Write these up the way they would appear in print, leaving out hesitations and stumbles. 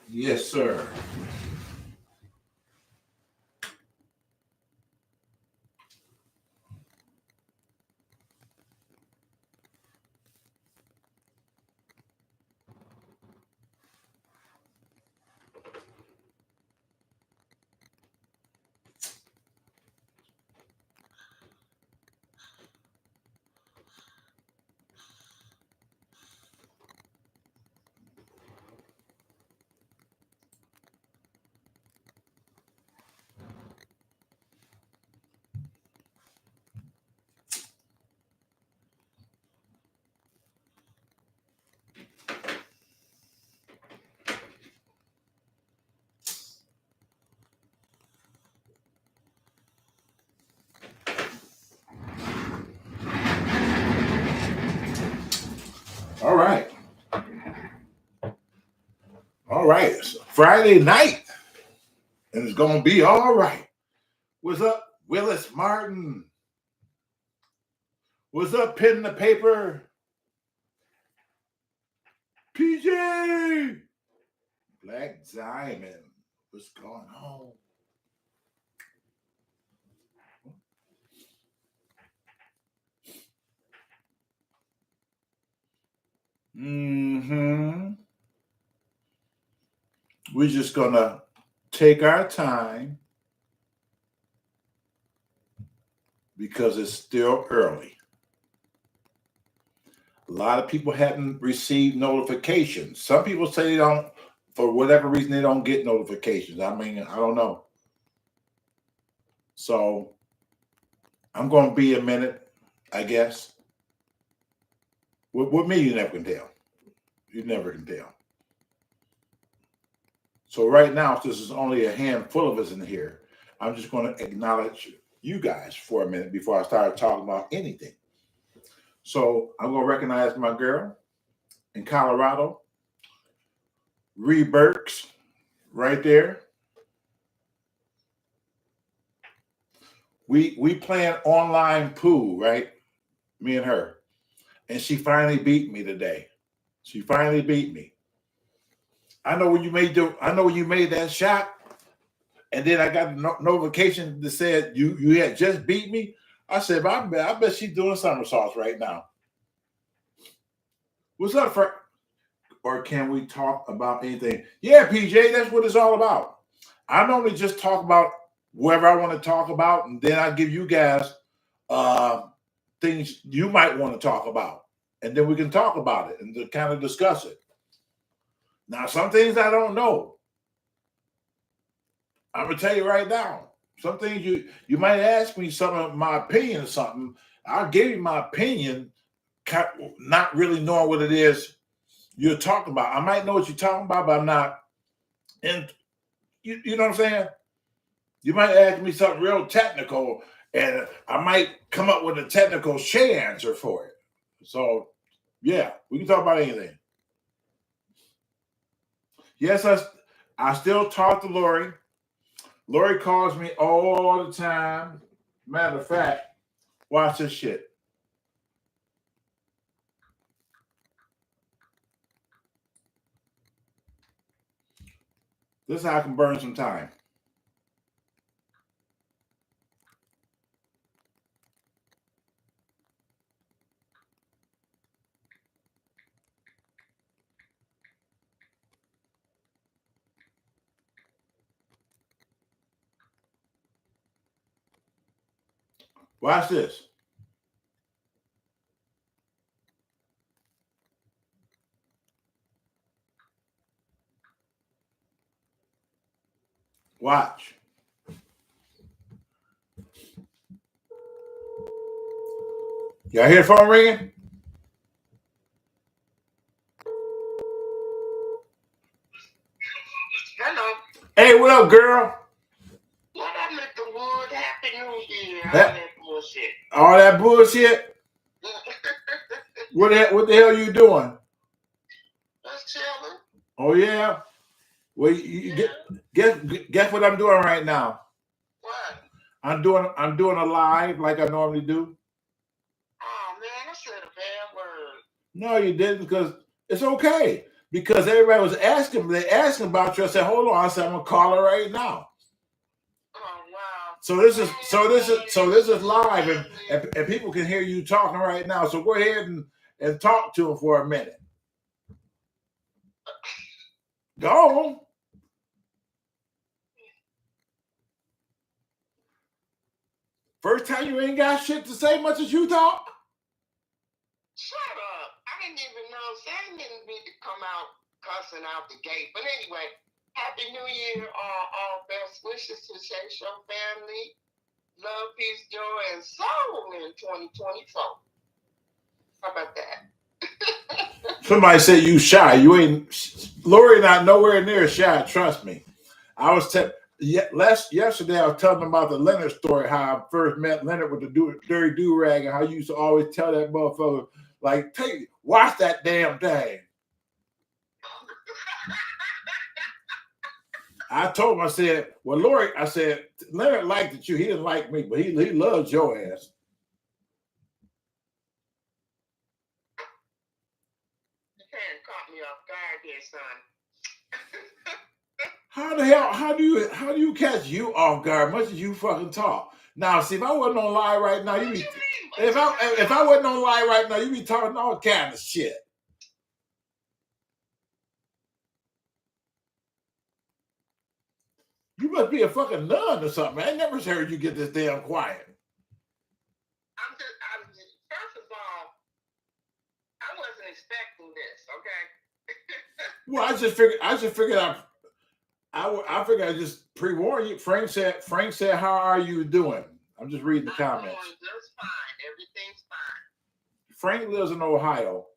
Yes, sir. All right. All right. It's Friday night, and it's going to be all right. What's up, Willis Martin? What's up, pen and the paper? PJ! Black Diamond. What's going on? Mm-hmm. We're just going to take our time because it's still early. A lot of people haven't received notifications. Some people say they don't, for whatever reason, they don't get notifications. I mean, I don't know. So I'm going to be a minute, I guess. With me, you never can tell. You never can tell. So right now, since there's only a handful of us in here, I'm just going to acknowledge you guys for a minute before I start talking about anything. So I'm going to recognize my girl in Colorado, Ree Burks, right there. We playing online pool, right? Me and her. And she finally beat me today. She finally beat me. I know when you made that shot, and then I got the notification that said you had just beat me. I said, I bet she's doing somersaults right now. What's up, Frank? Or can we talk about anything? Yeah, PJ, that's what it's all about. I normally just talk about whatever I want to talk about, and then I give you guys things you might want to talk about, and then we can talk about it and to kind of discuss it. Now, some things I don't know. I'm gonna tell you right now. Some things you might ask me some of my opinion or something. I'll give you my opinion, not really knowing what it is you're talking about. I might know what you're talking about, but I'm not. And you know what I'm saying? You might ask me something real technical, and I might come up with a technical Shea answer for it. So, yeah, we can talk about anything. Yes, I still talk to Lori. Lori calls me all the time. Matter of fact, watch this shit. This is how I can burn some time. Watch this. Watch. Y'all hear the phone ringing? Hello. Hey, what up, girl? What up, Mr. Wood? Happy New Year. All That- that bullshit. All that bullshit? What the hell you doing? Just chilling. Oh yeah. Well, you guess what I'm doing right now? What? I'm doing a live like I normally do. Oh, man, I said a bad word. No, you didn't, because it's okay. because everybody was asking. They asking about you. I said, hold on. I said, I'm gonna call her right now. Oh wow. So this is live, and people can hear you talking right now. So go ahead and talk to them for a minute. Go on. First time you ain't got shit to say much as you talk. Shut up. I didn't even know. Sam didn't need to come out cussing out the gate. But anyway, Happy New Year. All best wishes to Shea Show family. Love, peace, joy, and soul in 2024. How about that? Somebody said you shy. You ain't. Lori not nowhere near shy. Trust me. I was yesterday. I was telling them about the Leonard story. How I first met Leonard with the dirty do rag, and how you used to always tell that motherfucker, like, watch that damn thing. I told him, I said, well, Lori, I said, Leonard liked you. He didn't like me, but he loves your ass. You can't caught me off guard here, son. How the hell? How do you catch you off guard? Much as you fucking talk. Now, see, if I wasn't on live right now, you be. If I wasn't on live right now, you be talking all kind of shit. You must be a fucking nun or something. I never heard you get this damn quiet. First of all, I wasn't expecting this. Okay. Well, I just figured I figured I just pre-warn you. Frank said, how are you doing? I'm just reading the comments. I'm doing just fine. Everything's fine. Frank lives in Ohio,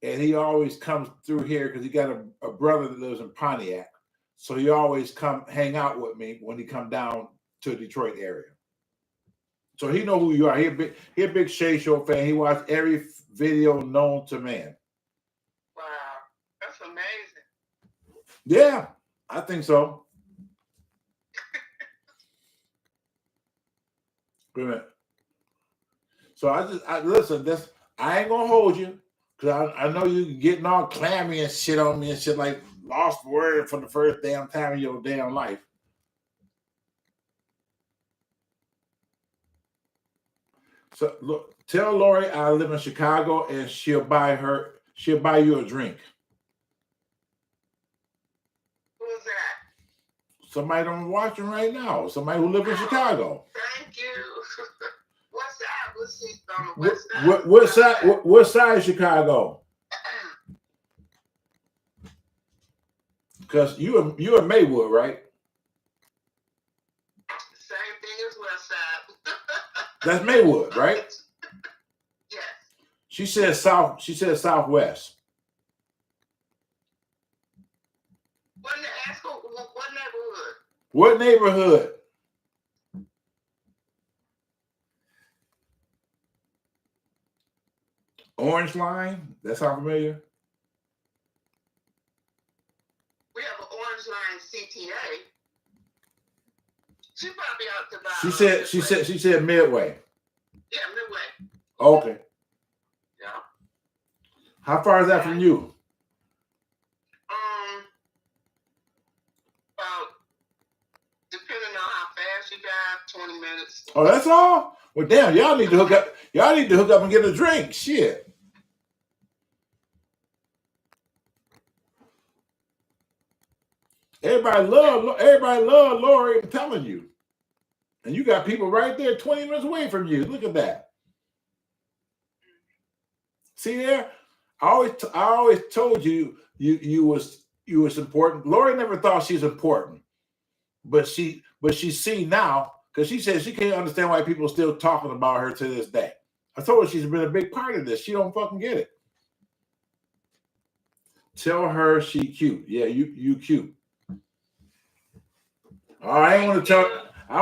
and he always comes through here because he got a brother that lives in Pontiac. So he always come hang out with me when he come down to the Detroit area. So he know who you are. He a big Shea Show fan. He watched every video known to man. Wow, that's amazing. Yeah, I think so. Wait a minute. So I listen. I ain't gonna hold you because I know you getting all clammy and shit on me and shit like lost word for the first damn time in your damn life. So look, tell Lori I live in Chicago and she'll buy you a drink. Who's that? Somebody I'm watching right now. Somebody who lives in Chicago. Thank you. What's that? What's he on the west side? What side of Chicago? Because you in Maywood, right? Same thing as west side. That's Maywood, right? Yes. She said south. She said southwest. What neighborhood? What neighborhood? Orange Line? That sound familiar? We have an Orange Line CTA. She probably out to buy. She said Midway. Yeah, Midway. Okay. Yeah. How far is that from you? About, depending on how fast you drive, 20 minutes. Oh, that's all? Well, damn, y'all need to hook up. Y'all need to hook up and get a drink. Shit. Everybody love Lori, I'm telling you. And you got people right there 20 minutes away from you. Look at that. See there? I always told you was important. Lori never thought she's important. But she see now, because she said she can't understand why people are still talking about her to this day. I told her she's been a big part of this. She don't fucking get it. Tell her she cute. Yeah, you cute. Oh, I ain't want to tell. I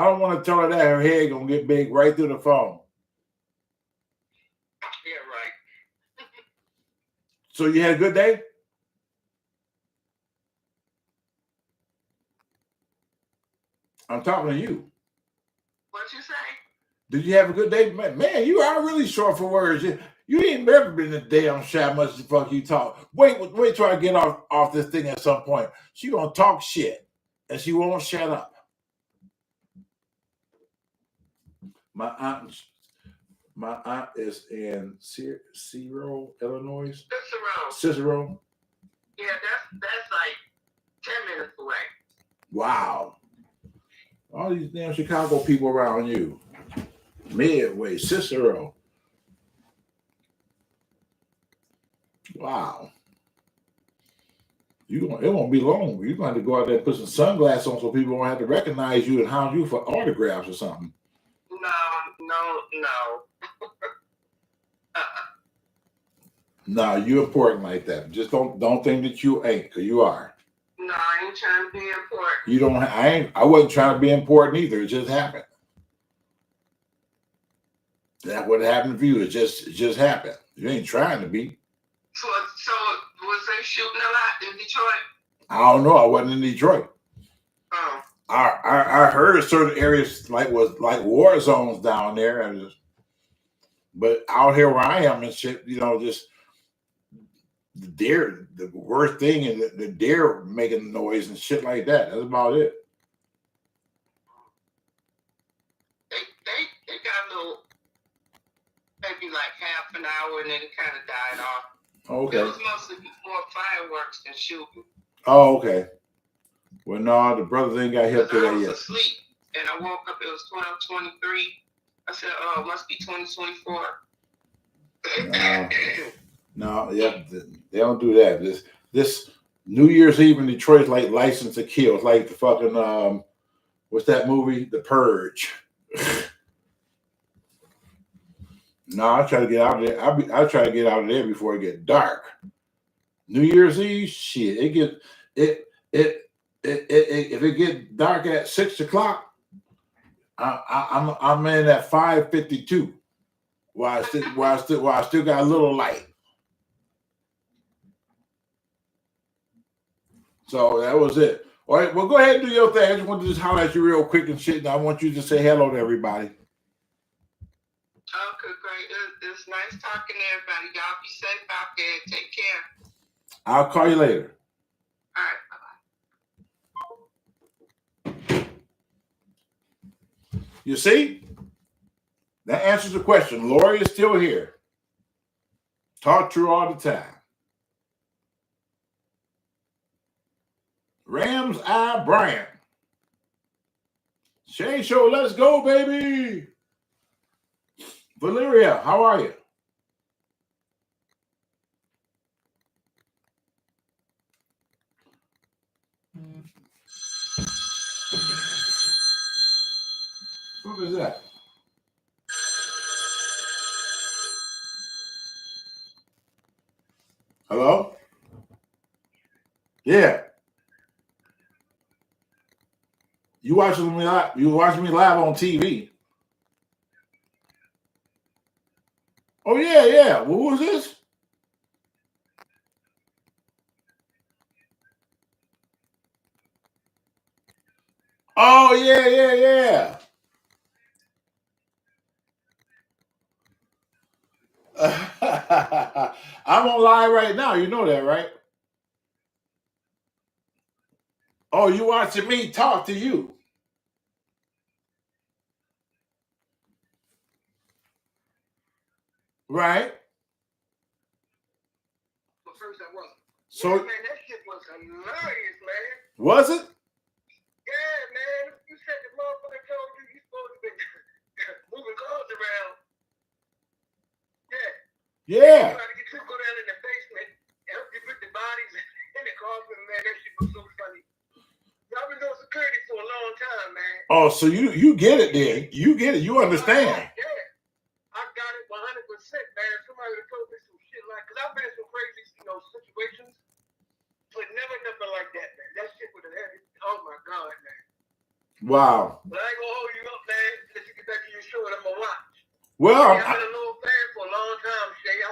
don't want to tell her that her head gonna get big right through the phone. Yeah, right. So you had a good day? I'm talking to you. What you say? Did you have a good day? Man, you are really short for words. You ain't never been a damn shy much the fuck you talk. Wait till I get off this thing at some point. She gonna talk shit and she won't shut up. My aunt is in Cicero, Illinois. Cicero. Yeah, that's like 10 minutes away. Wow. All these damn Chicago people around you. Midway, Cicero. Wow. It won't be long. You're going to have to go out there and put some sunglasses on so people won't have to recognize you and hound you for autographs or something. No. No, you're important like that. Just don't think that you ain't, because you are. No, I ain't trying to be important. You don't. I wasn't trying to be important either. It just happened. That's what happened to you. It just happened. You ain't trying to be. So was they shooting a lot in Detroit? I don't know. I wasn't in Detroit. Oh. I heard certain areas was war zones down there, but out here where I am and shit, just the deer. The worst thing is the deer making noise and shit like that. That's about it. They got a little, maybe like half an hour, and then it kind of died off. Okay. It was mostly more fireworks than shooting. Oh, okay. Well, no, the brothers ain't got hip to that yet. I was asleep, and I woke up. It was 12:23. I said, "Oh, it must be 2024." No, yeah, they don't do that. This New Year's Eve in Detroit is like License to Kill. It's like the fucking what's that movie? The Purge. No, I try to get out of there. I try to get out of there before it get dark. New Year's Eve, shit, if it get dark at 6 o'clock, I'm in at 5:52. While I still got a little light. So that was it. All right, well, go ahead and do your thing. I just want to just holler at you real quick and shit. And I want you to say hello to everybody. Okay, great. It's nice talking to everybody. Y'all be safe out there. Take care. I'll call you later. All right, bye-bye. You see? That answers the question. Lori is still here. Talk true all the time. Rams Eye Bryant. Shea Show, let's go, baby. Valeria, how are you? Who is that? Hello? Yeah. You watching me live? You watching me live on TV? Oh yeah. Well, who is this? Oh yeah. I'm on live right now. You know that, right? Oh, you watching me talk to you? Right. Well, first I wasn't. So, yeah, man, that shit was hilarious, man. Was it? Yeah, man. You said the motherfucker told you supposed to be moving clothes around. Yeah. You gotta get you go down in the basement and help you put the bodies in the coffin, man. That shit was so funny. Y'all been doing security for a long time, man. Oh, so you get it then. You get it. You understand. Yeah. I got it 100%, man. Somebody would have told me some shit like, because I've been in some crazy, situations, but never nothing like that, man. That shit would have had it. Oh, my God, man. Wow. But I ain't going to hold you up, man, until you get back to your show and I'm going to watch. Well, I've been a little fan for a long time, Shea.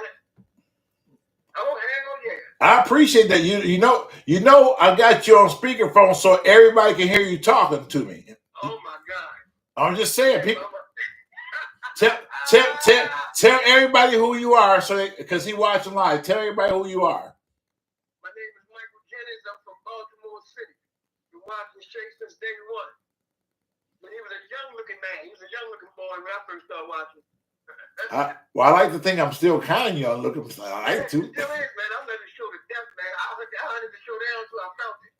Oh, hell yeah. I appreciate that. You know, I got you on speakerphone so everybody can hear you talking to me. Oh, my God. I'm just saying, people. Tell everybody who you are, because he watching live. Tell everybody who you are. My name is Michael Jennings. I'm from Baltimore City. Been watching Shea since day one. When he was a young-looking man. He was a young-looking boy when I first started watching. I like to think I'm still kind of young looking. I like to. Still is, man. I'm letting the show to death, man. I hunted the show down until I felt it.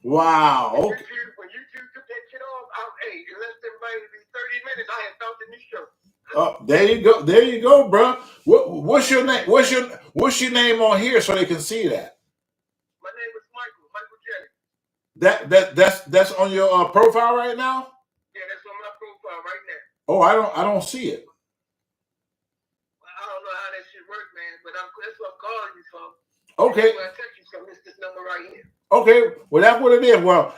Wow. Okay. When you two took that shit off, hey, in less than maybe 30 minutes, I had felt the new show. Oh, there you go. There you go, bro. What's your name? What's your name on here so they can see that? My name is Michael Jennings. That's on your profile right now? Yeah, that's on my profile right now. Oh, I don't see it. I don't know how that shit works, man, but that's what I'm calling you from. Okay. I text you from this number right here. Okay, well that's what it is. Well,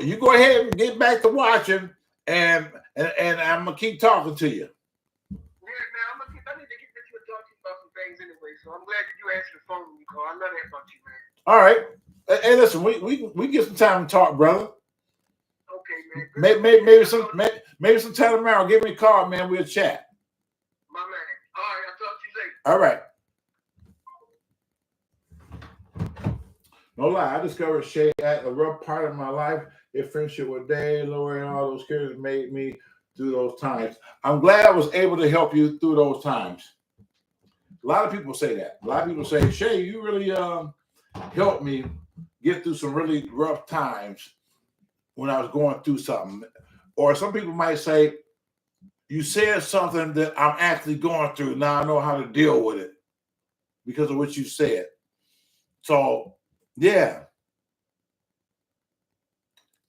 you go ahead and get back to watching, and I'm gonna keep talking to you. Yeah, man, I need to get you and talk to you about some things anyway. So I'm glad that you answered the phone when you call. I love that about you, man. All right. Hey, listen, we get some time to talk, brother. Okay, man. Maybe sometime tomorrow. Give me a call, man. We'll chat. My man. All right, I'll talk to you later. All right. No lie, I discovered Shea at a rough part of my life. His friendship with Dave, Lori, and all those characters made me through those times. I'm glad I was able to help you through those times. A lot of people say that. A lot of people say, Shea, you really helped me get through some really rough times when I was going through something. Or some people might say, you said something that I'm actually going through. Now I know how to deal with it because of what you said. So, yeah.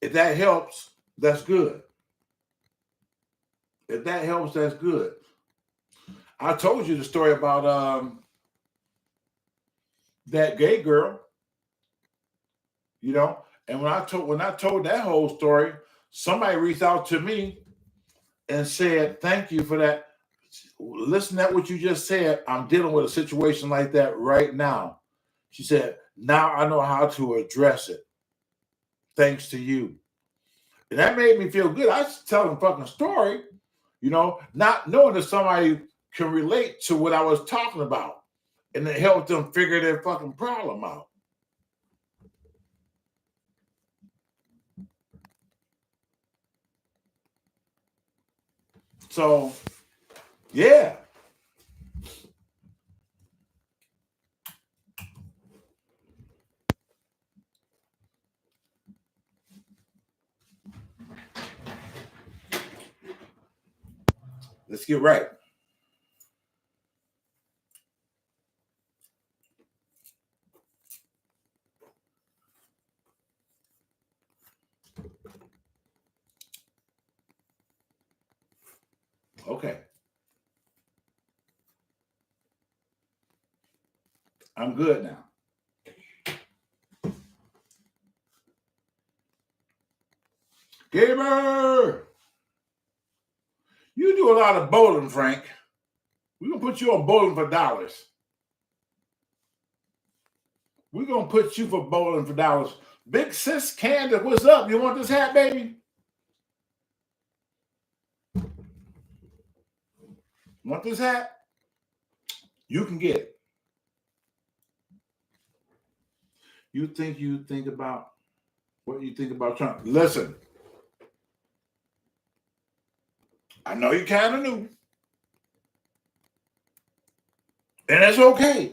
If that helps, that's good. If that helps, that's good. I told you the story about that gay girl, you know, and when I told that whole story, somebody reached out to me and said, thank you for that. Listen to what you just said. I'm dealing with a situation like that right now. She said, now I know how to address it. Thanks to you. And that made me feel good. I was telling a fucking story, you know, not knowing that somebody can relate to what I was talking about. And it helped them figure their fucking problem out. So, yeah. Let's get right. Okay. I'm good now. Gamer! You do a lot of bowling, Frank. We're going to put you on bowling for dollars. We're going to put you for bowling for dollars. Big sis Candace, what's up? You want this hat, baby? Want this hat? You can get it. You think about what you think about Trump. Listen, I know you kind of new. And it's okay.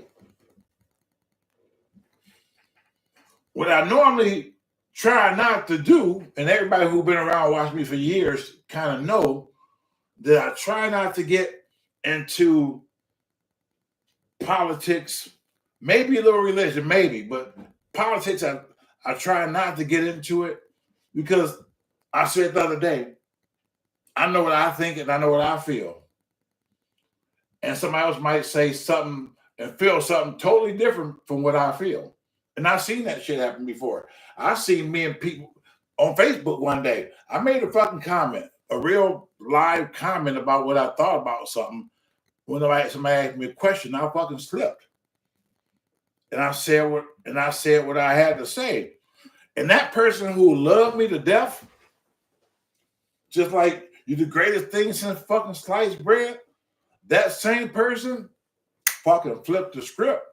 What I normally try not to do, and everybody who's been around watching me for years kind of know that I try not to get into politics, maybe a little religion, maybe, but politics, I try not to get into it because I said the other day, I know what I think and I know what I feel. And somebody else might say something and feel something totally different from what I feel. And I've seen that shit happen before. I've seen me and people on Facebook one day. I made a fucking comment, a real live comment about what I thought about something. When somebody asked me a question, I fucking slipped. And I said what I had to say. And that person who loved me to death, just like you're the greatest thing since fucking sliced bread, that same person fucking flipped the script.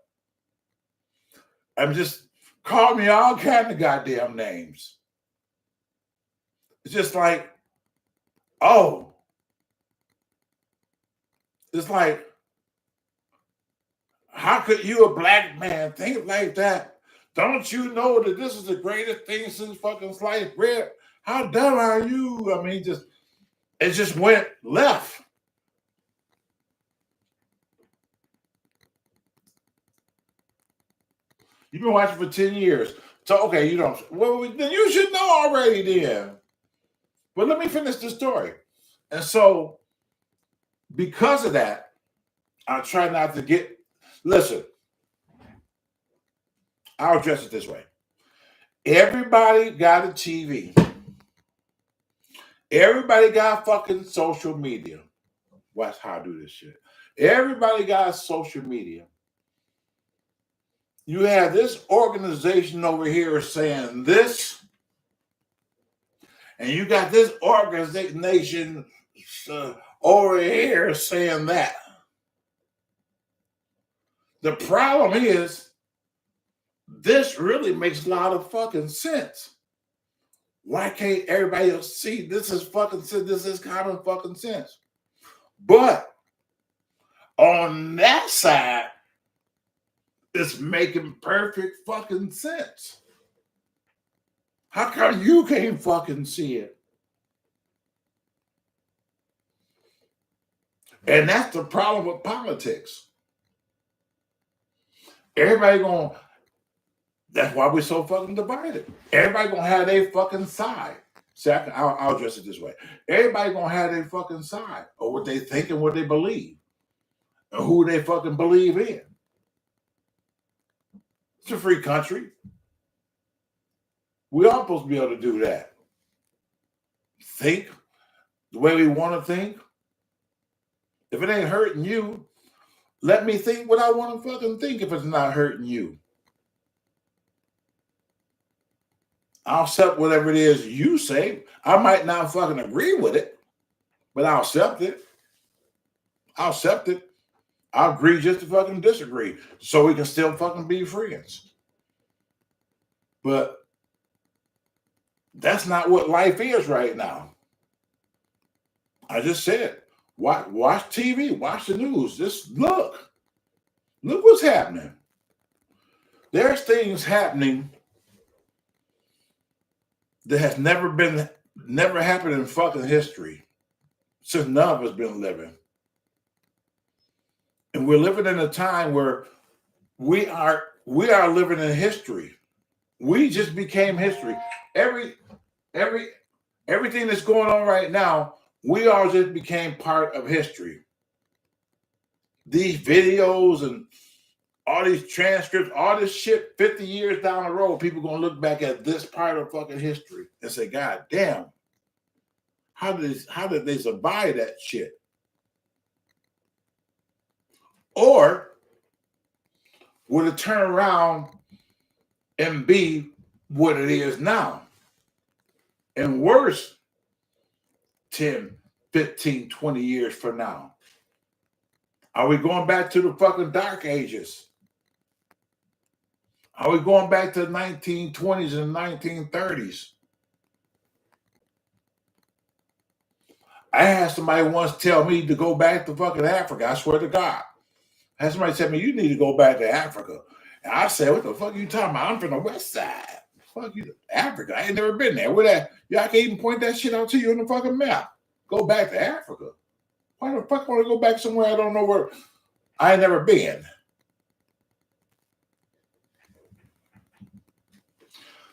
I'm just called me all kind of goddamn names. It's just like, oh, it's like, how could you, a black man, think like that? Don't you know that this is the greatest thing since fucking sliced bread? How dumb are you? I mean, it just went left. You've been watching for 10 years. So, okay, you don't. Well, then you should know already then. But let me finish the story. And so, because of that, I try not to get. Listen, I'll address it this way. Everybody got a TV. Everybody got fucking social media. Watch how I do this shit. Everybody got social media. You have this organization over here saying this, and you got this organization over here saying that. The problem is, this really makes a lot of fucking sense. Why can't everybody else see this is fucking sense? This is common fucking sense. But on that side, it's making perfect fucking sense. How come you can't fucking see it? And that's the problem with politics. Everybody that's why we're so fucking divided. Everybody gonna have their fucking side. See, I'll address it this way. Everybody gonna have their fucking side of what they think and what they believe. And who they fucking believe in. It's a free country. We all supposed to be able to do that. Think the way we want to think. If it ain't hurting you, let me think what I want to fucking think if it's not hurting you. I'll accept whatever it is you say. I might not fucking agree with it, but I'll accept it. I'll accept it. I'll agree just to fucking disagree so we can still fucking be friends. But that's not what life is right now. I just said, watch TV, watch the news. Just look what's happening. There's things happening that has never happened in fucking history since none of us been living. And we're living in a time where we are living in history. We just became history. Everything that's going on right now, we all just became part of history. These videos and all these transcripts, all this shit, 50 years down the road, people gonna look back at this part of fucking history and say, God damn, how did they survive that shit? Or would it turn around and be what it is now? And worse, 10, 15, 20 years from now. Are we going back to the fucking dark ages? Are we going back to the 1920s and 1930s? I had somebody once tell me to go back to fucking Africa. I swear to God. I had somebody tell me, you need to go back to Africa. And I said, what the fuck are you talking about? I'm from the west side. Fuck you, Africa. I ain't never been there. Where that? Yeah, I can even point that shit out to you on the fucking map. Go back to Africa. Why the fuck want to go back somewhere I don't know where? I ain't never been.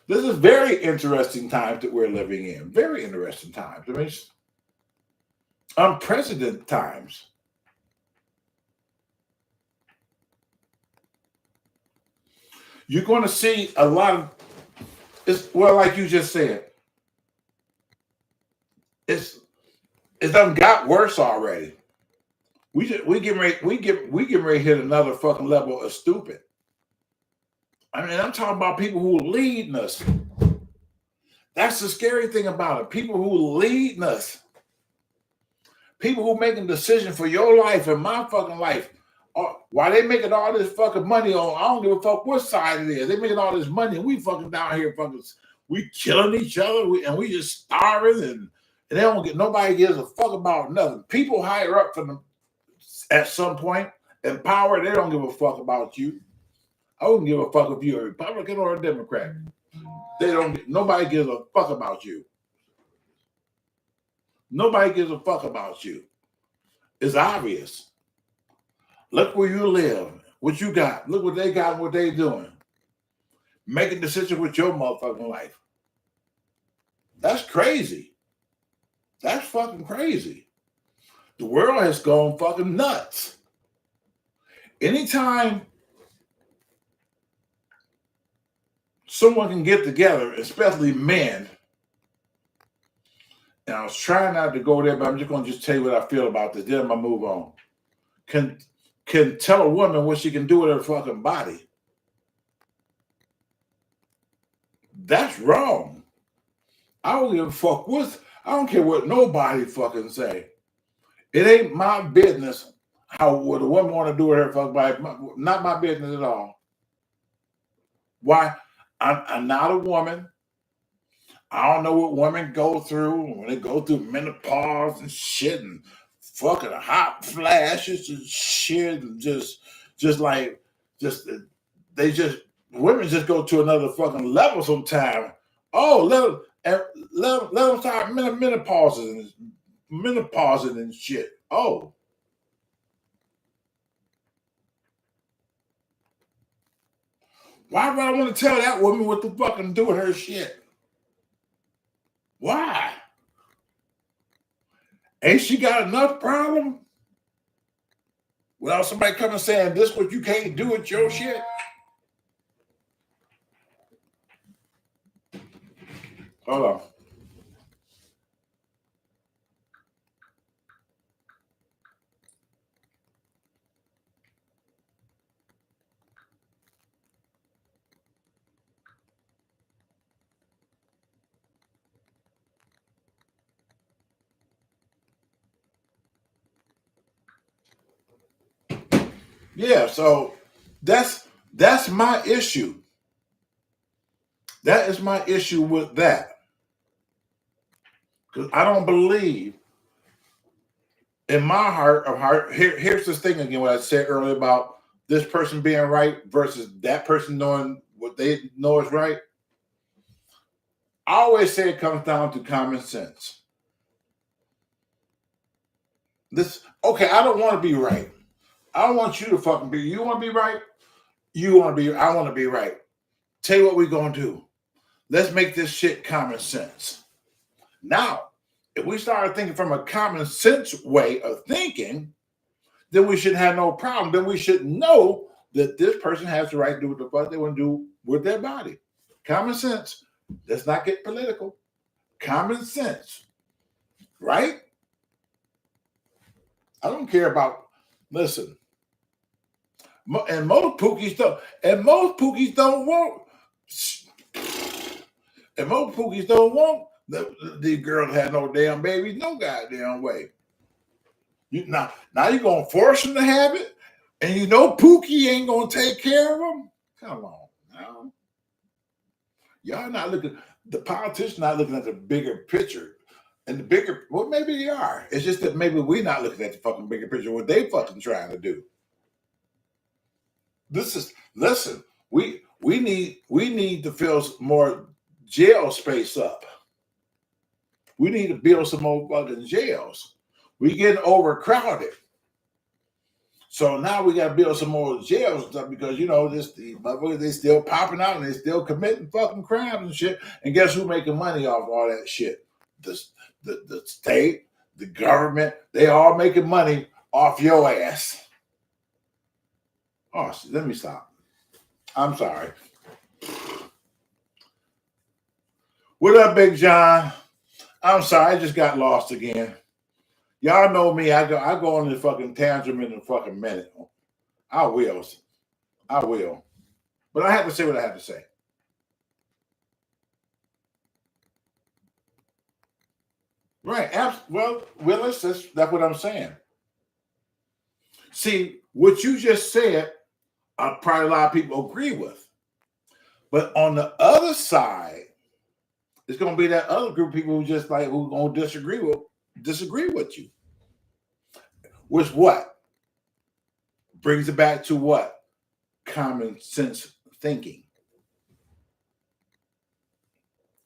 This is very interesting times that we're living in. Very interesting times. I mean, it's unprecedented times. You're going to see a lot of, like you just said, it's done got worse already. We getting ready to hit another fucking level of stupid. I mean, I'm talking about people who are leading us. That's the scary thing about it. People who are leading us. people who making decisions for your life and my fucking life. Why they making all this fucking money on? I don't give a fuck what side it is. They making all this money, and we fucking down here fucking. We killing each other, and we just starving, and they don't get nobody gives a fuck about nothing. People higher up from them at some point in power, they don't give a fuck about you. I wouldn't give a fuck if you're a Republican or a Democrat. They don't. Nobody gives a fuck about you. Nobody gives a fuck about you. It's obvious. Look where you live, what you got. Look what they got and what they doing. Making decisions with your motherfucking life. That's crazy. That's fucking crazy. The world has gone fucking nuts. Anytime someone can get together, especially men, and I was trying not to go there, but I'm just going to just tell you what I feel about this. Then I'm going to move on. Can tell a woman what she can do with her fucking body. That's wrong. I don't give a fuck I don't care what nobody fucking say. It ain't my business what a woman want to do with her fucking body. Not my business at all. Why? I'm not a woman. I don't know what women go through when they go through menopause and shit and fucking hot flashes and shit and women just go to another fucking level sometime. Oh, let them start menopausing and shit. Oh. Why would I want to tell that woman what to fucking do with her shit? Why? Ain't she got enough problem without somebody coming saying this what you can't do with your shit? Hold on. Yeah, so that's my issue. That is my issue with that. Because I don't believe in my heart of heart. Here's this thing again, what I said earlier about this person being right versus that person knowing what they know is right. I always say it comes down to common sense. Okay, I don't want to be right. I don't want you to fucking be. You want to be right? You want to be. I want to be right. Tell you what we're gonna do. Let's make this shit common sense. Now, if we started thinking from a common sense way of thinking, then we shouldn't have no problem. Then we should know that this person has the right to do what the fuck they want to do with their body. Common sense. Let's not get political. Common sense. Right? I don't care about, listen, and most pookies don't want, and most pookies don't want the girl to have no damn babies, no goddamn way. Now you're going to force them to have it, and you know Pookie ain't going to take care of them? Come on now. Y'all not looking, the politicians not looking at the bigger picture. And the bigger, well, maybe they are. It's just that maybe we're not looking at the fucking bigger picture, what they fucking trying to do. Listen, we need to fill more jail space up. We need to build some more fucking jails. We getting overcrowded. So now we got to build some more jails and stuff because, you know, they still popping out and they still committing fucking crimes and shit. And guess who making money off all that shit? The state, the government, they all making money off your ass. Oh, let me stop. I'm sorry. What up, Big John? I'm sorry, I just got lost again. Y'all know me. I go on this fucking tantrum in a fucking minute. I will. But I have to say what I have to say. Right. Well, Willis, that's what I'm saying. See, what you just said, probably a lot of people agree with. But on the other side, it's gonna be that other group of people who just like who gonna disagree with you. Which what? Brings it back to what? Common sense thinking.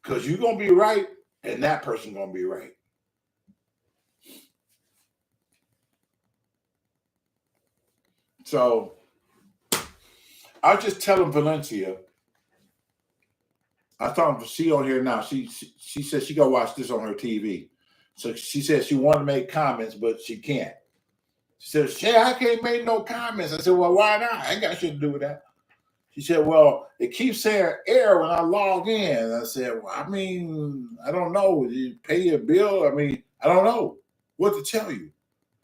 Because you're gonna be right, and that person gonna be right. So I was just telling Valencia, I thought she on here now. She said she gonna watch this on her TV. So she said she wanted to make comments, but she can't. She said, Shea, I can't make no comments. I said, well, why not? I ain't got shit to do with that. She said, well, it keeps saying error when I log in. I said, well, I mean, I don't know. You pay your bill? I mean, I don't know what to tell you.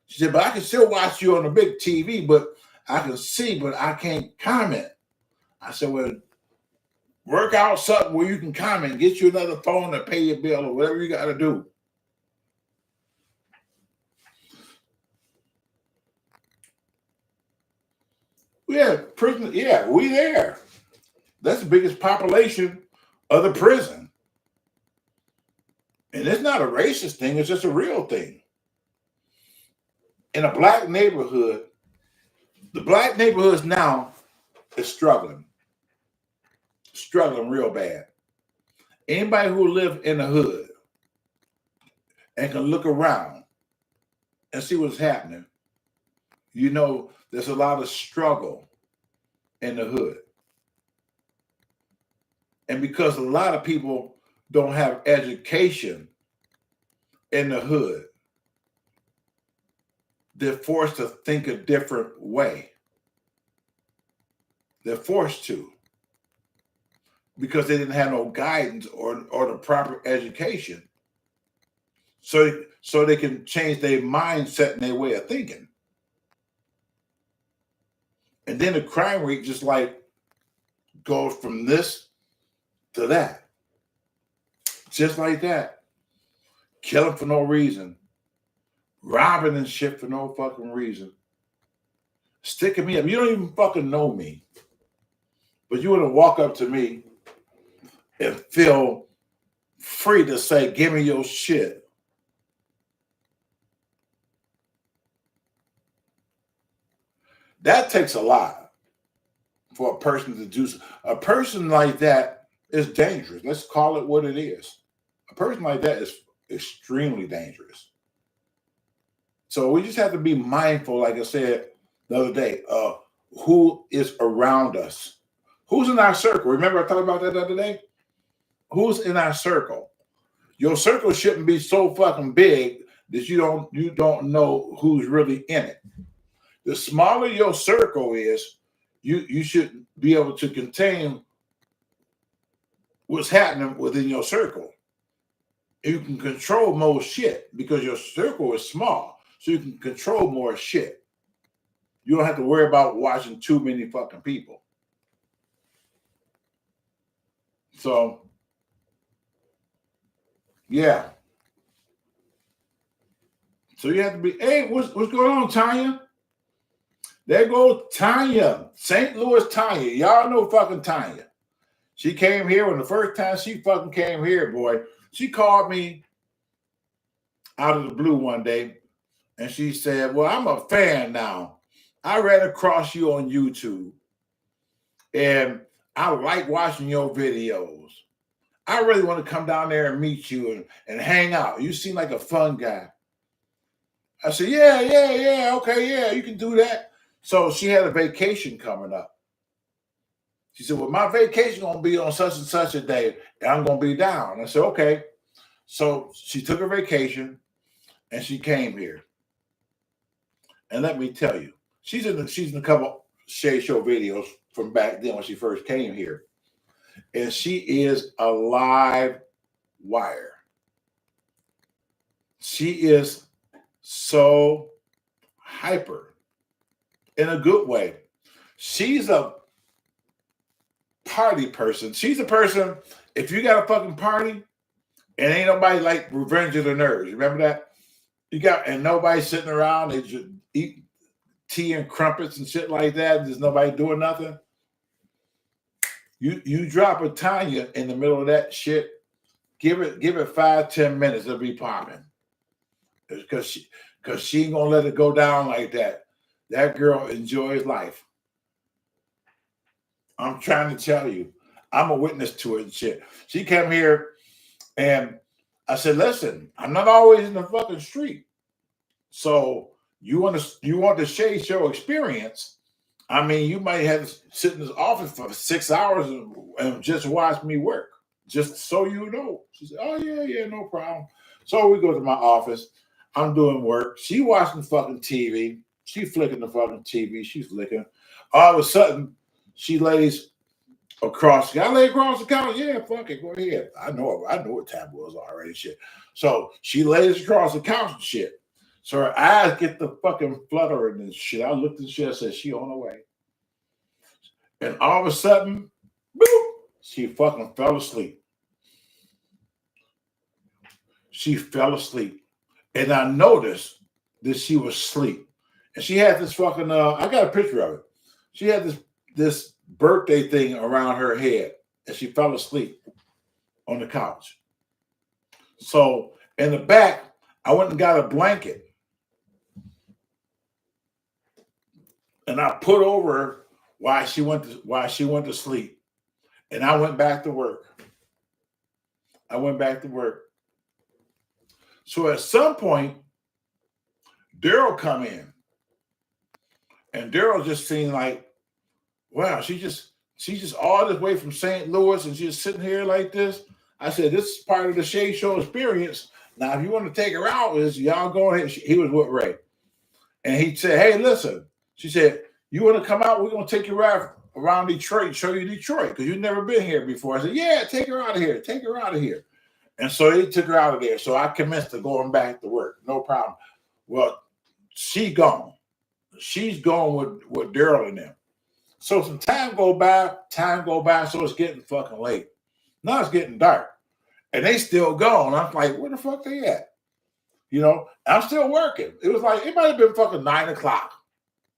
She said, but I can still watch you on the big TV, but I can see, but I can't comment. I said, well, work out something where you can comment, get you another phone to pay your bill or whatever you got to do. Yeah, prison. Yeah, we there. That's the biggest population of the prison. And it's not a racist thing, it's just a real thing. In a black neighborhood, the black neighborhoods now is struggling real bad. Anybody who live in the hood and can look around and see what's happening, you know there's a lot of struggle in the hood. And because a lot of people don't have education in the hood, they're forced to think a different way. They're forced to because they didn't have no guidance or the proper education. So they can change their mindset and their way of thinking. And then the crime rate just like goes from this to that. Just like that. Killing for no reason. Robbing and shit for no fucking reason. Sticking me up. You don't even fucking know me. But you want to walk up to me and feel free to say, give me your shit. That takes a lot for a person to do. A person like that is dangerous. Let's call it what it is. A person like that is extremely dangerous. So we just have to be mindful, like I said the other day, who is around us. Who's in our circle? Remember I talked about that the other day? Who's in our circle? Your circle shouldn't be so fucking big that you don't know who's really in it. The smaller your circle is, you should be able to contain what's happening within your circle. You can control more shit because your circle is small, so you can control more shit. You don't have to worry about watching too many fucking people. So, yeah. So you have to be, hey, what's going on, Tanya? There goes Tanya, St. Louis Tanya. Y'all know fucking Tanya. She came here when the first time she fucking came here, boy. She called me out of the blue one day and she said, well, I'm a fan now. I ran across you on YouTube and I like watching your videos. I really want to come down there and meet you and hang out. You seem like a fun guy. I said, yeah, okay, yeah, you can do that. So she had a vacation coming up. She said, well, my vacation going to be on such and such a day, and I'm going to be down. I said, okay. So she took her vacation, and she came here. And let me tell you, she's in a couple Shea Show videos from back then when she first came here. And she is a live wire. She is so hyper in a good way. She's a party person. She's a person, if you got a fucking party, And ain't nobody like Revenge of the Nerds. Remember that? And nobody sitting around, they just eat tea and crumpets and shit like that, and there's nobody doing nothing. You drop a Tanya in the middle of that shit, give it 5-10 minutes, it'll be popping. Because she ain't gonna let it go down like that. That girl enjoys life. I'm trying to tell you. I'm a witness to it and shit. She came here and I said, listen, I'm not always in the fucking street. So you want the Shea Show experience. I mean, you might have to sit in this office for 6 hours and just watch me work, just so you know. She said, oh, yeah, no problem. So we go to my office. I'm doing work. She watching fucking TV. She flicking the fucking TV. She's licking. All of a sudden, she lays across. I lay across the couch. Yeah, fuck it. Go ahead. I know what time it was already. Shit. So she lays across the couch and shit. So her eyes get the fucking fluttering and shit. I looked at shit. I said, she on the way. And all of a sudden, boop, she fucking fell asleep. She fell asleep. And I noticed that she was asleep. And she had this fucking, I got a picture of it. She had this birthday thing around her head. And she fell asleep on the couch. So in the back, I went and got a blanket. And I put over her while she went to sleep. And I went back to work. So at some point, Daryl come in. And Daryl just seemed like, wow, she's just all this way from St. Louis and she's sitting here like this. I said, this is part of the Shea Show experience. Now, if you want to take her out, y'all go ahead. He was with Ray. And he said, hey, listen. She said, you want to come out? We're going to take you around Detroit, show you Detroit, because you've never been here before. I said, yeah, take her out of here. Take her out of here. And so he took her out of there. So I commenced to going back to work. No problem. Well, she's gone. She's gone with Daryl and them. So some time go by, so it's getting fucking late. Now it's getting dark. And they still gone. I'm like, where the fuck they at? You know, I'm still working. It was like, it might have been fucking 9 o'clock.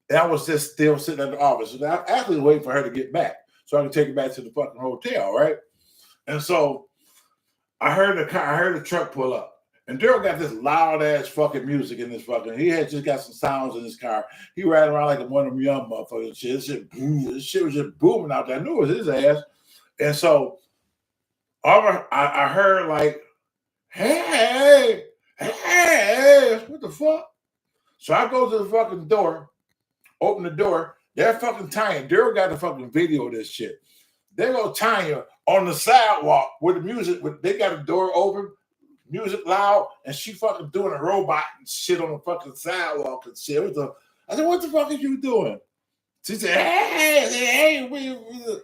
And I was just still sitting at the office. And I actually waiting for her to get back so I can take her back to the fucking hotel, right? And so I heard the truck pull up. And Daryl got this loud ass fucking music in this fucking. He had just got some sounds in his car. He riding around like one of them young motherfuckers. This shit was just booming out there. I knew it was his ass. And so I heard like, hey, what the fuck? So I go to the fucking door, open the door. They're fucking Tanya. Daryl got the fucking video of this shit. They go Tanya on the sidewalk with the music. They got the door open, music loud, and she fucking doing a robot and shit on the fucking sidewalk and shit. I said, what the fuck are you doing? She said, hey,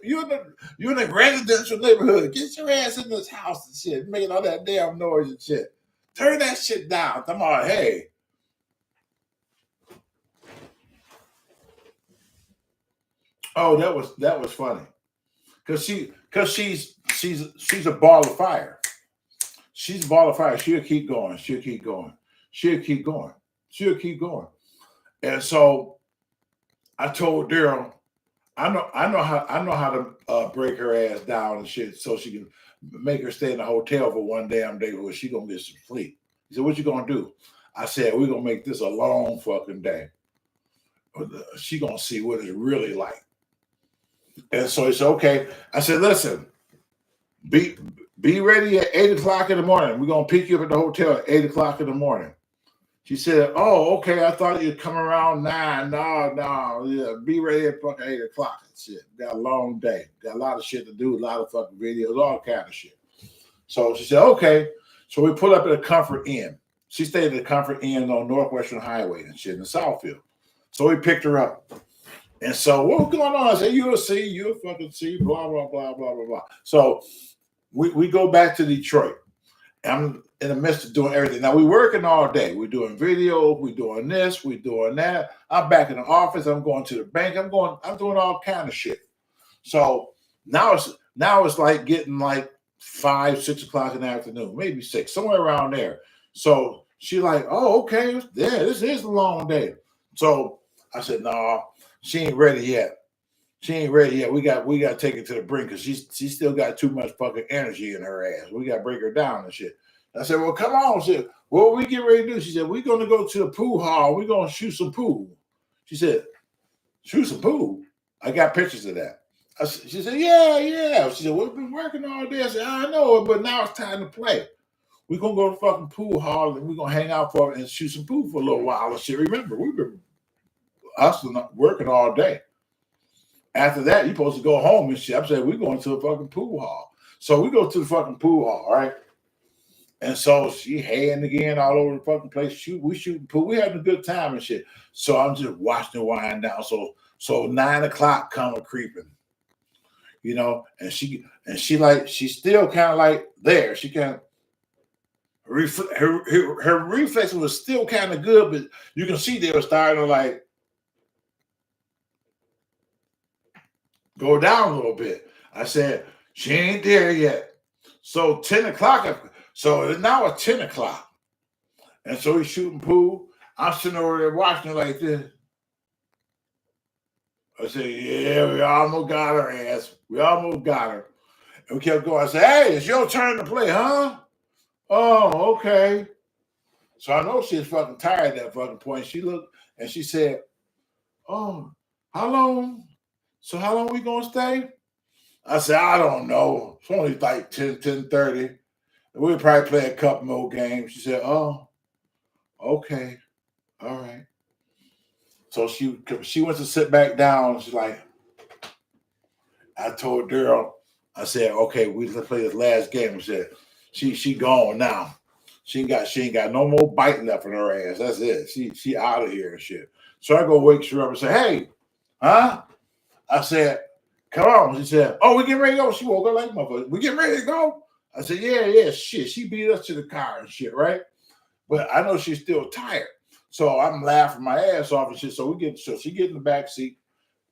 you in the residential neighborhood. Get your ass in this house and shit. Making all that damn noise and shit. Turn that shit down. Come on, hey. Oh, that was funny. Cause she's a ball of fire. She's a ball of fire. She'll keep going. And so I told Daryl, I know how to break her ass down and shit, so she can make her stay in the hotel for one damn day where she gonna get some sleep. He said, "What you gonna do?" I said, "We're gonna make this a long fucking day. She gonna see what it's really like." And so he said, "Okay." I said, "Listen, be ready at 8 o'clock in the morning. We're gonna pick you up at the hotel at 8 o'clock in the morning." She said, "Oh, okay. I thought you'd come around 9. No. Yeah, be ready at fucking 8 o'clock and shit. Got a long day. Got a lot of shit to do, a lot of fucking videos, all kind of shit." So she said, "Okay." So we put up at a Comfort Inn. She stayed at the Comfort Inn on Northwestern Highway and shit in Southfield. So we picked her up. And so what's going on? I said, you'll fucking see, blah, blah, blah, blah, blah, blah. So we go back to Detroit. I'm in the midst of doing everything. Now, we're working all day. We're doing video. We're doing this. We're doing that. I'm back in the office. I'm going to the bank. I'm doing all kind of shit. So now it's like getting like 5, 6 o'clock in the afternoon, maybe 6, somewhere around there. So she like, oh, okay, yeah, this is a long day. So I said, no, she ain't ready yet. She ain't ready yet. We got to take her to the brink because she still got too much fucking energy in her ass. We got to break her down and shit. I said, well, come on. She said, what we get ready to do? She said, we're going to go to the pool hall. We're going to shoot some pool. She said, shoot some pool? I got pictures of that. She said, yeah. She said, we've been working all day. I said, I know it, but now it's time to play. We're going to go to the fucking pool hall and we're going to hang out for and shoot some pool for a little while. And shit, remember, we've been hustling, working all day. After that, you're supposed to go home and shit. I'm saying, we're going to the fucking pool hall. So we go to the fucking pool hall, right? And so she hand again all over the fucking place. We shooting pool. We having a good time and shit. So I'm just watching her wind down. So 9 o'clock come creeping, you know, and she's still kind of like there. She kind of her reflex was still kind of good, but you can see they were starting to like go down a little bit. I said, she ain't there yet. So 10 o'clock. So now it's 10 o'clock. And so he's shooting pool. I'm sitting over there watching it like this. I said, yeah, we almost got her ass. We almost got her. And we kept going. I said, hey, it's your turn to play, huh? Oh, okay. So I know she's fucking tired at that fucking point. She looked and she said, oh, how long? So how long we going to stay? I said, I don't know. It's only like 10:30. We'll probably play a couple more games. She said, oh, okay. All right. So she went to sit back down. She's like, I told Daryl, I said, okay, let's play this last game. I said, she gone now. She ain't got no more bite left in her ass. That's it. She out of here and shit. So I go wake her up and say, hey, huh? I said, come on. She said, oh, we getting ready to go. She woke up like motherfucker. We getting ready to go? I said, yeah, shit. She beat us to the car and shit, right? But I know she's still tired. So I'm laughing my ass off and shit. So she get in the back seat.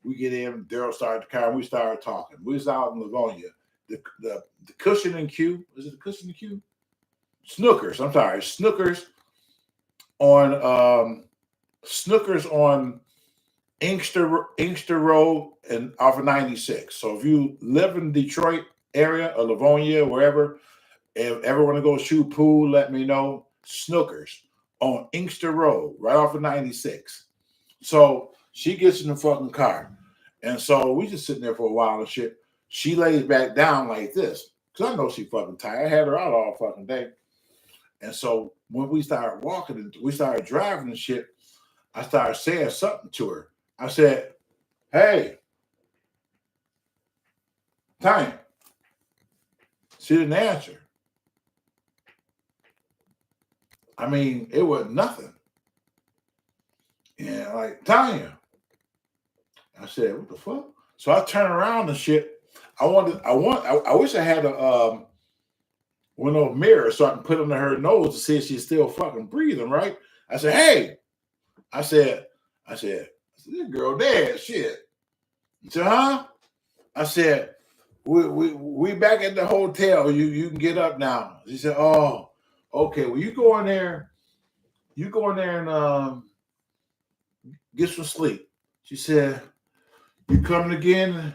We get in. Daryl started the car and we started talking. We was out in Livonia. The cushion and Q. Is it the cushion and Q? Snookers. I'm sorry. Snookers on Inkster Road and off of 96. So if you live in Detroit area or Livonia, wherever, if ever want to go shoot pool, let me know. Snookers on Inkster Road, right off of 96. So she gets in the fucking car. And so we just sitting there for a while and shit. She lays back down like this. Because I know she fucking tired. I had her out all fucking day. And so when we started walking and we started driving and shit, I started saying something to her. I said, hey, Tanya. She didn't answer. I mean, it was nothing. And like, Tanya. I said, what the fuck? So I turn around and shit. I wish I had one of those mirrors so I can put under her nose to see if she's still fucking breathing, right? I said, hey. I said, this girl dead, shit. She said, huh? I said, we back at the hotel. You can get up now. She said, oh, okay. Well, you go in there and get some sleep. She said, you coming again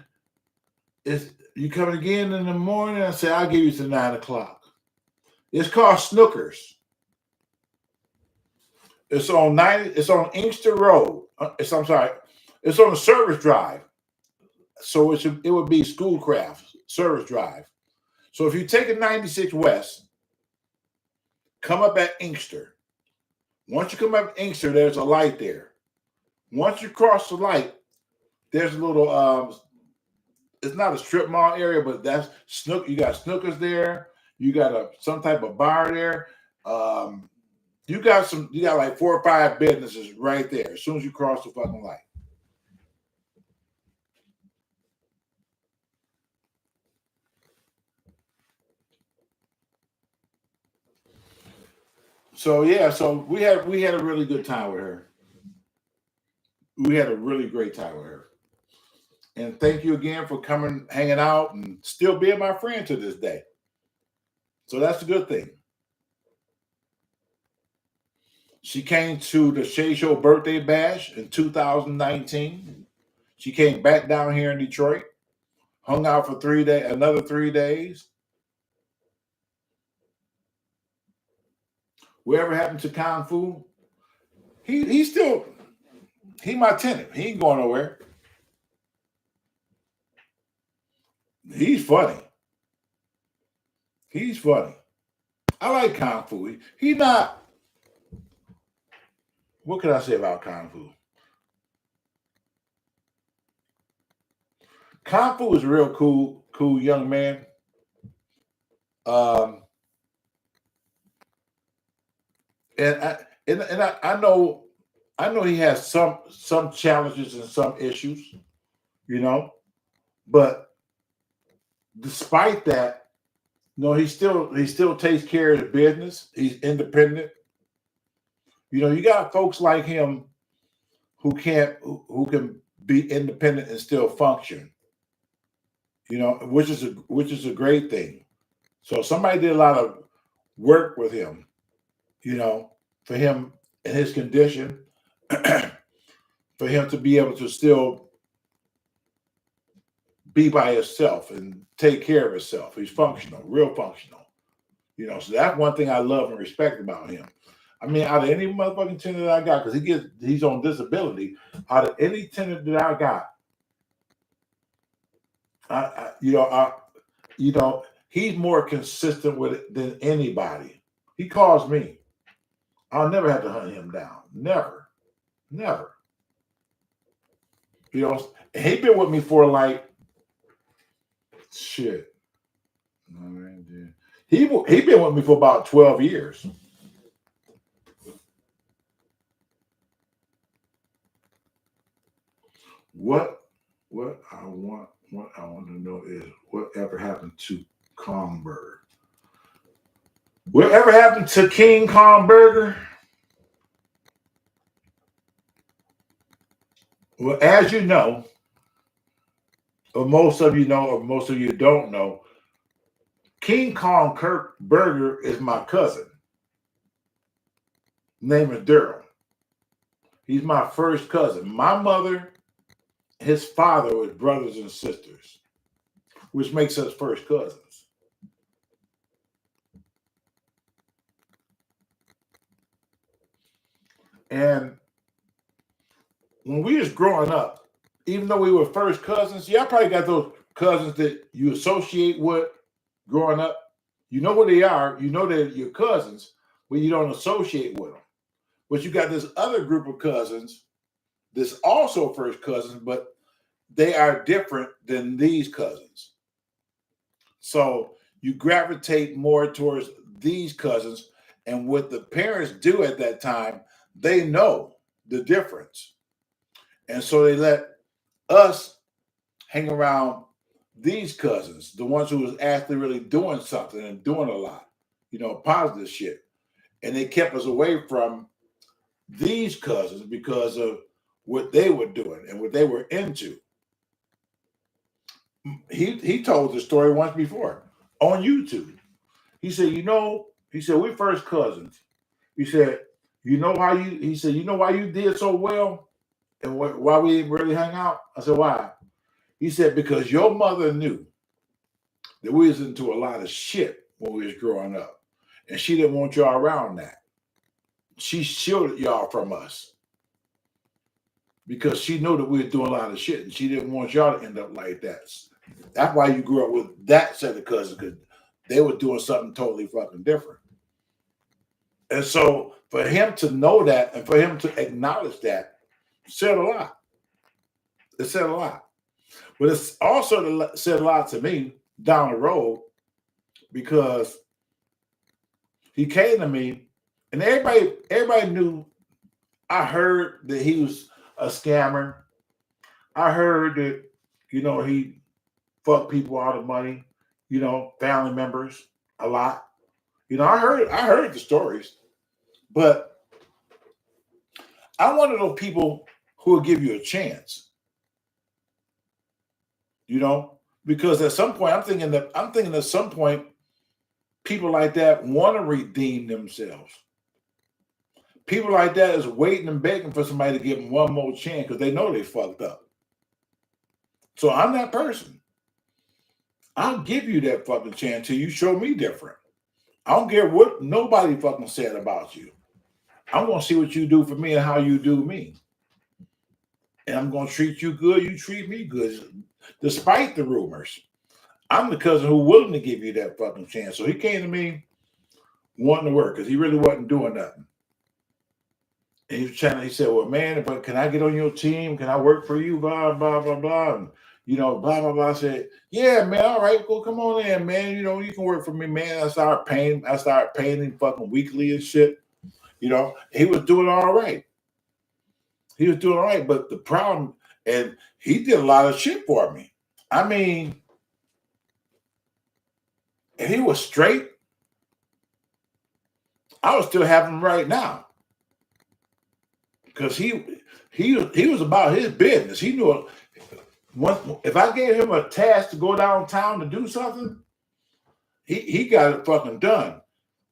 in the morning? I said, I'll give you to 9 o'clock. It's called Snookers. It's on Inkster Road. It's on the Service Drive. So it would be Schoolcraft Service Drive. So if you take a 96 West, come up at Inkster. Once you come up at Inkster, there's a light there. Once you cross the light, there's a little it's not a strip mall area, but that's you got Snookers there. You got some type of bar there. You got like 4 or 5 businesses right there as soon as you cross the fucking light. So yeah, so we had a really good time with her. We had a really great time with her. And thank you again for coming, hanging out, and still being my friend to this day. So that's a good thing. She came to the Shea Show birthday bash in 2019. She came back down here in Detroit, hung out for 3 days, another 3 days. Whatever happened to Kung Fu? He's still my tenant. He ain't going nowhere. He's funny. He's funny. I like Kung Fu. He's not. What can I say about Kung Fu? Kung Fu is a real cool young man. Um, and I know he has some challenges and some issues, you know, but despite that, no, he still takes care of his business. He's independent. You know, you got folks like him who can be independent and still function. You know, which is a great thing. So somebody did a lot of work with him, you know, for him in his condition, for him to be able to still be by himself and take care of himself. He's functional, real functional. You know, so that's one thing I love and respect about him. I mean, out of any motherfucking tenant that I got, because he's on disability, out of any tenant that I got, he's more consistent with it than anybody. He calls me. I'll never have to hunt him down. Never. Never. You know, he been with me for like shit. He been with me for about 12 years. What I want to know is whatever happened to Kongberg? Whatever happened to King Kongberger? Well, as you know, or most of you know, or most of you don't know, King Kong Kirk Burger is my cousin. Name is Daryl. He's my first cousin. My mother, his father was brothers and sisters, which makes us first cousins. And when we was growing up, even though we were first cousins, y'all probably got those cousins that you associate with growing up. You know who they are. You know they're your cousins, but you don't associate with them. But you got this other group of cousins that's also first cousins, but they are different than these cousins. So you gravitate more towards these cousins. And what the parents do at that time, they know the difference. And so they let us hang around these cousins, the ones who was actually really doing something and doing a lot, you know, positive shit. And they kept us away from these cousins because of what they were doing and what they were into. He told the story once before on YouTube. He said, we're first cousins. He said, you know why you did so well and why we didn't really hang out? I said, why? He said, because your mother knew that we was into a lot of shit when we was growing up. And she didn't want y'all around that. She shielded y'all from us because she knew that we were doing a lot of shit and she didn't want y'all to end up like that. That's why you grew up with that set of cousins, because they were doing something totally fucking different. And so for him to know that and for him to acknowledge that said a lot. It said a lot. But it's also said a lot to me down the road because he came to me and everybody knew. I heard that he was a scammer. I heard that, he fucked people out of money, family members a lot. I heard the stories, but I'm one of those people who will give you a chance, because at some point I'm thinking at some point people like that want to redeem themselves. People like that is waiting and begging for somebody to give them one more chance because they know they fucked up. So I'm that person. I'll give you that fucking chance till you show me different. I don't care what nobody fucking said about you. I'm going to see what you do for me and how you do me. And I'm going to treat you good. You treat me good. Despite the rumors. I'm the cousin who's willing to give you that fucking chance. So he came to me wanting to work because he really wasn't doing nothing. And he was trying to, he said, well, man, but can I get on your team? Can I work for you? Blah, blah, blah, blah. And, blah, blah, blah. I said, yeah, man, all right, well, come on in, man. You can work for me, man. I started paying him fucking weekly and shit. He was doing all right. But the problem, and he did a lot of shit for me. I mean, and he was straight. I would still have him right now. Because he was about his business. He knew if I gave him a task to go downtown to do something, he got it fucking done.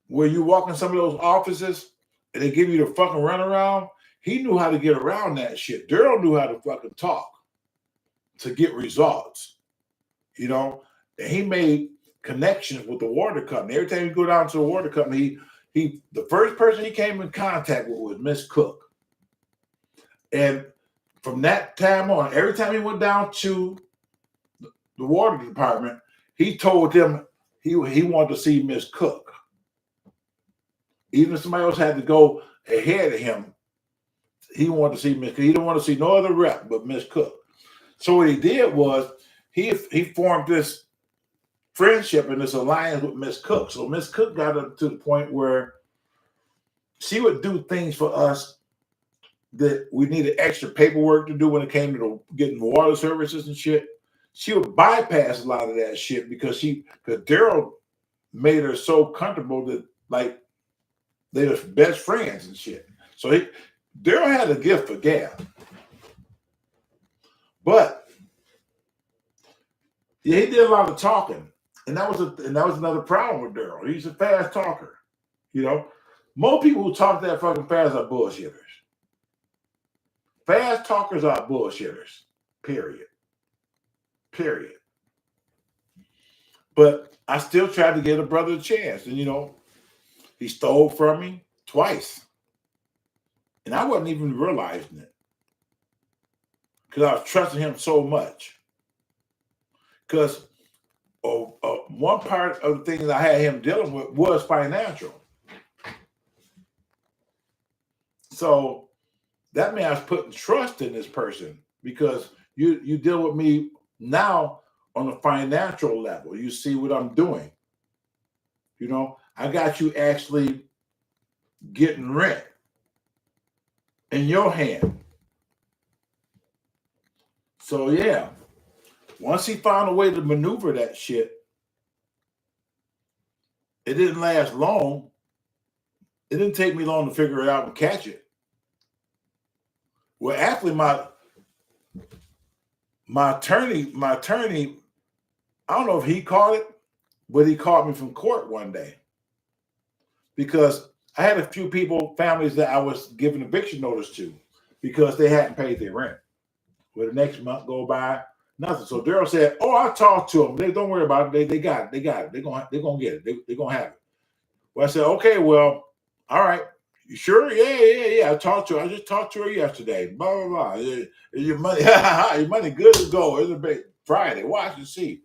Where you walk in some of those offices and they give you the fucking runaround, he knew how to get around that shit. Daryl knew how to fucking talk to get results. And he made connections with the water company. Every time you go down to the water company, the first person he came in contact with was Miss Cook. And from that time on, every time he went down to the water department, he told them he wanted to see Miss Cook. Even if somebody else had to go ahead of him, he wanted to see Miss Cook. He didn't want to see no other rep but Miss Cook. So what he did was he formed this friendship and this alliance with Miss Cook. So Miss Cook got up to the point where she would do things for us that we needed extra paperwork to do when it came to getting water services and shit. She would bypass a lot of that shit because Daryl made her so comfortable that like they were best friends and shit. So Daryl had a gift for gab. But yeah, he did a lot of talking. And that was another problem with Daryl. He's a fast talker. Most people who talk that fucking fast are bullshitters. Fast talkers are bullshitters. Period. But I still tried to give a brother a chance. And he stole from me twice. And I wasn't even realizing it. Because I was trusting him so much. Because one part of the things I had him dealing with was financial. So that meant I was putting trust in this person because you deal with me now on a financial level. You see what I'm doing. I got you actually getting rent in your hand. So yeah, once he found a way to maneuver that shit, it didn't last long. It didn't take me long to figure it out and catch it. Well, actually, my attorney, I don't know if he caught it, but he caught me from court one day because I had a few families that I was giving eviction notice to because they hadn't paid their rent. Well, the next month go by, nothing. So Daryl said, "Oh, I talked to them. Don't worry about it. They got it. They're gonna get it. They're gonna have it." Well, I said, "Okay, well, all right. You sure? Yeah. I just talked to her yesterday. Blah, blah, blah. Is your money, your money good to go. It's a Friday. Watch and see."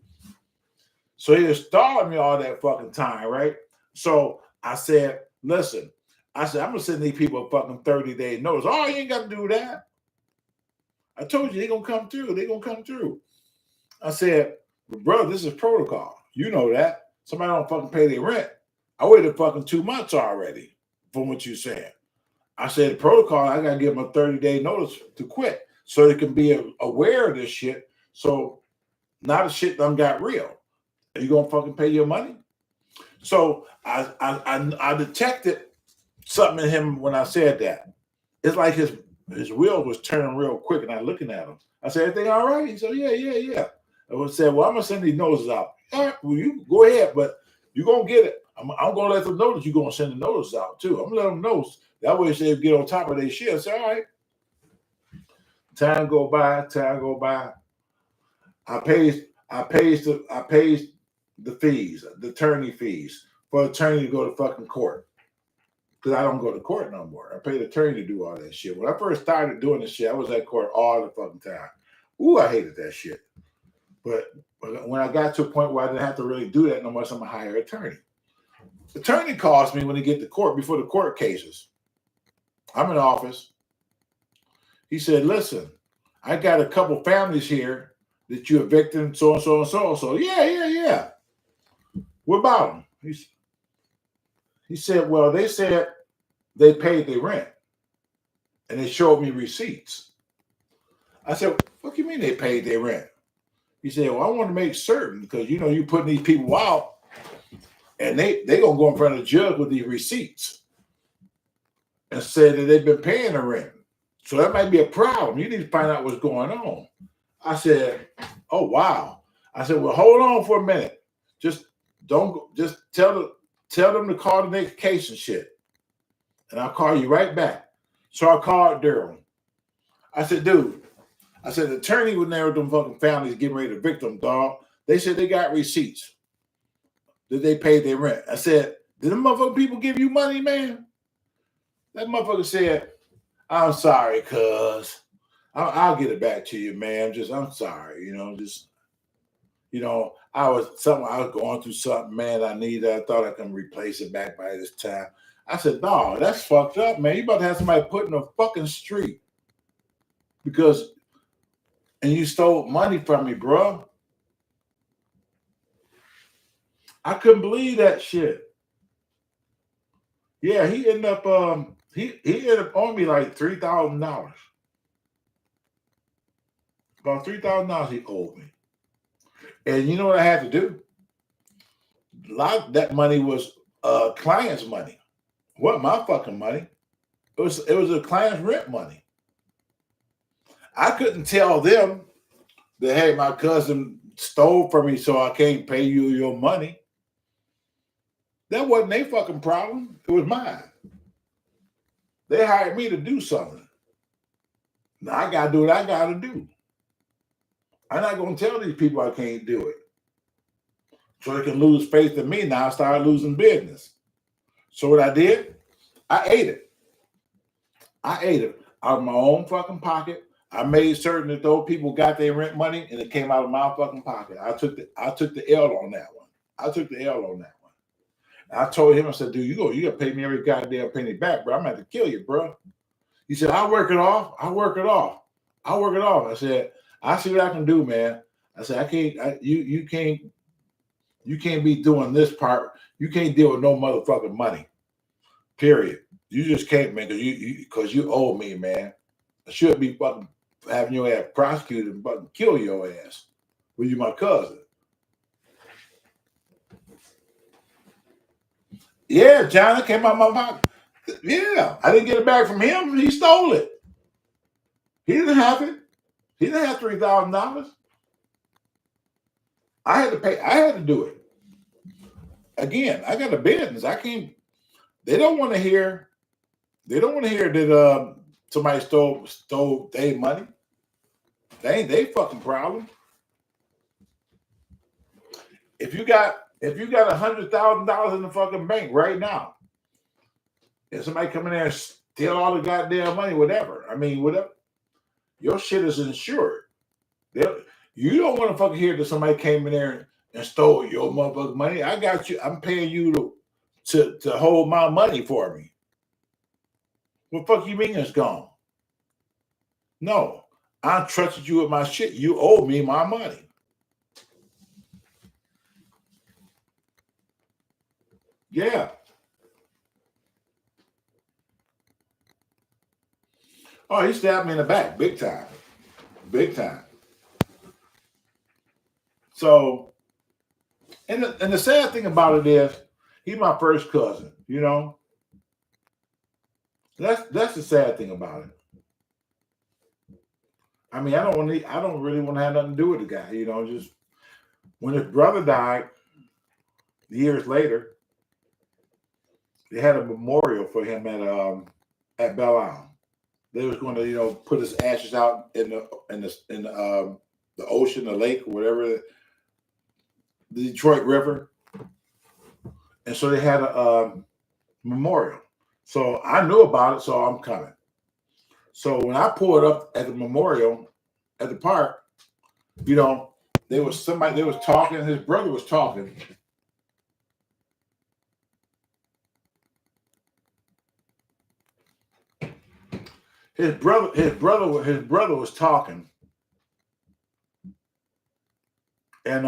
So he was stalling me all that fucking time, right? So I said, listen, I'm going to send these people a fucking 30-day notice. Oh, you ain't got to do that. I told you they're going to come through. They're going to come through. I said, brother, this is protocol. You know that. Somebody don't fucking pay their rent. I waited fucking 2 months already from what you said. I said, the protocol, I got to give them a 30-day notice to quit so they can be aware of this shit. So now the shit done got real. Are you going to fucking pay your money? So I detected something in him when I said that. It's like his wheel was turning real quick and I looking at him. I said, everything all right? He said, yeah. I said, well, I'm going to send these notices out. All right, well, you go ahead, but you're going to get it. I'm gonna let them know that you're gonna send the notice out too. I'm gonna let them know. That way they get on top of their shit. I say, all right. Time go by. I pays the fees, the attorney fees for attorney to go to fucking court. Because I don't go to court no more. I paid the attorney to do all that shit. When I first started doing this shit, I was at court all the fucking time. Ooh, I hated that shit. But when I got to a point where I didn't have to really do that no more, so I'm a hire attorney. Attorney calls me when they get to court before the court cases. I'm in office. He said, listen, I got a couple families here that you evicted, so and so and so and so. Yeah. What about them? He said, well, they said they paid their rent. And they showed me receipts. I said, what do you mean they paid their rent? He said, well, I want to make certain because, you know, you're putting these people out and they going to go in front of the judge with these receipts and say that they've been paying the rent. So that might be a problem. You need to find out what's going on. I said, oh, wow. I said, well, hold on for a minute. Just tell them to call the next case and shit. And I'll call you right back. So I called Daryl. I said, dude, the attorney would narrow them fucking families getting ready to evict them, dog. They said they got receipts that they paid their rent. I said, did them motherfucking people give you money, man? That motherfucker said, I'm sorry, cuz. I'll get it back to you, man. I'm sorry, I was going through something, man, I thought I can replace it back by this time. I said, no, that's fucked up, man. You about to have somebody put in a fucking street and you stole money from me, bro. I couldn't believe that shit. Yeah, he ended up he ended up on me like $3,000. About $3,000 he owed me. And you know what I had to do? A lot of that money was client's money. What my fucking money? It was a client's rent money. I couldn't tell them that, hey, my cousin stole from me, so I can't pay you your money. That wasn't their fucking problem. It was mine. They hired me to do something. Now I gotta do what I gotta do. I'm not gonna tell these people I can't do it. So they can lose faith in me. Now I started losing business. So what I did, I ate it. Out of my own fucking pocket. I made certain that those people got their rent money and it came out of my fucking pocket. I took the L on that one. And I told him, I said, dude, you gotta pay me every goddamn penny back, bro. I'm gonna have to kill you, bro. He said, I'll work it off. I said, I see what I can do, man. I said, you can't be doing this part. You can't deal with no motherfucking money. Period. You just can't, man, because you owe me, man. I should be fucking having your ass prosecuted and fucking kill your ass. Well, you my cousin. Yeah, John, it came out of my pocket. Yeah, I didn't get it back from him. He stole it. He didn't have it. He didn't have $3,000. I had to pay. I had to do it. Again, I got a business. I can't. They don't want to hear. They don't want to hear that somebody stole their money. They ain't their fucking problem. If you got $100,000 in the fucking bank right now, and somebody come in there and steal all the goddamn money, whatever. I mean, whatever. Your shit is insured. You don't want to fucking hear that somebody came in there and stole your motherfucking money. I got you. I'm paying you to hold my money for me. What the fuck you mean it's gone? No, I trusted you with my shit. You owe me my money. Yeah. Oh, he stabbed me in the back, big time. Big time. So, and the sad thing about it is, he's my first cousin, you know? That's the sad thing about it. I mean, I don't really want to have nothing to do with the guy, you know, just when his brother died years later, They had a memorial for him at Belle Isle. They was going to, put his ashes out in the ocean, the lake, or whatever, the Detroit River, and so they had a memorial. So I knew about it, so I'm coming. So when I pulled up at the memorial at the park, there was somebody. They was talking. His brother was talking. His brother was talking, and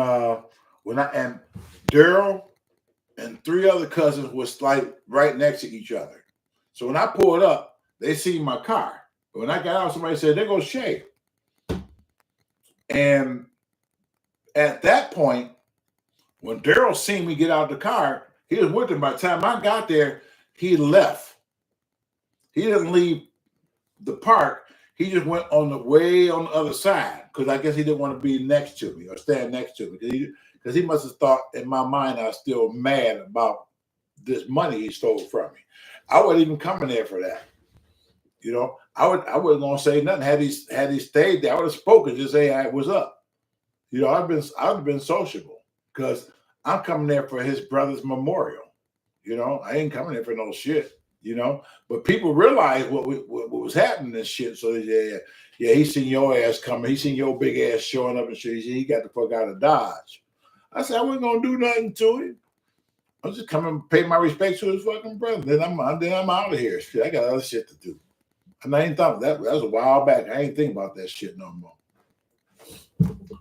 and Daryl and three other cousins was like right next to each other. So when I pulled up, they seen my car. But when I got out, somebody said, "There goes Shea." And at that point, when Daryl seen me get out of the car, he was with him. By the time I got there, he left. He didn't leave the park. He just went on the way on the other side because I guess he didn't want to be next to me or stand next to me because he must have thought in my mind I was still mad about this money he stole from me. I wasn't even coming there for that. I wasn't gonna say nothing. Had he stayed there, I would have spoken, just say, "Hey, what's up?" I've been sociable because I'm coming there for his brother's memorial. I ain't coming there for no shit. But people realized what was happening and shit. So yeah, he seen your ass coming. He seen your big ass showing up and shit. He got the fuck out of Dodge. I said I wasn't gonna do nothing to him. I was just coming to pay my respects to his fucking brother. Then I'm out of here. Shit, I got other shit to do. And I ain't thought that was a while back. I ain't think about that shit no more.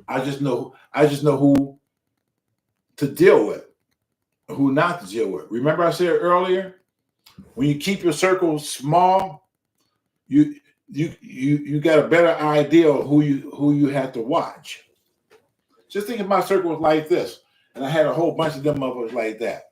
I just know who to deal with, who not to deal with. Remember I said earlier, when you keep your circle small, you got a better idea of who you have to watch. Just think if my circle was like this, and I had a whole bunch of them motherfuckers like that.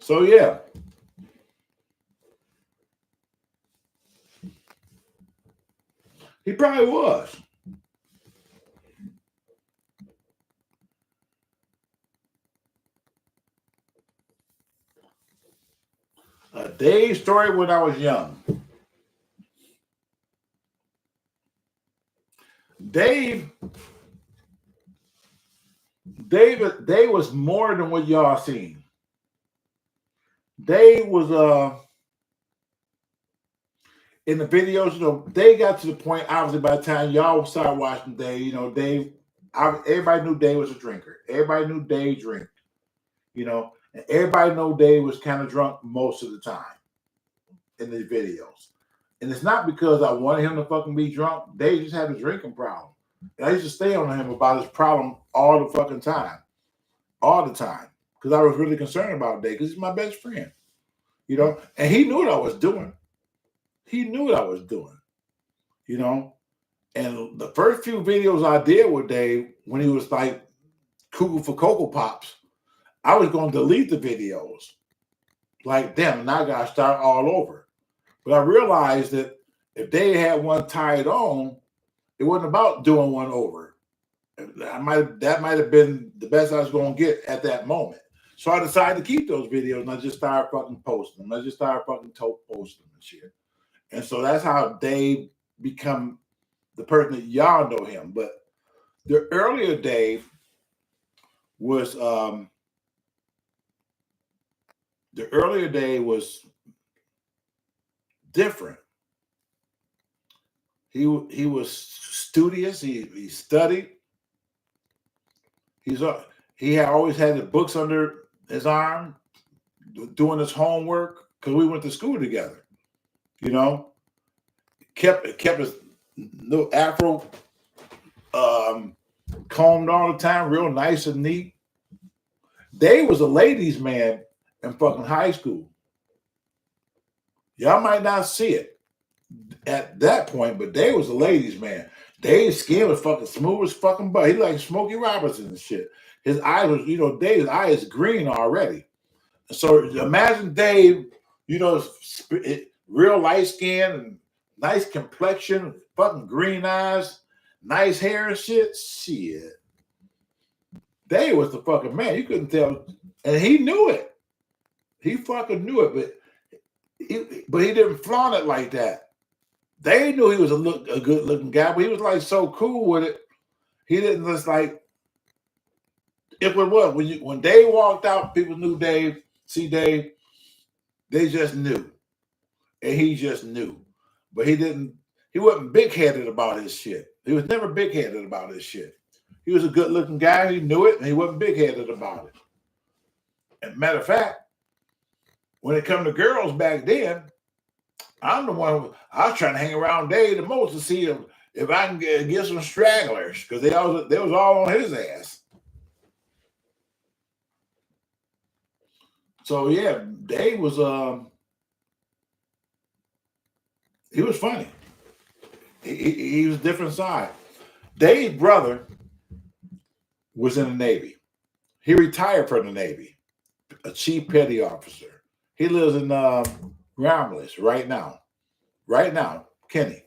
So yeah. He probably was. A day's story when I was young. Dave was more than what y'all seen. Dave was in the videos, they got to the point, obviously, by the time y'all started watching Dave, Dave, everybody knew Dave was a drinker. Everybody knew Dave drank, and everybody knew Dave was kind of drunk most of the time in the videos. And it's not because I wanted him to fucking be drunk. Dave just had a drinking problem. And I used to stay on him about his problem all the fucking time. All the time. Because I was really concerned about Dave because he's my best friend. And he knew what I was doing. He knew what I was doing. And the first few videos I did with Dave, when he was like cuckoo for Cocoa Pops, I was going to delete the videos. Like, damn, now I got to start all over. But I realized that if they had one tied on, it wasn't about doing one over. That might have been the best I was going to get at that moment. So I decided to keep those videos, and I just started fucking posting them. I just started fucking posting them and shit. And so that's how Dave become the person that y'all know him. But the earlier Dave was different. He was studious. He studied. He had always had the books under his arm, doing his homework because we went to school together. Kept his little afro combed all the time, real nice and neat. Dave was a ladies' man in fucking high school. Y'all might not see it at that point, but Dave was a ladies' man. Dave's skin was fucking smooth as fucking butt. He like Smokey Robinson and shit. His eyes was, Dave's eye is green already. So imagine Dave, real light skin and nice complexion, fucking green eyes, nice hair and shit. Shit. Dave was the fucking man. You couldn't tell. And he knew it. He fucking knew it, but he didn't flaunt it like that. They knew he was a good looking guy, but he was like so cool with it. He didn't just like if it was when Dave walked out, people knew Dave. See Dave, they just knew, and he just knew. But he didn't. He wasn't big headed about his shit. He was never big headed about his shit. He was a good looking guy. He knew it, and he wasn't big headed about it. And matter of fact, when it come to girls back then, I'm the one. I was trying to hang around Dave the most to see if I can get some stragglers because they was all on his ass. So yeah, Dave was he was funny. He was a different side. Dave's brother was in the Navy. He retired from the Navy, a chief petty officer. He lives in Romulus right now. Right now, Kenny.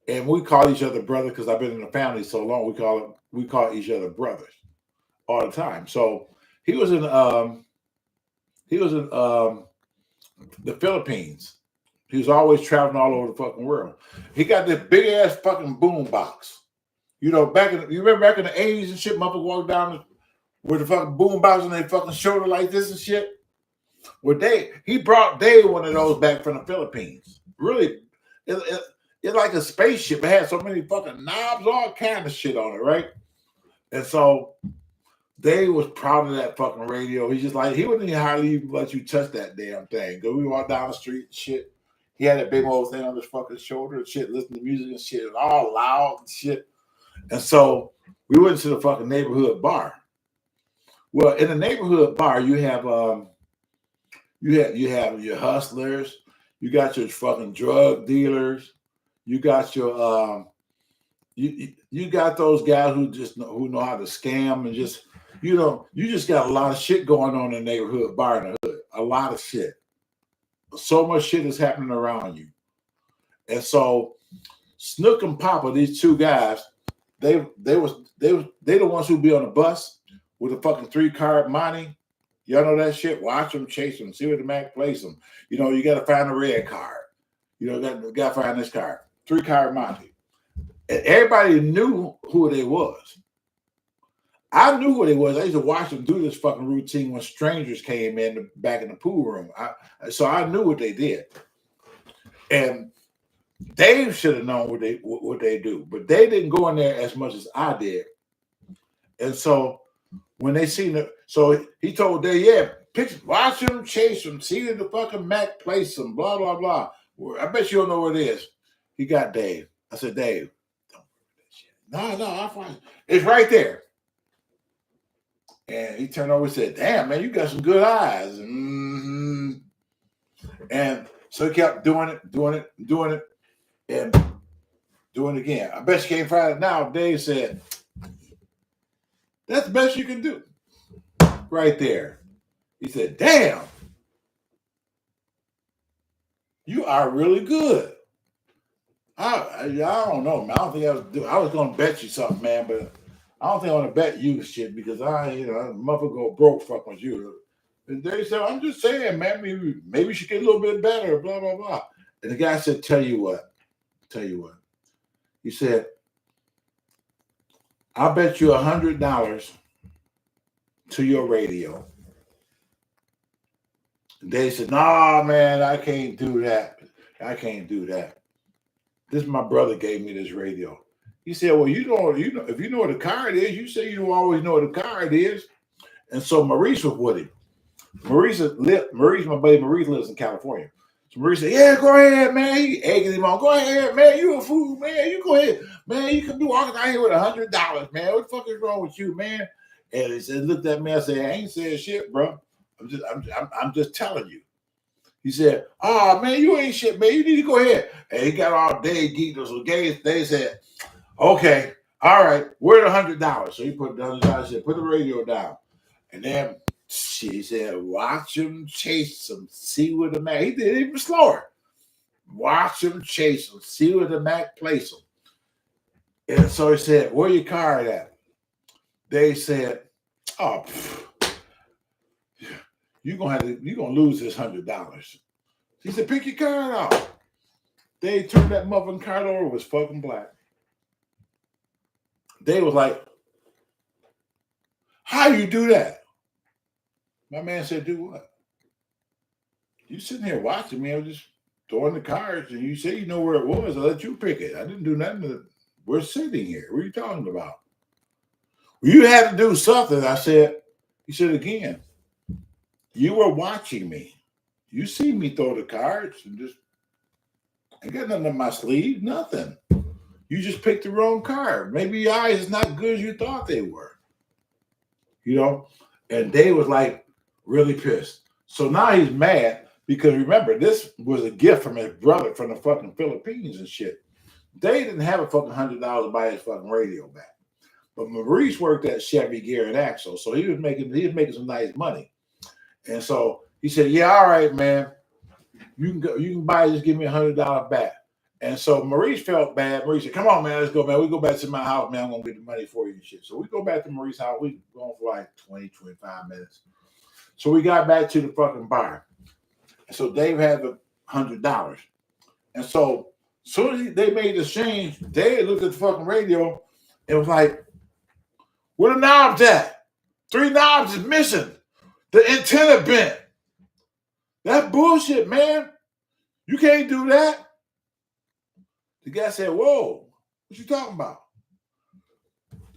And we call each other brother because I've been in the family so long. We call each other brothers all the time. So he was in the Philippines. He was always traveling all over the fucking world. He got this big ass fucking boom box. You remember back in the 80s and shit, motherfuckers walk down with the fucking boom box on their fucking shoulder like this and shit. Well, he brought Dave one of those back from the Philippines. Really, it's like a spaceship. It had so many fucking knobs, all kind of shit on it, right? And so Dave was proud of that fucking radio. He's just like, he wouldn't even hardly even let you touch that damn thing. Go, we walk down the street and shit. He had that big old thing on his fucking shoulder and shit, listening to music and shit, all loud and shit. And so we went to the fucking neighborhood bar. Well, in the neighborhood bar, you have your hustlers, you got your fucking drug dealers, you got your you got those guys who know how to scam and just you just got a lot of shit going on in the neighborhood bar in the hood. A lot of shit. So much shit is happening around you. And so Snook and Papa, these two guys, they the ones who be on the bus with a fucking 3-card money. Y'all know that shit? Watch them, chase them, see where the Mac place them. You got to find a red card. Got to find this card. 3-card Monty. And everybody knew who they was. I knew who they was. I used to watch them do this fucking routine when strangers came in back in the pool room. So I knew what they did. And Dave should have known what they do, but they didn't go in there as much as I did. And so when they seen it, so he told Dave, watch him, chase him, see the fucking Mac place them, blah, blah, blah. I bet you don't know what it is. He got Dave. I said, Dave, don't do that shit. No, I'll find it. It's right there. And he turned over and said, damn, man, you got some good eyes. Mm-hmm. And so he kept doing it, and doing it again. I bet you can't find it now. Dave said, that's the best you can do. Right there. He said, damn, you are really good. I don't know, man. I don't think I was going to bet you something, man, but I don't think I want to bet you shit because motherfucker go broke fucking with you. And they said, I'm just saying, man, maybe you should get a little bit better, blah, blah, blah. And the guy said, tell you what. He said, I'll bet you $100 to your radio. And they said, nah, man, I can't do that. This my brother gave me this radio. He said, well, if you know what a card is, you say you don't always know what a card is. And so Maurice was with him. Maurice, my buddy Maurice lives in California. So Maurice said, yeah, go ahead, man. He egging him on. Go ahead, man. You a fool, man. You go ahead. Man, you can be walking out here with $100, man. What the fuck is wrong with you, man? And he said, looked at me, I said, I ain't saying shit, bro. I'm just telling you. He said, "Oh man, you ain't shit, man. You need to go ahead." And he got all day geeked. So they said, "Okay, all right, where the $100?" So he put the $100. Said, "Put the radio down." And then she said, "Watch him chase him. See where the Mac." He did it even slower. Watch him chase him. See where the Mac place him. And so he said, "Where your card at?" They said, "Oh, you're gonna lose this $100." He said, "Pick your card out." They turned that motherfucking card over. It was fucking black. They was like, "How you do that?" My man said, "Do what? You sitting here watching me. I was just throwing the cards, and you say you know where it was. I let you pick it. I didn't do nothing. We're sitting here. What are you talking about?" "Well, you had to do something." I said. He said again, "You were watching me. You see me throw the cards and just I got nothing in my sleeve. Nothing. You just picked the wrong card. Maybe your eyes is not good as you thought they were." You know, and Dave was like really pissed. So now he's mad because remember, this was a gift from his brother from the fucking Philippines and shit. Dave didn't have a fucking $100 to buy his fucking radio back. But Maurice worked at Chevy Gear and Axle, so he was making some nice money. And so he said, "Yeah, all right, man. You can go, you can buy, just give me $100 back." And so Maurice felt bad. Maurice said, "Come on, man, let's go, man. We go back to my house, man. I'm gonna get the money for you and shit." So we go back to Maurice's house. We going for like 20, 25 minutes. So we got back to the fucking bar. And so Dave had the $100. And so soon as they made the exchange, Dave looked at the fucking radio and was like, "Where the knobs at? 3 knobs is missing. The antenna bent. That bullshit, man. You can't do that." The guy said, "Whoa, what you talking about?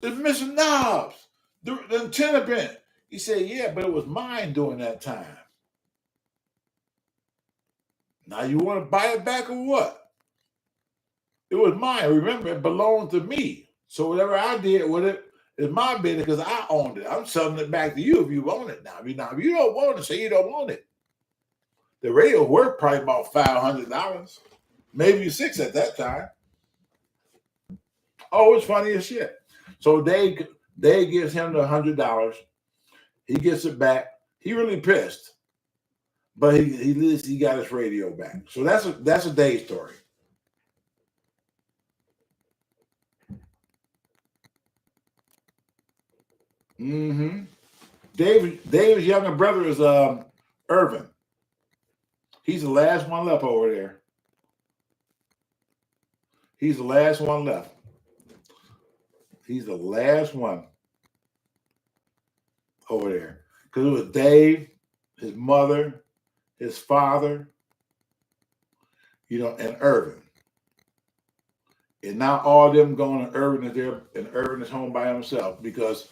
It's missing knobs. The antenna bent." He said, "Yeah, but it was mine during that time. Now you want to buy it back or what? It was mine. Remember, it belonged to me. So whatever I did with it is my business because I owned it. I'm selling it back to you if you want it now. If you don't want it, say you don't want it." The radio worth probably about $500, maybe $6 at that time. Oh, it's funny as shit. So they gives him the $100. He gets it back. He really pissed, but he got his radio back. So that's a day story. Mm-hmm. Dave's younger brother is Irvin. He's the last one left over there. He's the last one left. He's the last one over there. Because it was Dave, his mother, his father, and Irvin. And now all of them going to Irvin is there, and Irvin is home by himself because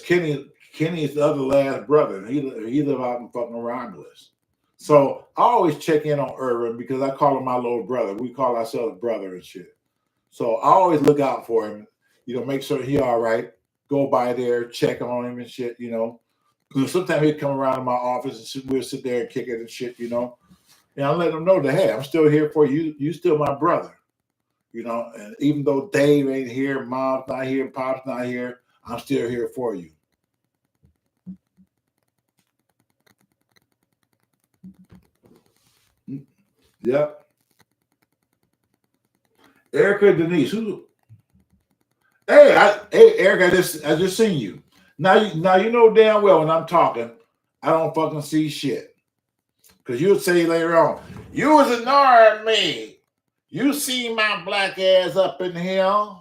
Kenny is the other last brother, and he live out in fucking Romulus. So I always check in on Irvin because I call him my little brother. We call ourselves brother and shit. So I always look out for him, make sure he all right. Go by there, check on him and shit, Sometimes he'd come around to my office and we'll sit there and kick it and shit, And I let him know that, hey, I'm still here for you. You still my brother, And even though Dave ain't here, Mom's not here, Pop's not here, I'm still here for you. Yep. Erica Denise, who? Hey, Eric, I just seen you. Now you know damn well when I'm talking, I don't fucking see shit. Because you'll say later on, "You was ignoring me. You see my black ass up in here.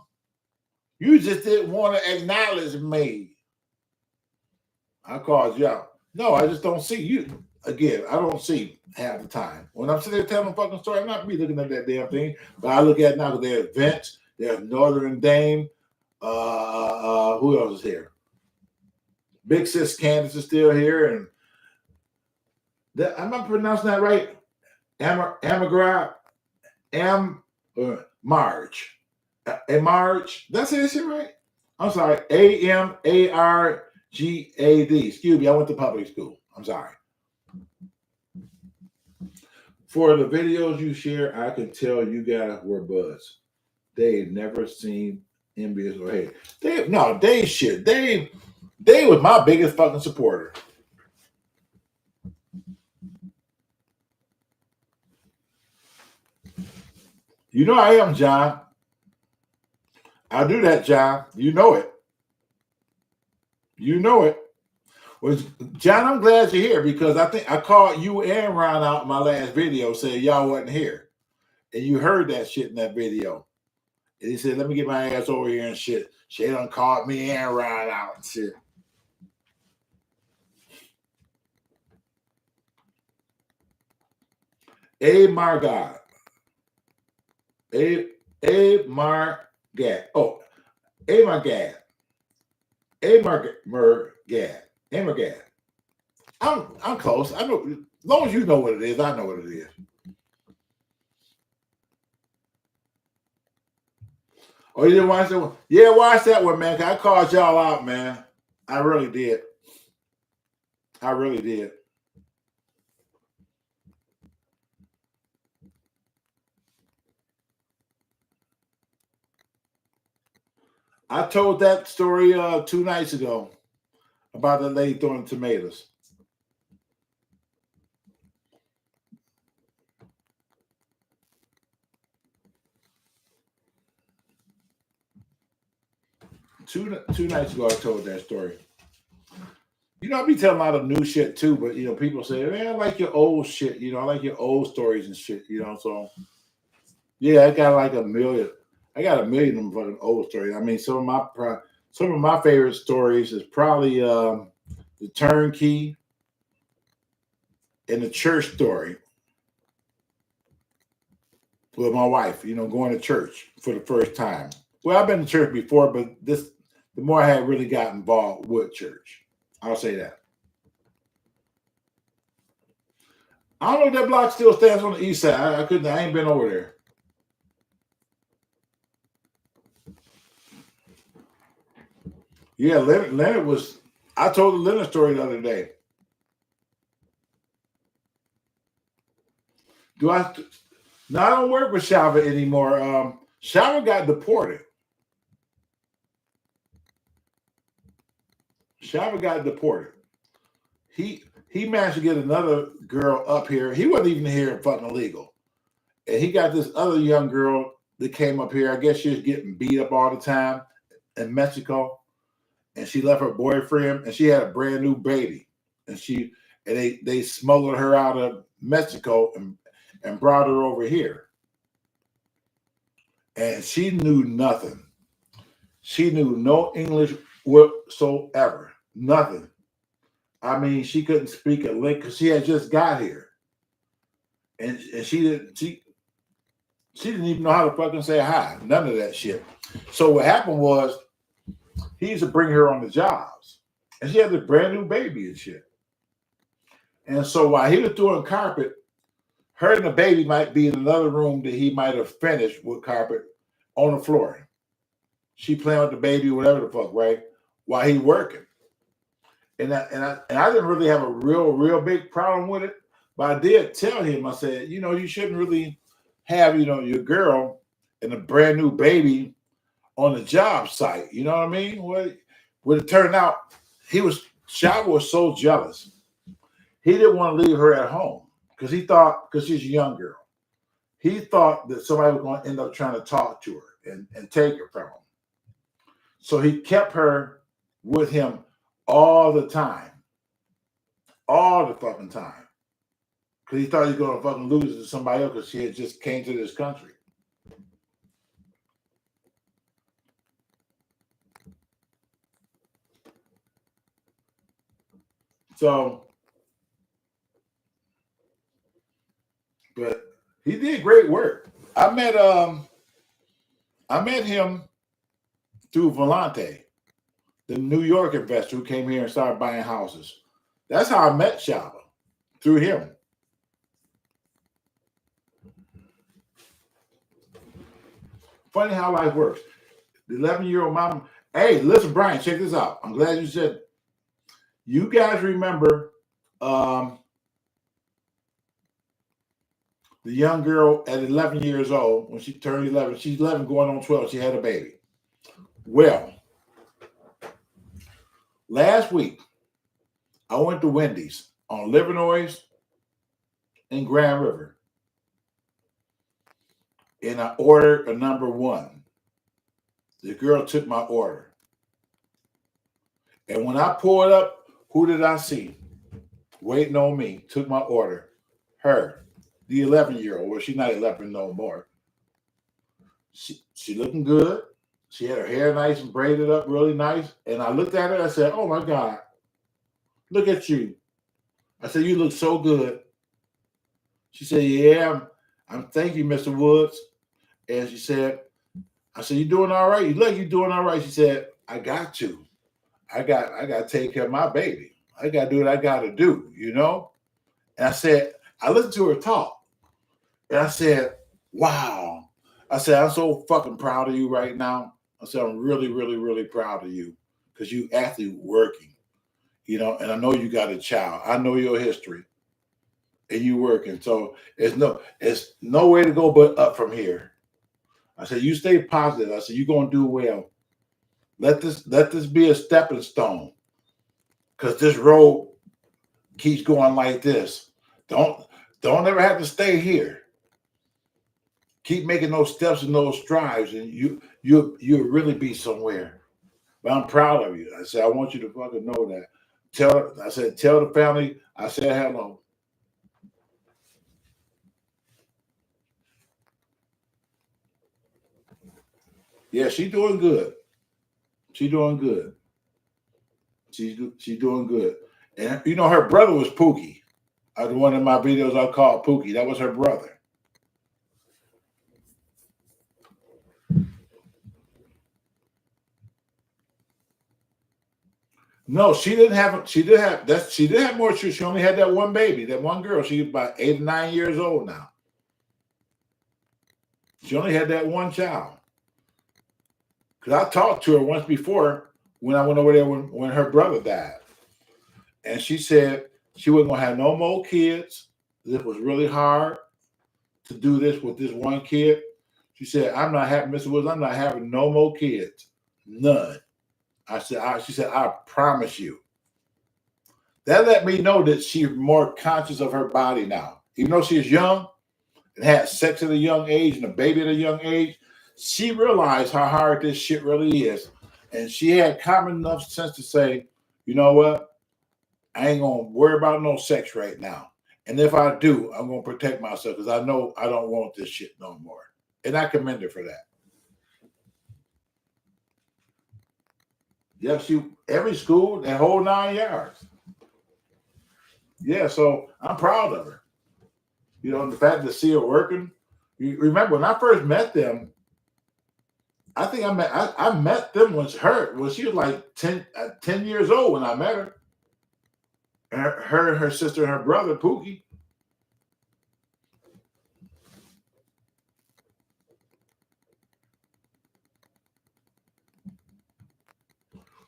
You just didn't want to acknowledge me." I called you out. No, I just don't see you. Again, I don't see half the time. When I'm sitting there telling a fucking story, I'm not be looking at that damn thing. But I look at it now because there's Vince, there's Northern Dame. Who else is here? Big Sis Candace is still here, and I'm not pronouncing that right. Marge. Marge. That's it, right? I'm sorry. Amargad. Excuse me, I went to public school. I'm sorry. For the videos you share, I can tell you guys were buds. They never seen envious or hate. They shit. They was my biggest fucking supporter. You know I am, John. I do that, John. You know it. You know it. Well, John, I'm glad you're here because I think I called you and Ron out in my last video saying y'all wasn't here. And you heard that shit in that video. And he said, let me get my ass over here and shit. Shea done called me and Ron out and shit. A Margad. A Margad. Oh, A Margad. A Margad. A Margad. I'm close. I know. As long as you know what it is, I know what it is. Oh, you didn't watch that one? Yeah, watch that one, man. I called y'all out, man. I really did. I really did. I told that story 2 nights ago about the lady throwing tomatoes. Two nights ago, I told that story. You know, I be telling a lot of new shit too, but you know, people say, man, I like your old shit. You know, I like your old stories and shit. You know, so yeah, I got like a million. I got a million of them fucking old stories. I mean, some of my favorite stories is probably the turnkey and the church story with my wife. You know, going to church for the first time. Well, I've been to church before, but the more I had really got involved with church. I'll say that. I don't know if that block still stands on the east side. I ain't been over there. Yeah, Leonard was. I told the Leonard story the other day. Do I? No, I don't work with Shava anymore. Shava got deported. Shava got deported. He managed to get another girl up here. He wasn't even here fucking illegal. And he got this other young girl that came up here. I guess she was getting beat up all the time in Mexico. And she left her boyfriend and she had a brand new baby. And they smuggled her out of Mexico and brought her over here. And she knew nothing. She knew no English whatsoever. Nothing. I mean, she couldn't speak a lick because she had just got here. And she didn't even know how to fucking say hi. None of that shit. So what happened was he used to bring her on the jobs. And she had this brand new baby and shit. And so while he was doing carpet, her and the baby might be in another room that he might have finished with carpet on the floor. She playing with the baby, whatever the fuck, right? While he working. And I didn't really have a real big problem with it. But I did tell him, I said, you know, you shouldn't really have, you know, your girl and a brand new baby on the job site. You know what I mean? Well, it turned out, Shava was so jealous. He didn't want to leave her at home because she's a young girl. He thought that somebody was going to end up trying to talk to her and take her from him. So he kept her with him all the time. All the fucking time. Because he thought he was going to fucking lose it to somebody else because she had just came to this country. So, but he did great work. I met him through Volante, the New York investor who came here and started buying houses. That's how I met Shava, through him. Funny how life works. The 11-year-old mom. Hey, listen, Brian, check this out. I'm glad you said. You guys remember the young girl at 11 years old, when she turned 11, she's 11 going on 12, she had a baby. Well, last week, I went to Wendy's on Livernois and Grand River, and I ordered a number one. The girl took my order. And when I pulled up, who did I see? Waiting on me, took my order. Her, the 11-year-old. Well, she's not 11 no more. She looking good. She had her hair nice and braided up really nice. And I looked at her, I said, oh my God, look at you. I said, you look so good. She said, yeah, I'm thank you, Mr. Woods. And she said, I said, you doing all right? You look, you doing all right. She said, I got to. I got to take care of my baby. I got to do what I got to do, you know? And I said, I listened to her talk. And I said, wow. I said, I'm so fucking proud of you right now. I said, I'm really, really, really proud of you because you actually working, you know, and I know you got a child. I know your history and you working. So it's no way to go but up from here. I said, you stay positive. I said, you're going to do well. Let this be a stepping stone because this road keeps going like this. Don't ever have to stay here. Keep making those steps and those strides, and you'll really be somewhere. But I'm proud of you. I said, I want you to fucking know that. Tell the family I said hello. Yeah, she's doing good. She's doing good. She's doing good. And you know, her brother was Pookie. One of my videos I called Pookie. That was her brother. No, she didn't have. She did have that. She did have more children. She only had that one baby, that one girl. She's about 8 or 9 years old now. She only had that one child. Because I talked to her once before when I went over there when her brother died, and she said she wasn't gonna have no more kids. This was really hard to do this with this one kid. She said, "I'm not having Mr. Woods. I'm not having no more kids, none." She said, I promise you. That let me know that she's more conscious of her body now. Even though she's young and had sex at a young age and a baby at a young age, she realized how hard this shit really is. And she had common enough sense to say, you know what? I ain't going to worry about no sex right now. And if I do, I'm going to protect myself because I know I don't want this shit no more. And I commend her for that. Yeah, every school, that whole 9 yards. Yeah, so I'm proud of her. You know, the fact to see her working. You remember when I first met them, I think I met them when she was like 10 years old when I met her. And her sister and her brother, Pookie.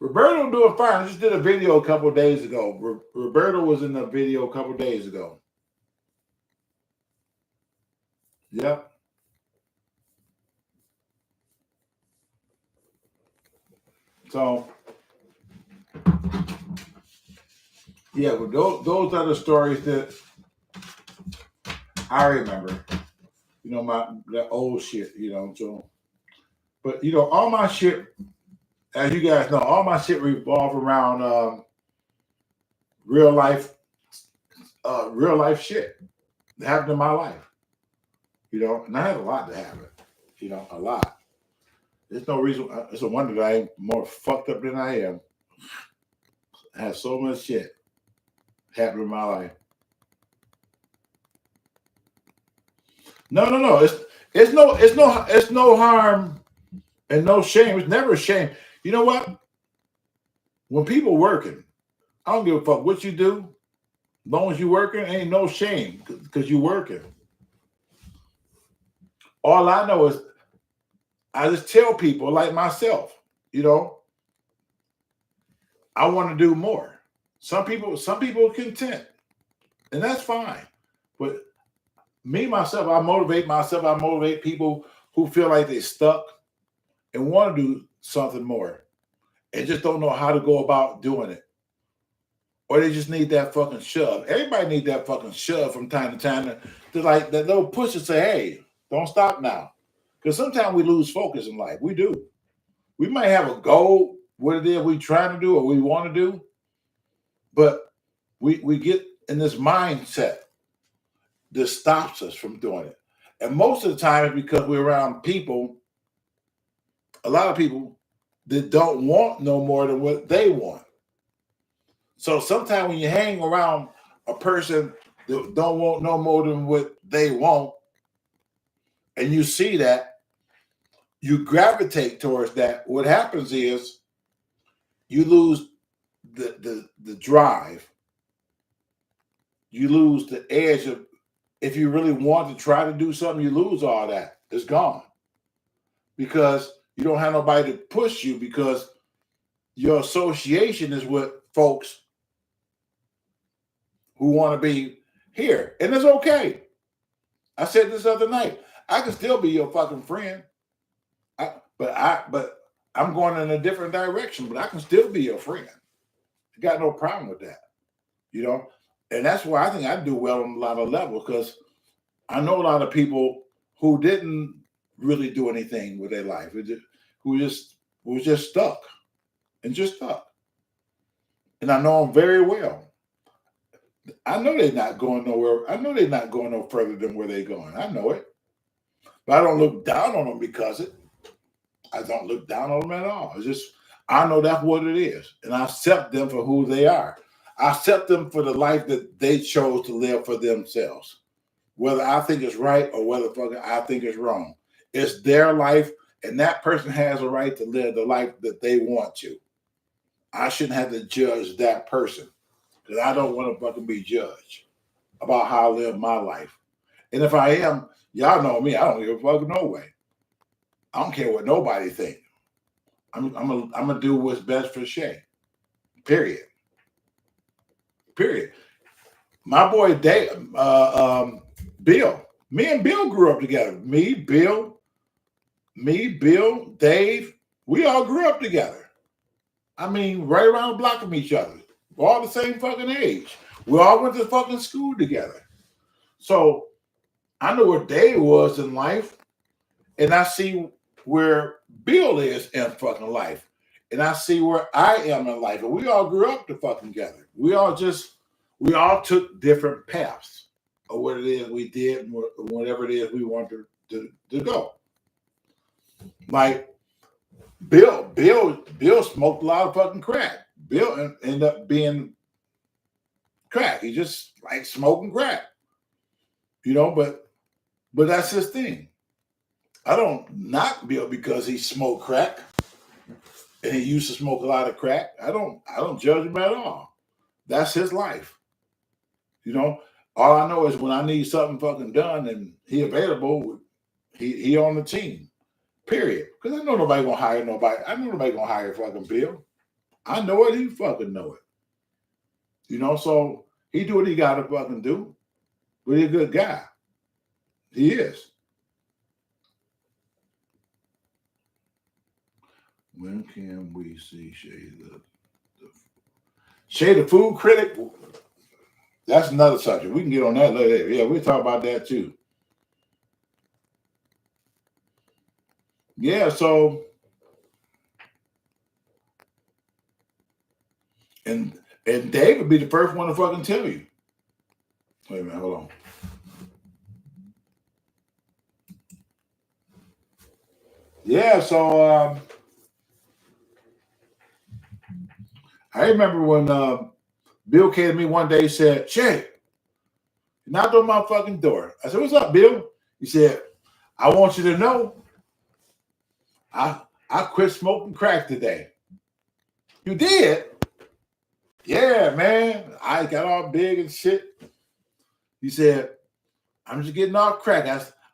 Roberto doing fine. I just did a video a couple of days ago. Roberto was in the video a couple of days ago. Yep. So, yeah, but those are the stories that I remember. You know, that old shit, you know. So, but, you know, all my shit, as you guys know, all my shit revolve around real life shit that happened in my life. You know, and I had a lot to happen. You know, a lot. There's no reason. It's a wonder that I ain't more fucked up than I am. I have so much shit happen in my life. No. It's no harm and no shame. It's never a shame. You know what? When people working, I don't give a fuck what you do. As long as you working, ain't no shame because you working. All I know is I just tell people like myself, you know, I want to do more. Some people are content, and that's fine. But me myself, I motivate myself. I motivate people who feel like they're stuck and want to do something more and just don't know how to go about doing it. Or they just need that fucking shove. Everybody need that fucking shove from time to time to like that little push and say, hey, don't stop now. Because sometimes we lose focus in life. We do. We might have a goal, what it is we trying to do or we want to do, but we get in this mindset that stops us from doing it. And most of the time it's because we're around people, a lot of people that don't want no more than what they want. So sometimes when you hang around a person that don't want no more than what they want, and you see that, you gravitate towards that. What happens is you lose the drive. You lose the edge of, if you really want to try to do something, you lose all that. It's gone. Because you don't have nobody to push you, because your association is with folks who want to be here. And it's okay. I said this other night. I can still be your fucking friend. But I'm going in a different direction, but I can still be your friend. I got no problem with that. You know? And that's why I think I do well on a lot of levels, because I know a lot of people who didn't really do anything with their life, who was just stuck and just stuck. And I know them very well. I know they're not going nowhere. I know they're not going no further than where they're going. I know it. But I don't look down on them because it. I don't look down on them at all. It's just, I know that's what it is. And I accept them for who they are. I accept them for the life that they chose to live for themselves. Whether I think it's right or whether I think it's wrong. It's their life, and that person has a right to live the life that they want to. I shouldn't have to judge that person, because I don't want to fucking be judged about how I live my life. And if I am, y'all know me, I don't give a fuck no way. I don't care what nobody think. I'm gonna do what's best for Shea. Period. Period. My boy Dave, Bill. Me and Bill grew up together. Me, Bill, Dave. We all grew up together. I mean, right around the block from each other. We're all the same fucking age. We all went to fucking school together. So I know where Dave was in life, and I see where Bill is in fucking life, and I see where I am in life, and we all grew up to fucking together. We all took different paths of what it is we did, and whatever it is we wanted to go. Like Bill smoked a lot of fucking crack. Bill ended up being crack. He just like smoking crack, you know. But that's his thing. I don't knock Bill because he smoked crack and he used to smoke a lot of crack. I don't judge him at all. That's his life. You know, all I know is when I need something fucking done and he available, he on the team. Period. Because I know nobody gonna hire nobody. I know nobody gonna hire fucking Bill. I know it. He fucking know it. You know, so he do what he gotta fucking do. But he's a good guy. He is. When can we see Shea the food critic? That's another subject. We can get on that later. Yeah, we'll talk about that too. Yeah, so and Dave would be the first one to fucking tell you. Wait a minute, hold on. Yeah, so I remember when Bill came to me one day and said, Shea, knocked on my fucking door. I said, what's up, Bill? He said, I want you to know I quit smoking crack today. You did? Yeah, man. I got all big and shit. He said, I'm just getting off crack.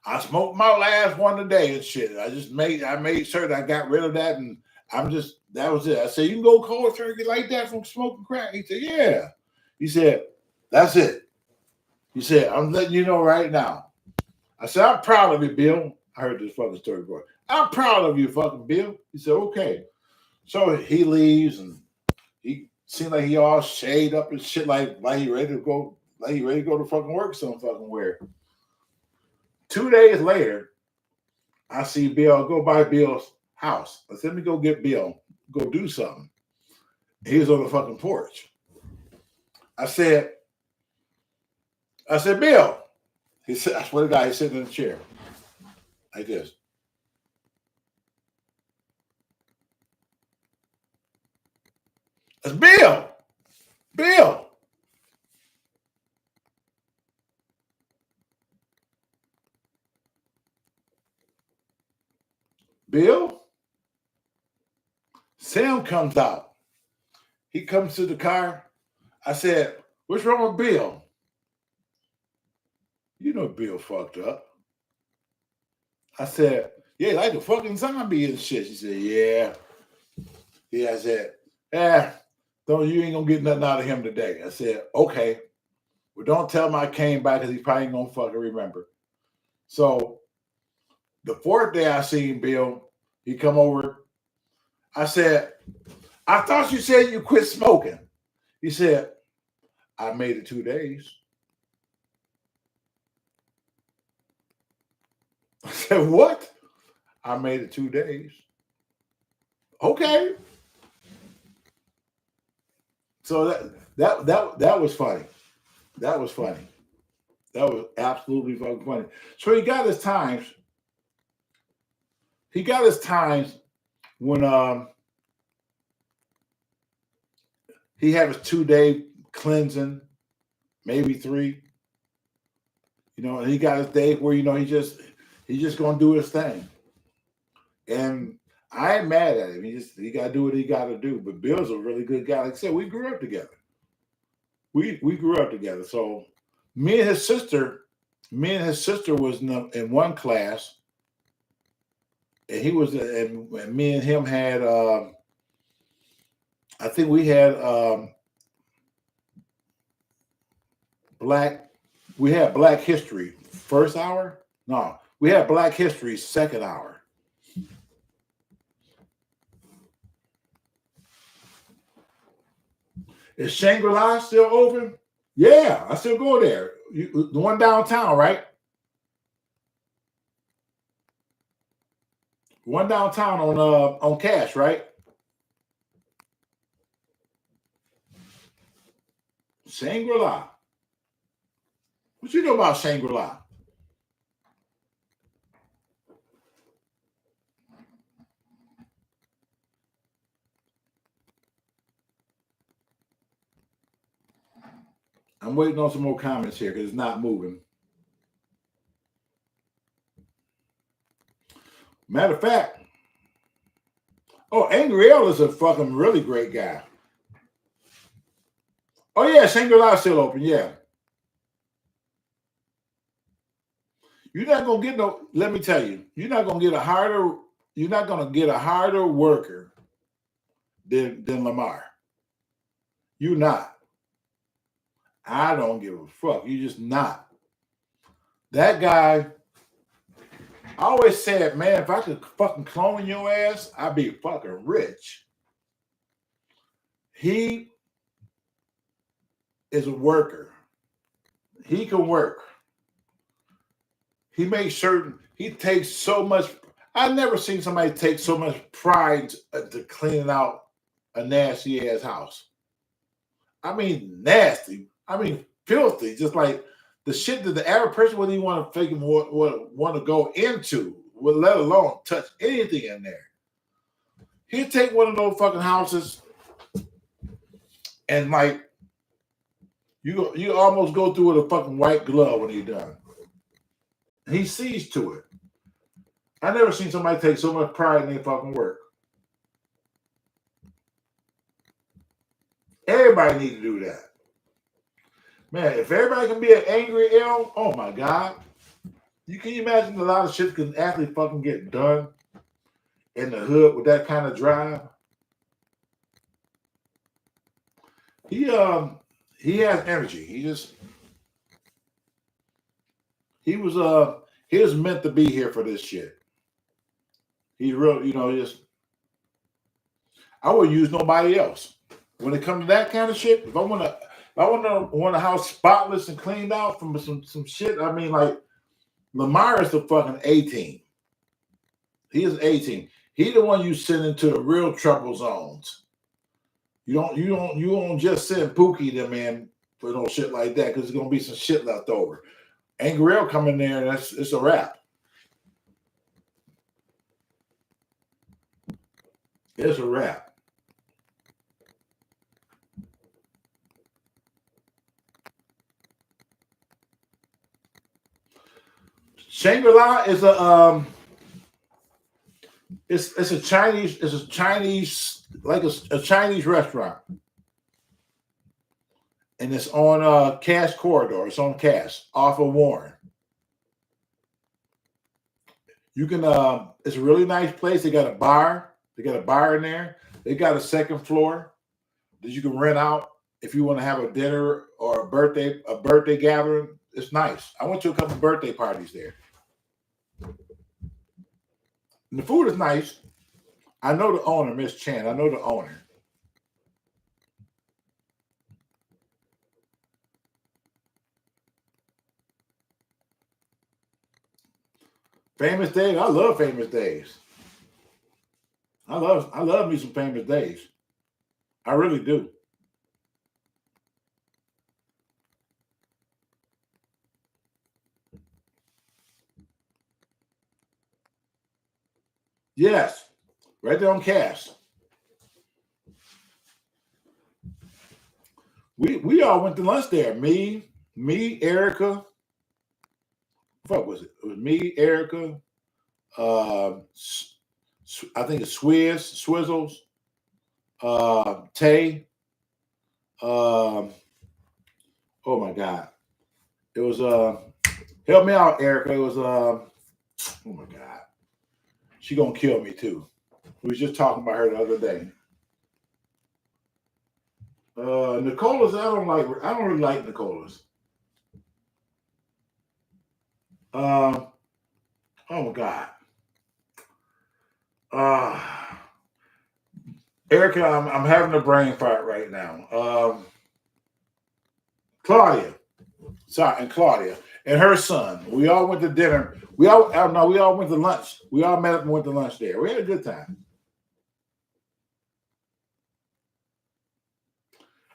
I smoked my last one today and shit. I made sure that I got rid of that, and that was it. I said, you can go cold turkey like that from smoking crack? He said, yeah. He said, that's it. He said, I'm letting you know right now. I said, I'm proud of you, Bill. I heard this fucking story before. I'm proud of you, fucking Bill. He said, okay. So he leaves and he seemed like he all shade up and shit, like he ready to go, to fucking work some fucking where. 2 days later, I see Bill go by Bill's house. I said, let me go get Bill, go do something. He was on the fucking porch. I said, Bill. He said, I swear to God, he's sitting in a chair like this. That's Bill. Bill. Bill. Sam comes out. He comes to the car. I said, what's wrong with Bill? You know Bill fucked up. I said, yeah, like a fucking zombie and shit. She said, yeah. Yeah, I said, you ain't gonna get nothing out of him today. I said, okay. Well, don't tell him I came by because he probably ain't gonna fucking remember. So the fourth day I seen Bill, he come over. I said, I thought you said you quit smoking. He said, I made it 2 days. I said, what? I made it 2 days. Okay. So that was funny. That was funny. That was absolutely fucking funny. So he got his times. He got his times when he had his 2-day cleansing, maybe 3. And he got his day where he's just gonna do his thing. And I ain't mad at him. He gotta do what he gotta do. But Bill's a really good guy. Like I said, we grew up together. We grew up together. So me and his sister was in one class, and he was, and me and him had, I think we had Black History first hour. No, we had Black History second hour. Is Shangri-La still open? Yeah, I still go there. The one downtown, right? One downtown on Cash, right? Shangri-La. What you know about Shangri-La? I'm waiting on some more comments here because it's not moving. Matter of fact, Angry L is a fucking really great guy. Oh yeah, Shangri-La is still open. Yeah. You're not gonna get no. Let me tell you, you're not gonna get a harder worker than Lamar. You not. I don't give a fuck. You just not. That guy. I always said, man, if I could fucking clone your ass, I'd be fucking rich. He is a worker. He can work. He makes certain, he takes so much. I've never seen somebody take so much pride to cleaning out a nasty ass house. I mean, nasty. I mean, filthy. Just like the shit that the average person wouldn't even want to want to go into, let alone touch anything in there. He'd take one of those fucking houses and like you almost go through with a fucking white glove when he's done. He sees to it. I never seen somebody take so much pride in their fucking work. Everybody need to do that. Man, if everybody can be an Angry L, oh my God. Can you imagine a lot of shit can actually fucking get done in the hood with that kind of drive? He has energy. He was He was meant to be here for this shit. He's real, just I wouldn't use nobody else. When it comes to that kind of shit, if I want a house spotless and cleaned out from some shit, I mean, like Lamar is the fucking 18. He is 18. He the one you send into the real trouble zones. You don't just send Pookie them in for no shit like that, because there's gonna be some shit left over. Angriel come in there and it's a wrap. It's a wrap. Shangri-La is it's a Chinese like a Chinese restaurant, and it's on Cass Corridor. It's on Cass off of Warren. You can it's a really nice place. They got a bar. They got a bar in there. They got a second floor that you can rent out if you want to have a dinner or a birthday gathering. It's nice. I went to a couple of birthday parties there. And the food is nice. I know the owner, Miss Chan. I know the owner. Famous Days. I love Famous Days. I love me some Famous Days. I really do. Yes. Right there on Cass. We all went to lunch there. Me, Erica. Fuck was it? It was me, Erica. I think it's Swizzles, Tay. Oh my God! It was help me out, Erica. It was oh my God! She gonna kill me too. We was just talking about her the other day. Nicola's. I don't really like Nicola's. Oh my God. Uh, Erica, I'm having a brain fart right now. Claudia, sorry, and Claudia and her son. We all went to dinner. We all no, we all went to lunch. We all met up and went to lunch there. We had a good time.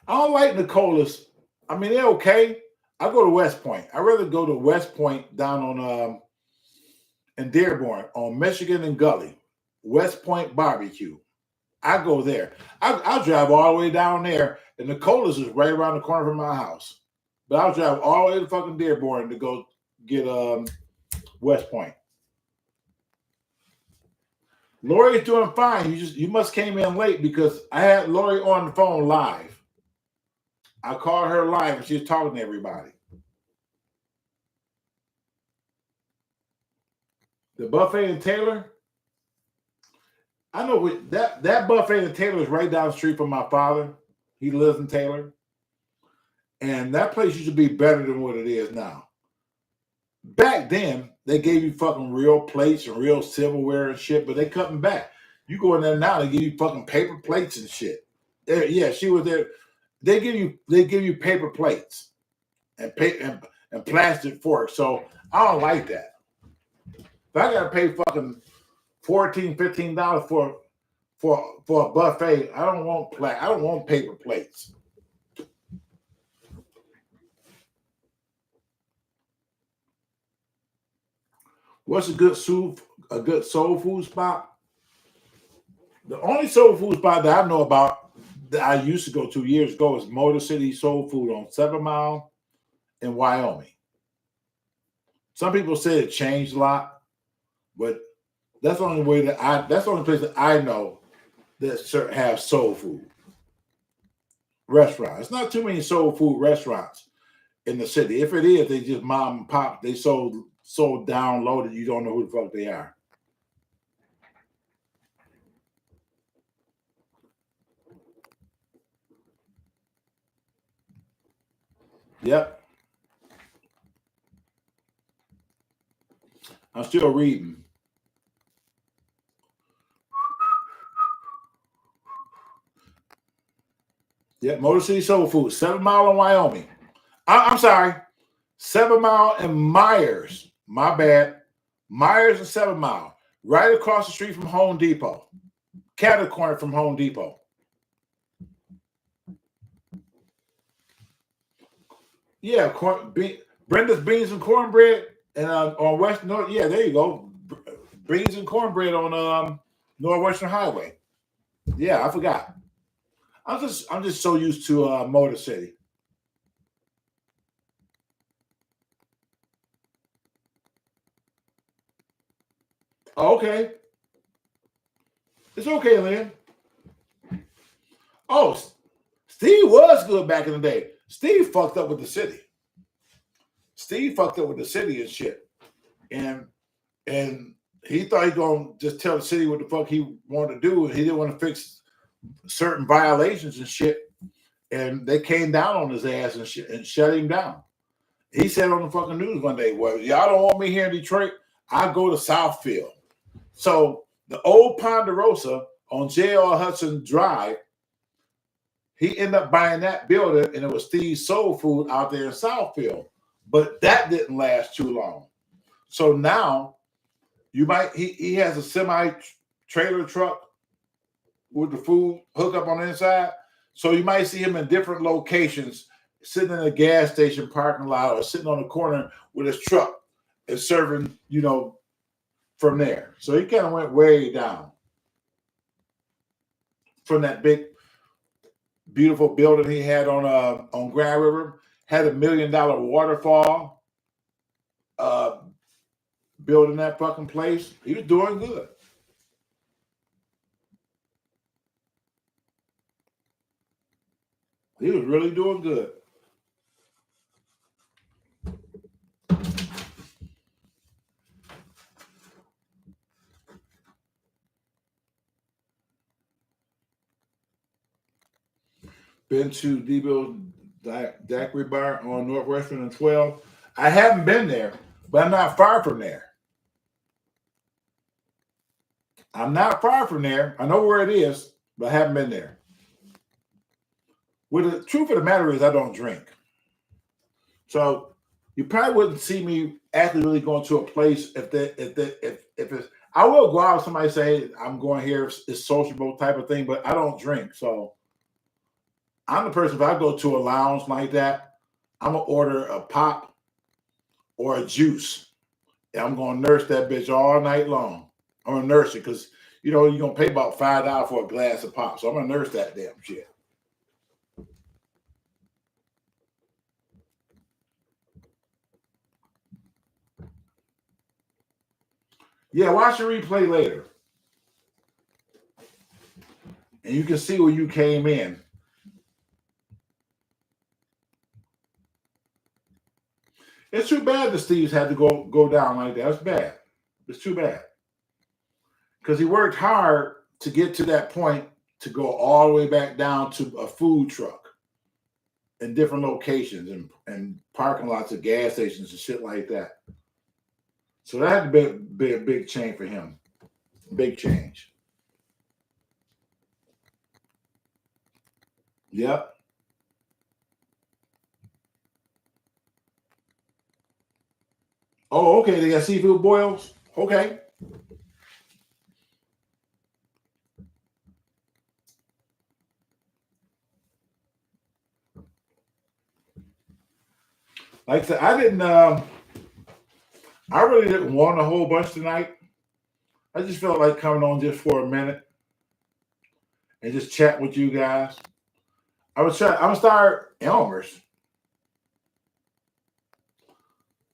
I don't like Nicola's. I mean, they're okay. I go to West Point. I'd rather go to West Point down on in Dearborn on Michigan and Gully. West Point Barbecue. I go there. I'll drive all the way down there, and Nicola's is right around the corner from my house. But I'll drive all the way to fucking Dearborn to go get West Point. Lori is doing fine. You must came in late because I had Lori on the phone live. I called her live and she was talking to everybody. The buffet in Taylor. I know that buffet in Taylor is right down the street from my father. He lives in Taylor. And that place used to be better than what it is now. Back then, they gave you fucking real plates and real silverware and shit, but they cutting back. You go in there now, they give you fucking paper plates and shit. Yeah, she was there. They give you paper plates and plastic forks. So I don't like that. If I gotta pay fucking $14, $15 for a buffet, I don't want paper plates. What's a good soul food spot? The only soul food spot that I know about that I used to go to years ago is Motor City Soul Food on 7 Mile in Wyoming. Some people say it changed a lot, but that's the only place that I know that have soul food restaurants. It's not too many soul food restaurants in the city. If it is, they just mom and pop. They so downloaded you don't know who the fuck they are. Yep. I'm still reading. Yeah, Motor City Soul Food, 7 Mile in Wyoming. I'm sorry, 7 Mile in Myers. My bad. Myers and 7 Mile, right across the street from Home Depot. Cattle corner from Home Depot. Yeah, Brenda's Beans and Cornbread, and on West North. Yeah, there you go. Beans and cornbread on Northwestern Highway. Yeah, I forgot. I'm just so used to Motor City. Oh, okay, it's okay, Lynn. Oh, Steve was good back in the day. Steve fucked up with the city. Steve fucked up with the city and shit, and and he thought he gonna just tell the city what the fuck he wanted to do, and he didn't want to fix certain violations and shit. And they came down on his ass and shut him down. He said on the fucking news one day, "Well, y'all don't want me here in Detroit. I go to Southfield." So the old Ponderosa on J.R. Hudson Drive, he ended up buying that building, and it was Steve's Soul Food out there in Southfield. But that didn't last too long. So now he has a semi trailer truck with the food hooked up on the inside. So you might see him in different locations, sitting in a gas station parking lot or sitting on the corner with his truck and serving, from there. So he kind of went way down from that big, beautiful building he had on Grand River. Had $1 million waterfall building that fucking place. He was doing good. He was really doing good. Been to Debo Daiquiri Bar on Northwestern and 12. I haven't been there, but I'm not far from there. I'm not far from there. I know where it is, but I haven't been there. Well, the truth of the matter is, I don't drink. So you probably wouldn't see me actually really going to a place if it's. I will go out. Somebody say I'm going here. It's sociable type of thing, but I don't drink. So I'm the person. If I go to a lounge like that, I'm gonna order a pop or a juice. And I'm gonna nurse that bitch all night long. I'm gonna nurse it because you're gonna pay about $5 for a glass of pop. So I'm gonna nurse that damn shit. Yeah, watch the replay later. And you can see where you came in. It's too bad the Steves had to go down like that. It's bad. It's too bad. Because he worked hard to get to that point to go all the way back down to a food truck in different locations and parking lots of gas stations and shit like that. So that had to be a big change for him. Big change. Yep. Oh, okay. They got seafood boils. Okay. Like I said, I really didn't want a whole bunch tonight. I just felt like coming on just for a minute and just chat with you guys. I'm gonna start Elmer's.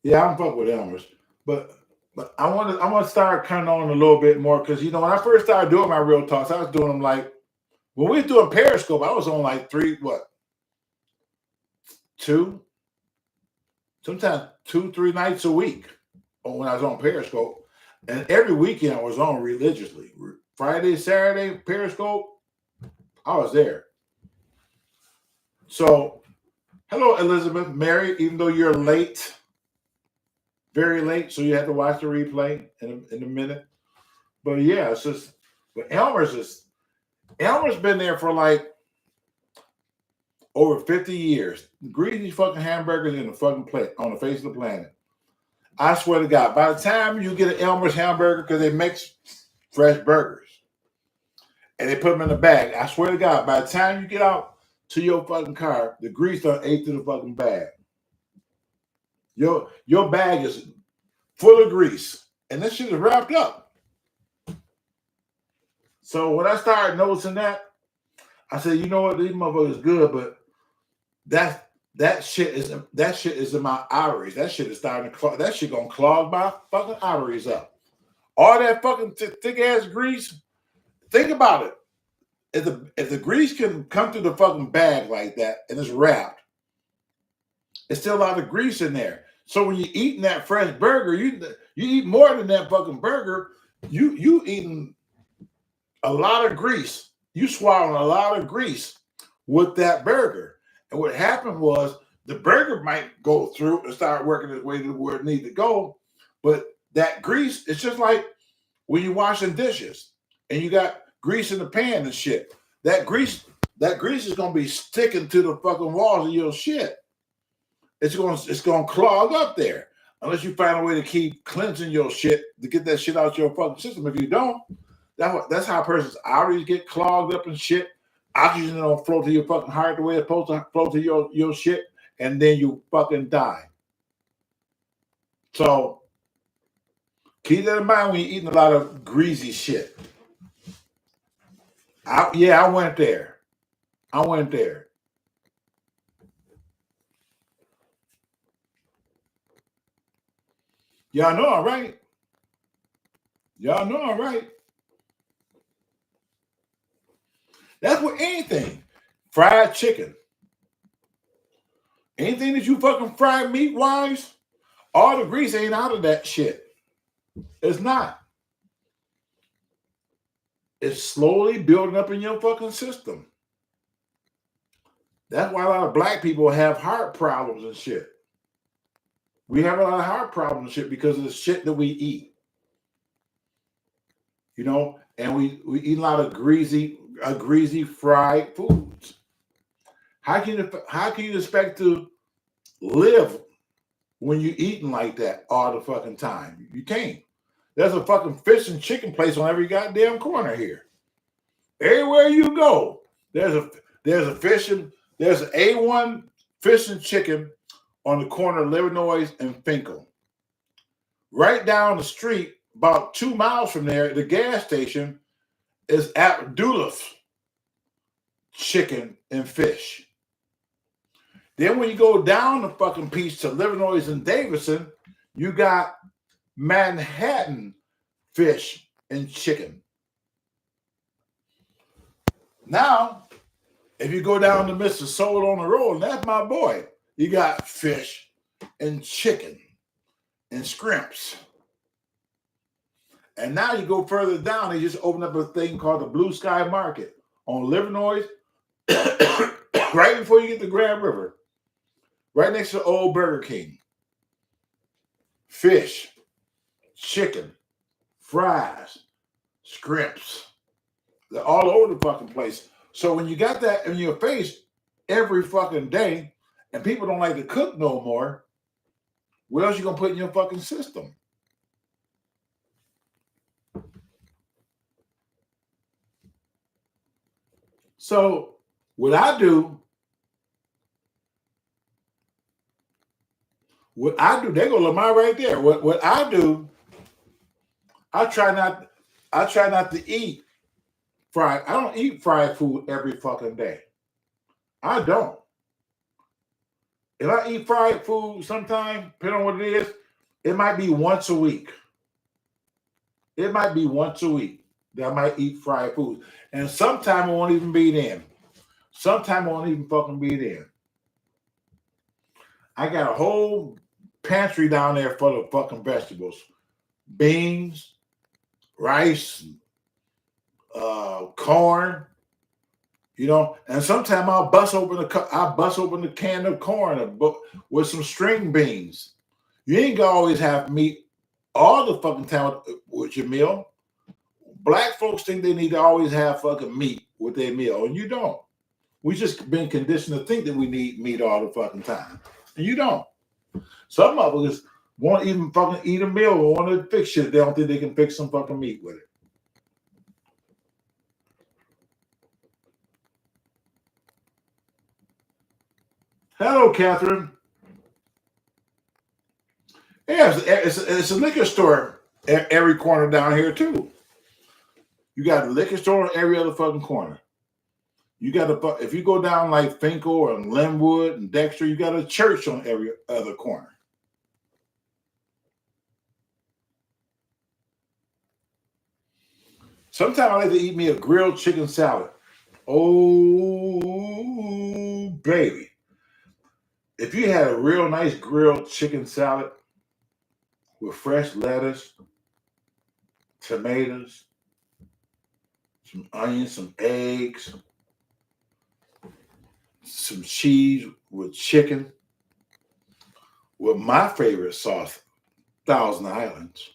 Yeah, I'm fuck with Elmer's, but I want to start coming on a little bit more because when I first started doing my real talks, I was doing them like when we were doing Periscope. I was on like two, sometimes 2-3 nights a week when I was on Periscope, and every weekend I was on religiously. Friday, Saturday, Periscope, I was there. So, hello, Elizabeth, Mary. Even though you're late, very late, so you have to watch the replay in a minute. But yeah, it's just. But Elmer's been there for like over 50 years. Greasy fucking hamburgers in the fucking plate on the face of the planet. I swear to God, by the time you get an Elmer's hamburger, because they make fresh burgers and they put them in a bag, I swear to God, by the time you get out to your fucking car, the grease done ate to the fucking bag. Your bag is full of grease, and this shit is wrapped up. So when I started noticing that, I said, you know what, these motherfuckers good, but that shit is in my arteries. That shit is starting to clog. That shit gonna clog my fucking arteries up. All that fucking thick ass grease. Think about it. If the grease can come through the fucking bag like that and it's wrapped, it's still a lot of grease in there. So when you're eating that fresh burger, you eat more than that fucking burger. You eating a lot of grease. You swallowing a lot of grease with that burger. And what happened was the burger might go through and start working its way to where it needs to go. But that grease, it's just like when you're washing dishes and you got grease in the pan and shit. That grease is gonna be sticking to the fucking walls of your shit. It's gonna clog up there. Unless you find a way to keep cleansing your shit to get that shit out your fucking system. If you don't, that's how a person's arteries get clogged up and shit. Oxygen don't flow to your fucking heart the way it's supposed to flow to your shit, and then you fucking die. So keep that in mind when you're eating a lot of greasy shit. I went there. Y'all know I'm right. That's with anything. Fried chicken. Anything that you fucking fry meat wise, all the grease ain't out of that shit. It's not. It's slowly building up in your fucking system. That's why a lot of black people have heart problems and shit. We have a lot of heart problems and shit because of the shit that we eat. You know, and we eat a lot of greasy fried foods. How can you expect to live when you're eating like that all the fucking time? You can't. There's a fucking fish and chicken place on every goddamn corner here. Everywhere you go, there's an A1 fish and chicken on the corner of Illinois and Finkel. Right down the street, about 2 miles from there, the gas station is Abdullah's Chicken and Fish. Then when you go down the fucking piece to Illinois and Davidson, you got Manhattan Fish and Chicken. Now, if you go down to Mr. Soul on the Road, and that's my boy, you got fish and chicken and scrimps. And now you go further down, they just opened up a thing called the Blue Sky Market on Illinois, right before you get to Grand River, right next to Old Burger King. Fish, chicken, fries, scrimps. They're all over the fucking place. So when you got that in your face every fucking day, and people don't like to cook no more, what else you gonna put in your fucking system? So what I do, there go Lamar right there. What I do, I try not to eat fried. I don't eat fried food every fucking day. I don't. If I eat fried food sometime, depending on what it is, it might be once a week. It might be once a week that I might eat fried food. And sometime it won't even be then. Sometime it won't even fucking be then. I got a whole pantry down there full of fucking vegetables. Beans, rice, corn, you know, and sometimes I'll bust open the can of corn with some string beans. You ain't gonna always have meat all the fucking time with your meal. Black folks think they need to always have fucking meat with their meal, and you don't. We just been conditioned to think that we need meat all the fucking time, and you don't. Some of us won't even fucking eat a meal or want to fix shit. They don't think they can fix some fucking meat with it. Hello, Catherine. Yeah, it's a liquor store every corner down here too. You got a liquor store on every other fucking corner. You got a if you go down like Finkel and Linwood and Dexter, you got a church on every other corner. Sometimes I like to eat me a grilled chicken salad. Oh, baby. If you had a real nice grilled chicken salad with fresh lettuce, tomatoes, some onions, some eggs, some cheese with chicken, with my favorite sauce, Thousand Islands.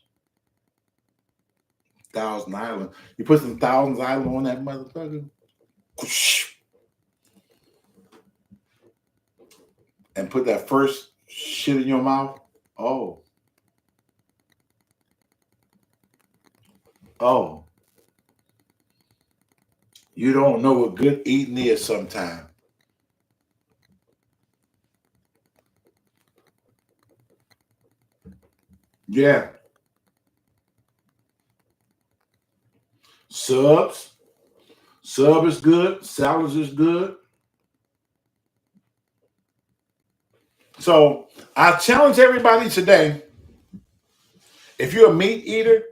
Thousand Island. You put some Thousand Island on that motherfucker. And put that first shit in your mouth. Oh. Oh. You don't know what good eating is sometimes. Yeah. Subs. Sub is good. Salads is good. So I challenge everybody today. If you're a meat eater,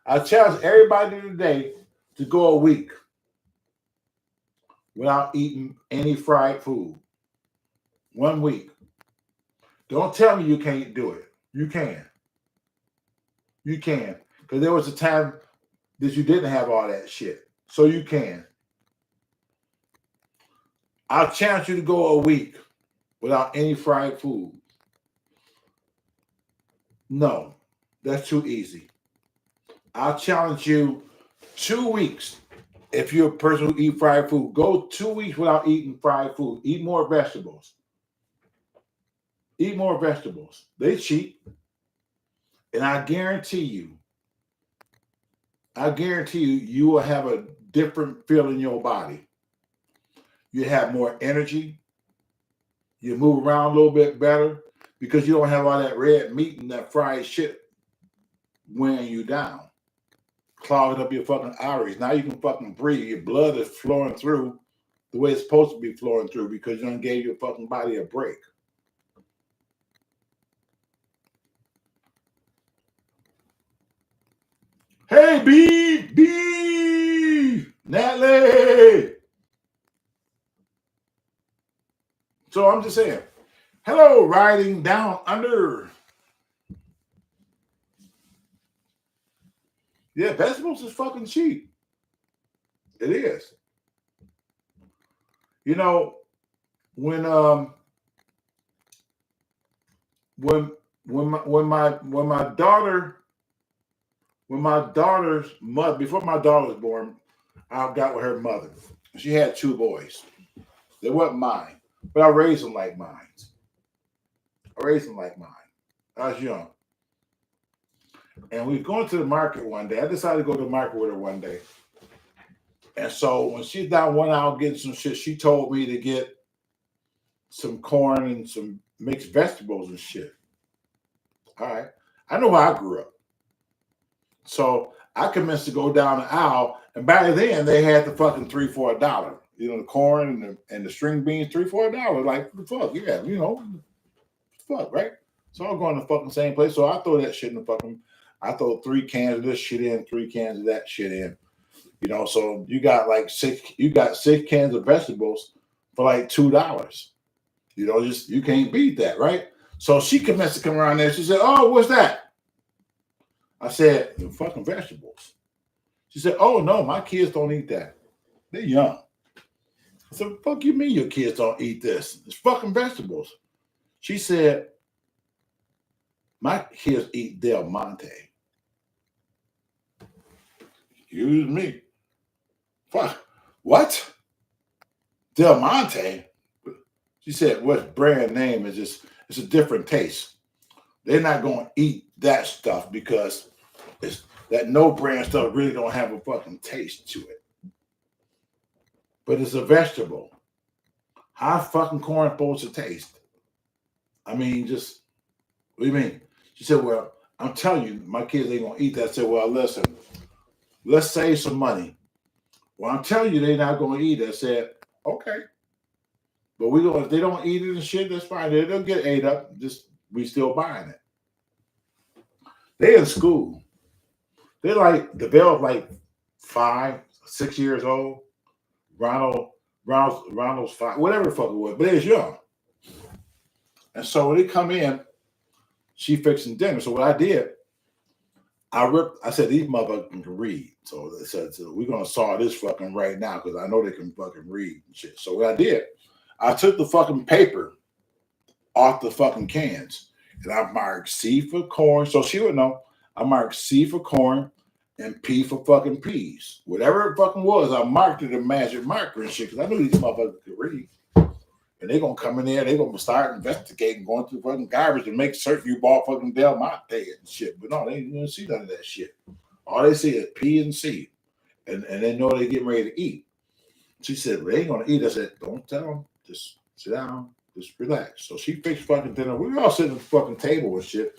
I challenge everybody today to go a week without eating any fried food. 1 week. Don't tell me you can't do it. You can. You can. Because there was a time that you didn't have all that shit. So you can. I'll challenge you to go a week without any fried food. No, that's too easy. I'll challenge you 2 weeks. If you're a person who eat fried food, go 2 weeks without eating fried food. Eat more vegetables. Eat more vegetables. They cheap. And I guarantee you, you will have a different feel in your body. You have more energy. You move around a little bit better because you don't have all that red meat and that fried shit weighing you down, clogging up your fucking arteries. Now you can fucking breathe. Your blood is flowing through the way it's supposed to be flowing through because you done gave your fucking body a break. Hey, B, Natalie. So I'm just saying, hello, riding down under. Yeah, vegetables is fucking cheap. It is. You know, when my daughter's mother, before my daughter was born, I got with her mother. She had 2 boys. They weren't mine, but I raised them like mine. I was young. And we were going to the market one day. I decided to go to the market with her one day. And so when she's down one aisle getting some shit, she told me to get some corn and some mixed vegetables and shit. All right. I know how I grew up. So I commenced to go down the aisle, and back then they had the fucking $3 for $1. You know, the corn and the string beans, $3 for $1. Like, the fuck, yeah, you know, fuck, right? So I'm going to the fucking same place. So I throw that shit in the fucking, I throw 3 cans of this shit in, 3 cans of that shit in. You know, so you got 6 cans of vegetables for like $2. You know, just you can't beat that, right? So she commenced to come around there. She said, "Oh, what's that?" I said, "Fucking vegetables." She said, "Oh no, my kids don't eat that. They're young." I said, "Fuck you mean your kids don't eat this? It's fucking vegetables." She said, My kids eat Del Monte. Excuse me. Fuck. What? Del Monte? She said, what brand name is this? It's a different taste. They're not going to eat that stuff because it's that no brand stuff really don't have a fucking taste to it. But it's a vegetable. How fucking corn supposed to taste? I mean, just, what do you mean? She said, well, I'm telling you, my kids ain't going to eat that. I said, well, listen, let's save some money. Well, I'm telling you, they're not going to eat it. I said, okay. But if they don't eat it and shit, that's fine. They'll get ate up. Just, we still buying it. They in school. They're like, DeVale's like 5, 6 years old. Ronald's 5, whatever the fuck it was, but they're young. And so when they come in, she fixing dinner. So what I did, I said, these motherfuckers can read. So they said, so we're going to saw this fucking right now because I know they can fucking read and shit. So what I did, I took the fucking paper off the fucking cans and I marked C for corn. So she would know. I marked C for corn and P for fucking peas. Whatever it fucking was, I marked it in magic marker and shit because I knew these motherfuckers could read. And they're going to come in there, they're going to start investigating, going through fucking garbage and make certain you bought fucking Del Monte and shit. But no, they ain't going to see none of that shit. All they see is P and C. And they know they're getting ready to eat. She said, well, they ain't going to eat. I said, don't tell them. Just sit down. Just relax. So she fixed fucking dinner. We were all sitting at the fucking table and shit.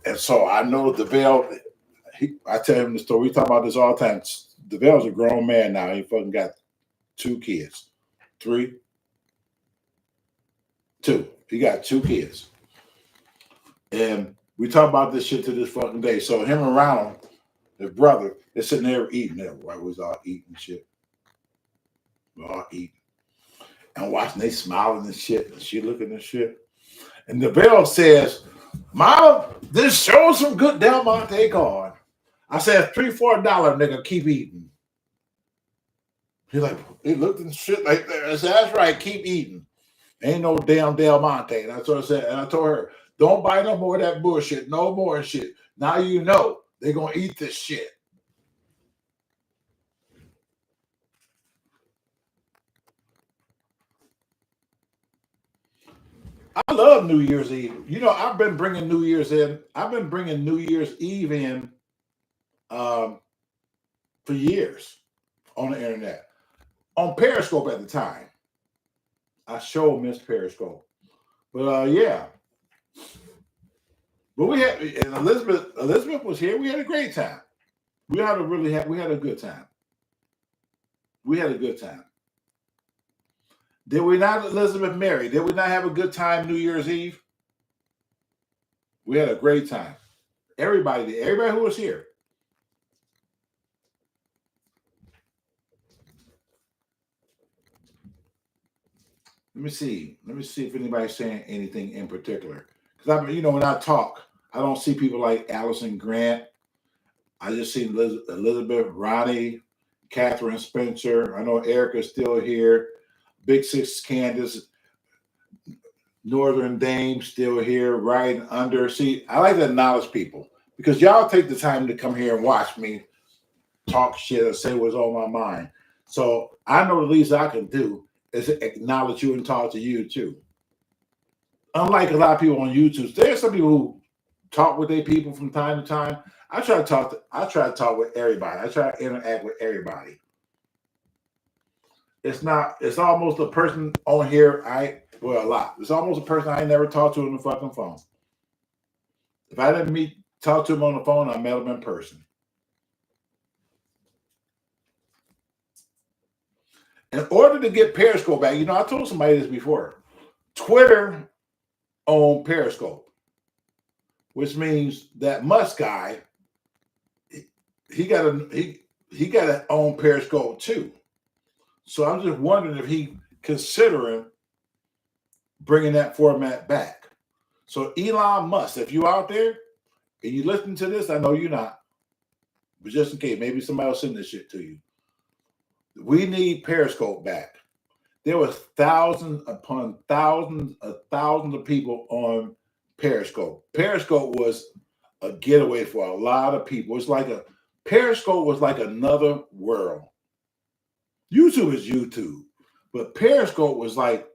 And so I know DeVale, I tell him the story. We talk about this all the time. DeVale's a grown man now. He fucking got 2 kids. 3? 2. He got 2 kids. And we talk about this shit to this fucking day. So him and Ronald, his brother, they're sitting there eating there. While we was all eating shit. We're all eating. And watching, they smiling and shit. And she looking and shit. And DeVale says, Mama, this shows some good Del Monte corn. I said, $3-4 nigga, keep eating. He looked and shit like that. I said, that's right, keep eating. Ain't no damn Del Monte. And that's what I said. And I told her, don't buy no more of that bullshit. No more shit. Now you know they're going to eat this shit. I love New Year's Eve. You know, I've been bringing New Year's in. I've been bringing New Year's Eve in for years on the internet. On Periscope at the time. I sure missed Periscope. But yeah. But we had, and Elizabeth was here. We had a great time. We had a good time. We had a good time. Did we not, Elizabeth Mary? Did we not have a good time New Year's Eve? We had a great time. Everybody did. Everybody who was here. Let me see if anybody's saying anything in particular. Because when I talk, I don't see people like Allison Grant. I just see Elizabeth, Ronnie, Catherine Spencer. I know Erica's still here. Big Six Candace, Northern Dame still here, riding under. See, I like to acknowledge people because y'all take the time to come here and watch me talk shit or say what's on my mind. So I know the least I can do is acknowledge you and talk to you too. Unlike a lot of people on YouTube, there's some people who talk with their people from time to time. I try to talk with everybody. I try to interact with everybody. It's almost a person on here a lot. It's almost a person I ain't never talked to on the fucking phone. If I didn't talk to him on the phone, I met him in person. In order to get Periscope back, I told somebody this before. Twitter owned Periscope, which means that Musk guy, he got to own Periscope too. So I'm just wondering if he considering bringing that format back. So Elon Musk, if you out there and you listen to this, I know you're not, but just in case, maybe somebody will send this shit to you. We need Periscope back. There was thousands upon thousands of people on Periscope. Periscope was a getaway for a lot of people. It's like Periscope was like another world. YouTube is YouTube, but Periscope was like,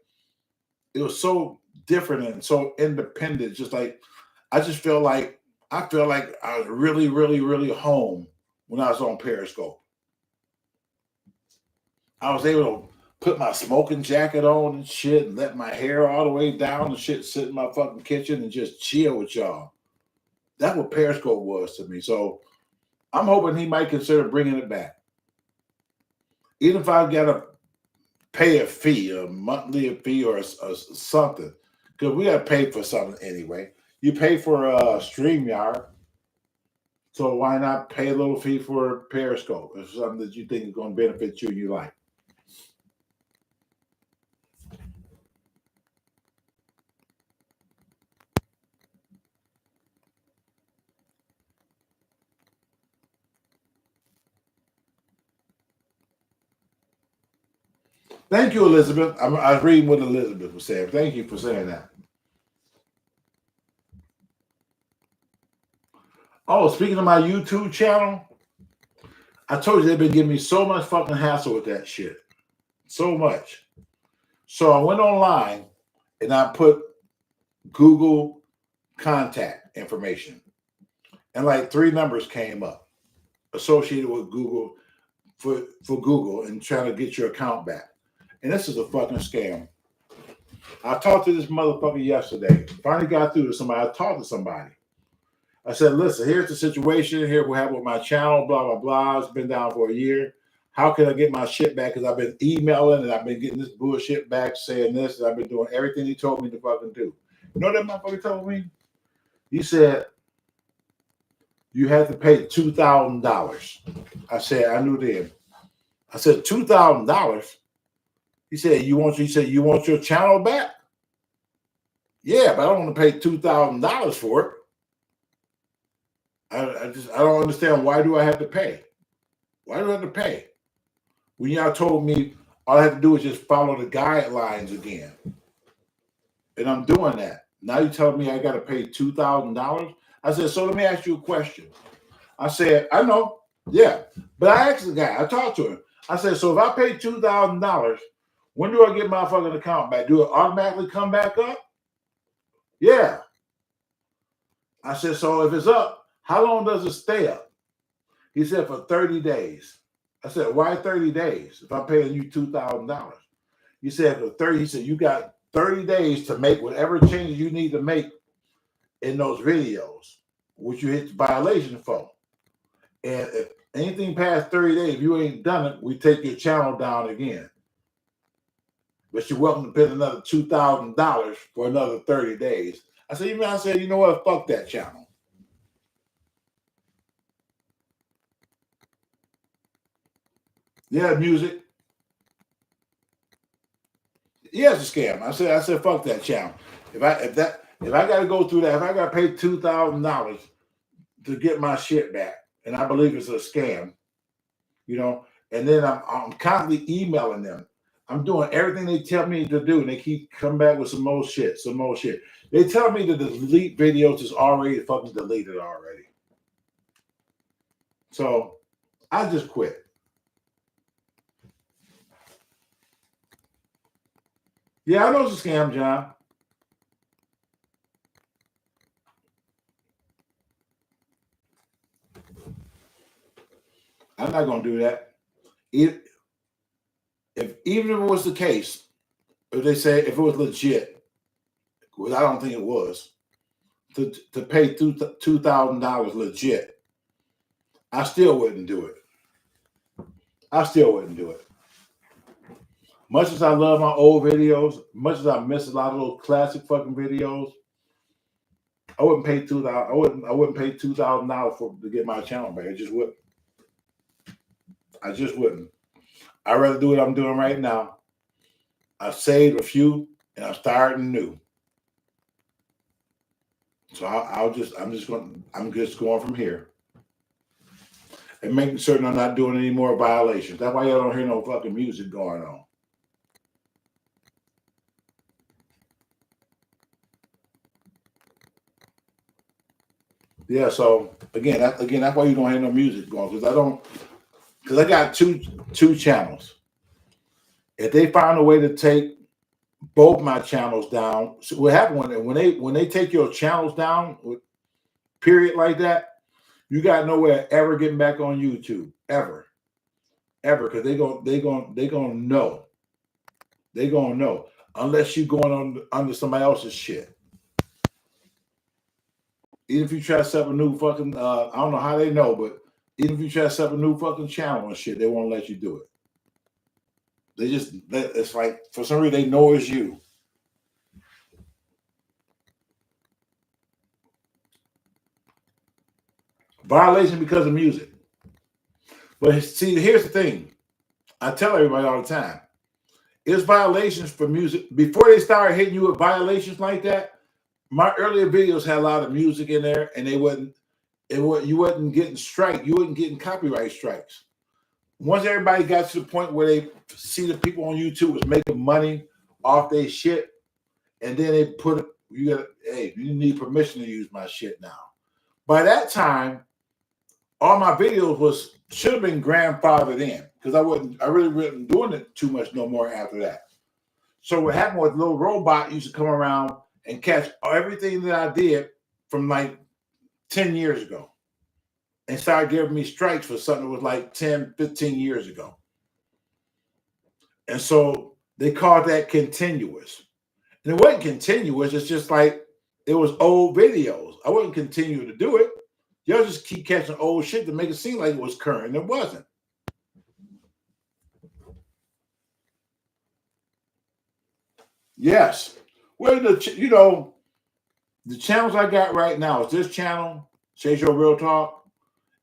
it was so different and so independent. Just like, I feel like I was really, really, really home when I was on Periscope. I was able to put my smoking jacket on and shit and let my hair all the way down and shit, sit in my fucking kitchen and just chill with y'all. That's what Periscope was to me. So I'm hoping he might consider bringing it back. Even if I got to pay a fee, a monthly fee or something, because we got to pay for something anyway. You pay for StreamYard, so why not pay a little fee for Periscope? If something that you think is going to benefit you and you like. Thank you, Elizabeth. I was reading what Elizabeth was saying. Thank you for saying that. Oh, speaking of my YouTube channel, I told you they've been giving me so much fucking hassle with that shit. So much. So I went online and I put Google contact information. And like 3 numbers came up associated with Google for Google and trying to get your account back. And this is a fucking scam. I talked to this motherfucker yesterday. Finally got through to somebody. I talked to somebody. I said, listen, here's the situation. Here we have with my channel, blah, blah, blah. It's been down for a year. How can I get my shit back? Because I've been emailing and I've been getting this bullshit back, saying this, and I've been doing everything he told me to fucking do. You know what that motherfucker told me? He said, you had to pay $2,000. I said, I knew then. I said, $2,000? He said, you want your channel back? Yeah, but I don't want to pay $2,000 for it. I don't understand. Why do I have to pay? Why do I have to pay? When y'all told me all I have to do is just follow the guidelines again. And I'm doing that. Now you telling me I got to pay $2,000? I said, so let me ask you a question. I said, I know. Yeah. But I asked the guy, I talked to him. I said, so if I pay $2,000, when do I get my fucking account back? Do it automatically come back up? Yeah. I said, so if it's up, how long does it stay up? He said, for 30 days. I said, why 30 days if I'm paying you $2,000? He said, for 30, he said, you got 30 days to make whatever changes you need to make in those videos, which you hit the violation for. And if anything past 30 days, if you ain't done it, we take your channel down again. But you're welcome to pay another $2,000 for another 30 days. I said, you know what? Fuck that channel. Yeah, music. Yeah, it's a scam. I said, fuck that channel. If I got to go through that, if I got to pay $2,000 to get my shit back, and I believe it's a scam, and then I'm constantly emailing them. I'm doing everything they tell me to do, and they keep coming back with some more shit. They tell me to delete videos that's already fucking deleted already. So I just quit. Yeah, I know it's a scam, John. I'm not going to do that. Even if it was the case, if it was legit, which I don't think it was, to pay $2,000 legit, I still wouldn't do it. Much as I love my old videos, much as I miss a lot of those classic fucking videos, I wouldn't pay $2,000. I wouldn't pay $2,000 to get my channel back. I just wouldn't. I'd rather do what I'm doing right now. I've saved a few, and I'm starting new. So I'm just going from here, and making certain I'm not doing any more violations. That's why y'all don't hear no fucking music going on. Yeah. So that's why you don't hear no music going because I got two channels. If they find a way to take both my channels down, so what happened when they take your channels down, period like that, you got nowhere ever getting back on YouTube ever because they gonna know unless you going on under somebody else's shit. Even if you try to set up a new fucking, I don't know how they know, but even if you try to set up a new fucking channel and shit, they won't let you do it. It's like for some reason they know it's you. Violation because of music. But see, here's the thing. I tell everybody all the time. It's violations for music. Before they started hitting you with violations like that, my earlier videos had a lot of music in there, and you wasn't getting you wasn't getting copyright strikes. Once everybody got to the point where they see the people on YouTube was making money off their shit, and then they put hey, you need permission to use my shit now. By that time, all my videos should have been grandfathered in because I really wasn't doing it too much no more after that. So what happened was little robot used to come around and catch everything that I did from like 10 years ago and started giving me strikes for something that was like 10, 15 years ago. And so they called that continuous. And it wasn't continuous. It's just like it was old videos. I wouldn't continue to do it. Y'all just keep catching old shit to make it seem like it was current. And it wasn't. Yes. Well, the channels I got right now is this channel, Shea Show Real Talk,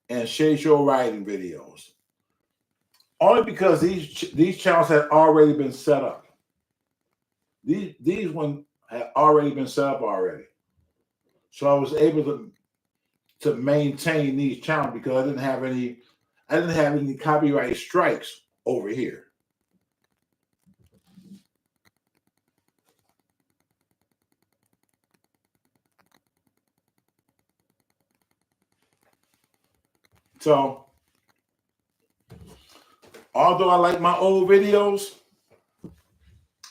and Shea Show Writing Videos. Only because these channels had already been set up. These ones had already been set up already. So I was able to maintain these channels because I didn't have any copyright strikes over here. So although I like my old videos,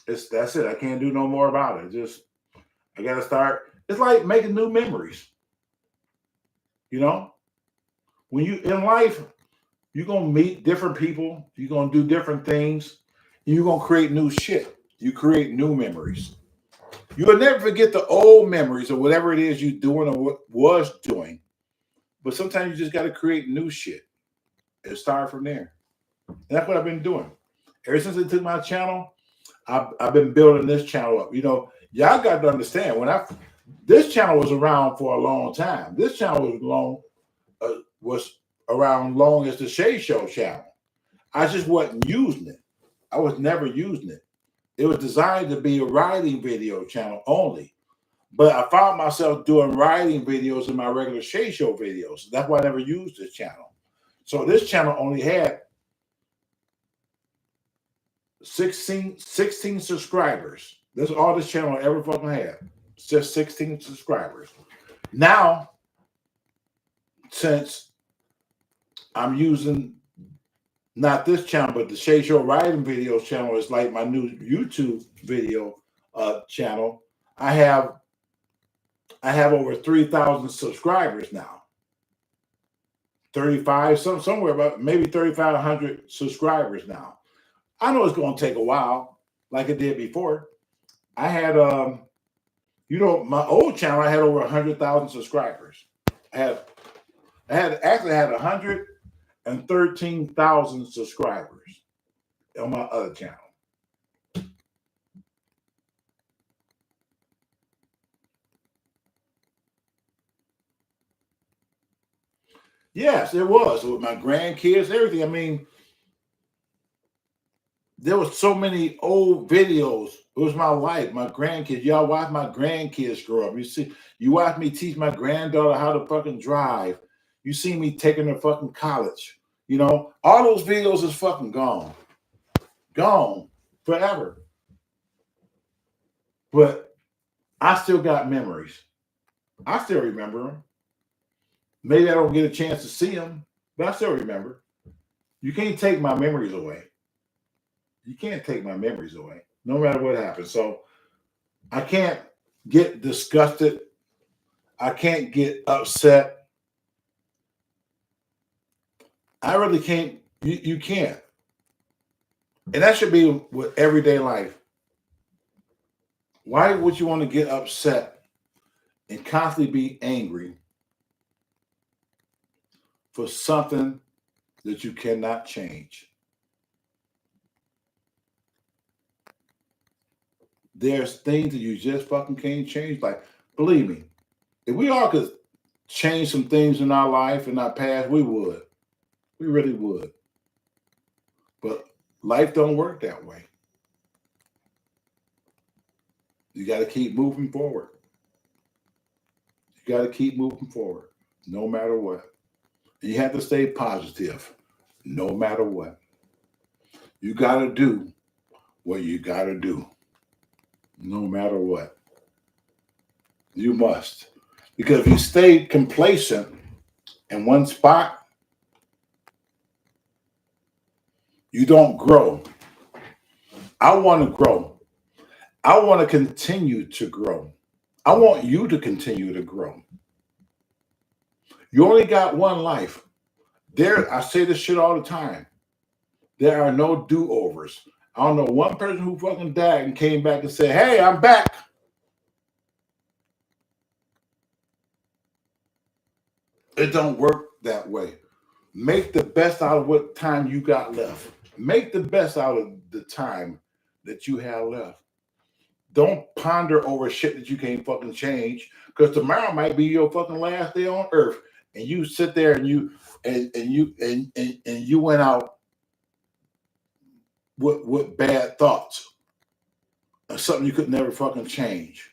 that's it. I can't do no more about it. I gotta start. It's like making new memories. You know, when you in life, you're gonna meet different people, you're gonna do different things, and you're gonna create new shit. You create new memories. You will never forget the old memories or whatever it is you're doing or what was doing. But sometimes you just gotta create new shit and start from there. And that's what I've been doing. Ever since they took my channel, I've been building this channel up. Y'all got to understand this channel was around for a long time. This channel was around long as the Shea Show channel. I just wasn't using it. I was never using it. It was designed to be a writing video channel only. But I found myself doing writing videos in my regular Shea Show videos. That's why I never used this channel. So this channel only had 16 subscribers. That's all this channel ever fucking had. It's just 16 subscribers. Now, since I'm using not this channel, but the Shea Show Writing Videos channel is like my new YouTube video channel. I have over 3,000 subscribers now. 35, somewhere about maybe 3,500 subscribers now. I know it's going to take a while, like it did before. I had my old channel, I had over 100,000 subscribers. I had 113,000 subscribers on my other channel. Yes, it was with my grandkids, everything. I mean, there was so many old videos. It was my life, my grandkids. Y'all watch my grandkids grow up. You watch me teach my granddaughter how to fucking drive. You see me taking her fucking college. All those videos is fucking gone. Gone forever. But I still got memories. I still remember them. Maybe I don't get a chance to see them, but I still remember. You can't take my memories away. You can't take my memories away, no matter what happens. So I can't get disgusted. I can't get upset. I really can't. You can't. And that should be with everyday life. Why would you want to get upset and constantly be angry for something that you cannot change? There's things that you just fucking can't change. Like, believe me, if we all could change some things in our life, in our past, we would. We really would. But life don't work that way. You got to keep moving forward. You got to keep moving forward, no matter what. And you have to stay positive, no matter what. You got to do what you got to do, no matter what. You must. Because if you stay complacent in one spot, you don't grow. I want to grow. I want to continue to grow. I want you to continue to grow. You only got one life. I say this shit all the time. There are no do-overs. I don't know one person who fucking died and came back and said, "Hey, I'm back." It don't work that way. Make the best out of what time you got left. Make the best out of the time that you have left. Don't ponder over shit that you can't fucking change, because tomorrow might be your fucking last day on earth, and you sit there and you went out with bad thoughts, or something you could never fucking change.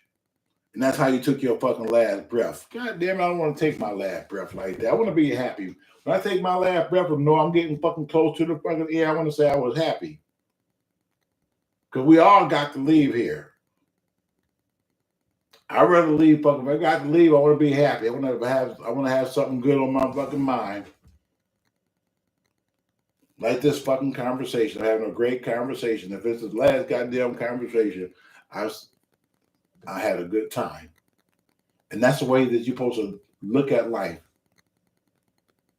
And that's how you took your fucking last breath. God damn it, I don't want to take my last breath like that. I want to be happy. When I take my last breath and know I'm getting fucking close to the fucking air, I want to say I was happy. Because we all got to leave here. I'd rather leave fucking. If I got to leave, I want to be happy. I want to have something good on my fucking mind. Like this fucking conversation. I'm having a great conversation. If it's the last goddamn conversation, I had a good time. And that's the way that you're supposed to look at life.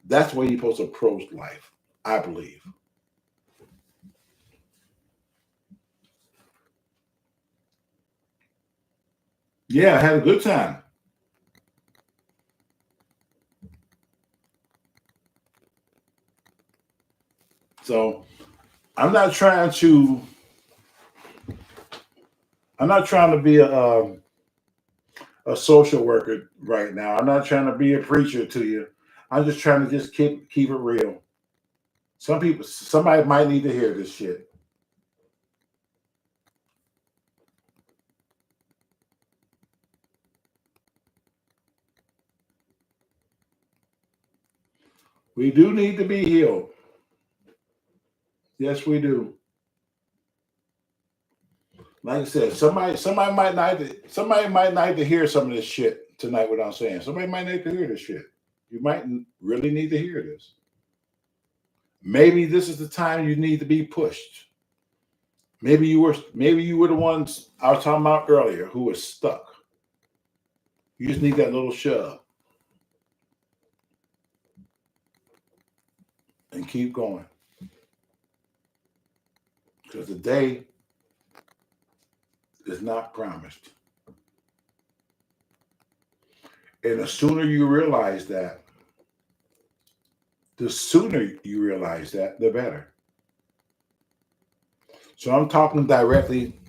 That's the way you're supposed to approach life, I believe. Yeah, I had a good time. So I'm not trying to. I'm not trying to be a social worker right now. I'm not trying to be a preacher to you. I'm just trying to just keep it real. Somebody might need to hear this shit. We do need to be healed. Yes, we do. Like I said, somebody might not need to hear some of this shit tonight. What I'm saying, somebody might need to hear this shit. You might really need to hear this. Maybe this is the time you need to be pushed. Maybe you were the ones I was talking about earlier who was stuck. You just need that little shove and keep going. Because the day is not promised. And the sooner you realize that, the better. So I'm talking directly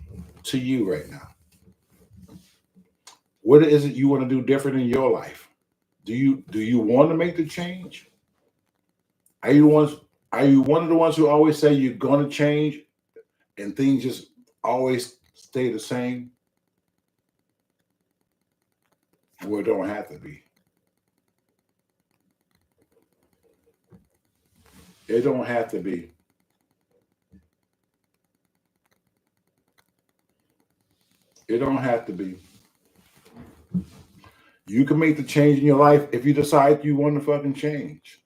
to you right now. What is it you want to do different in your life? Do you want to make the change? Are you ones are you one of the ones who always say you're gonna change and things just always stay the same? Well, it don't have to be. It don't have to be. It don't have to be. You can make the change in your life if you decide you want to fucking change.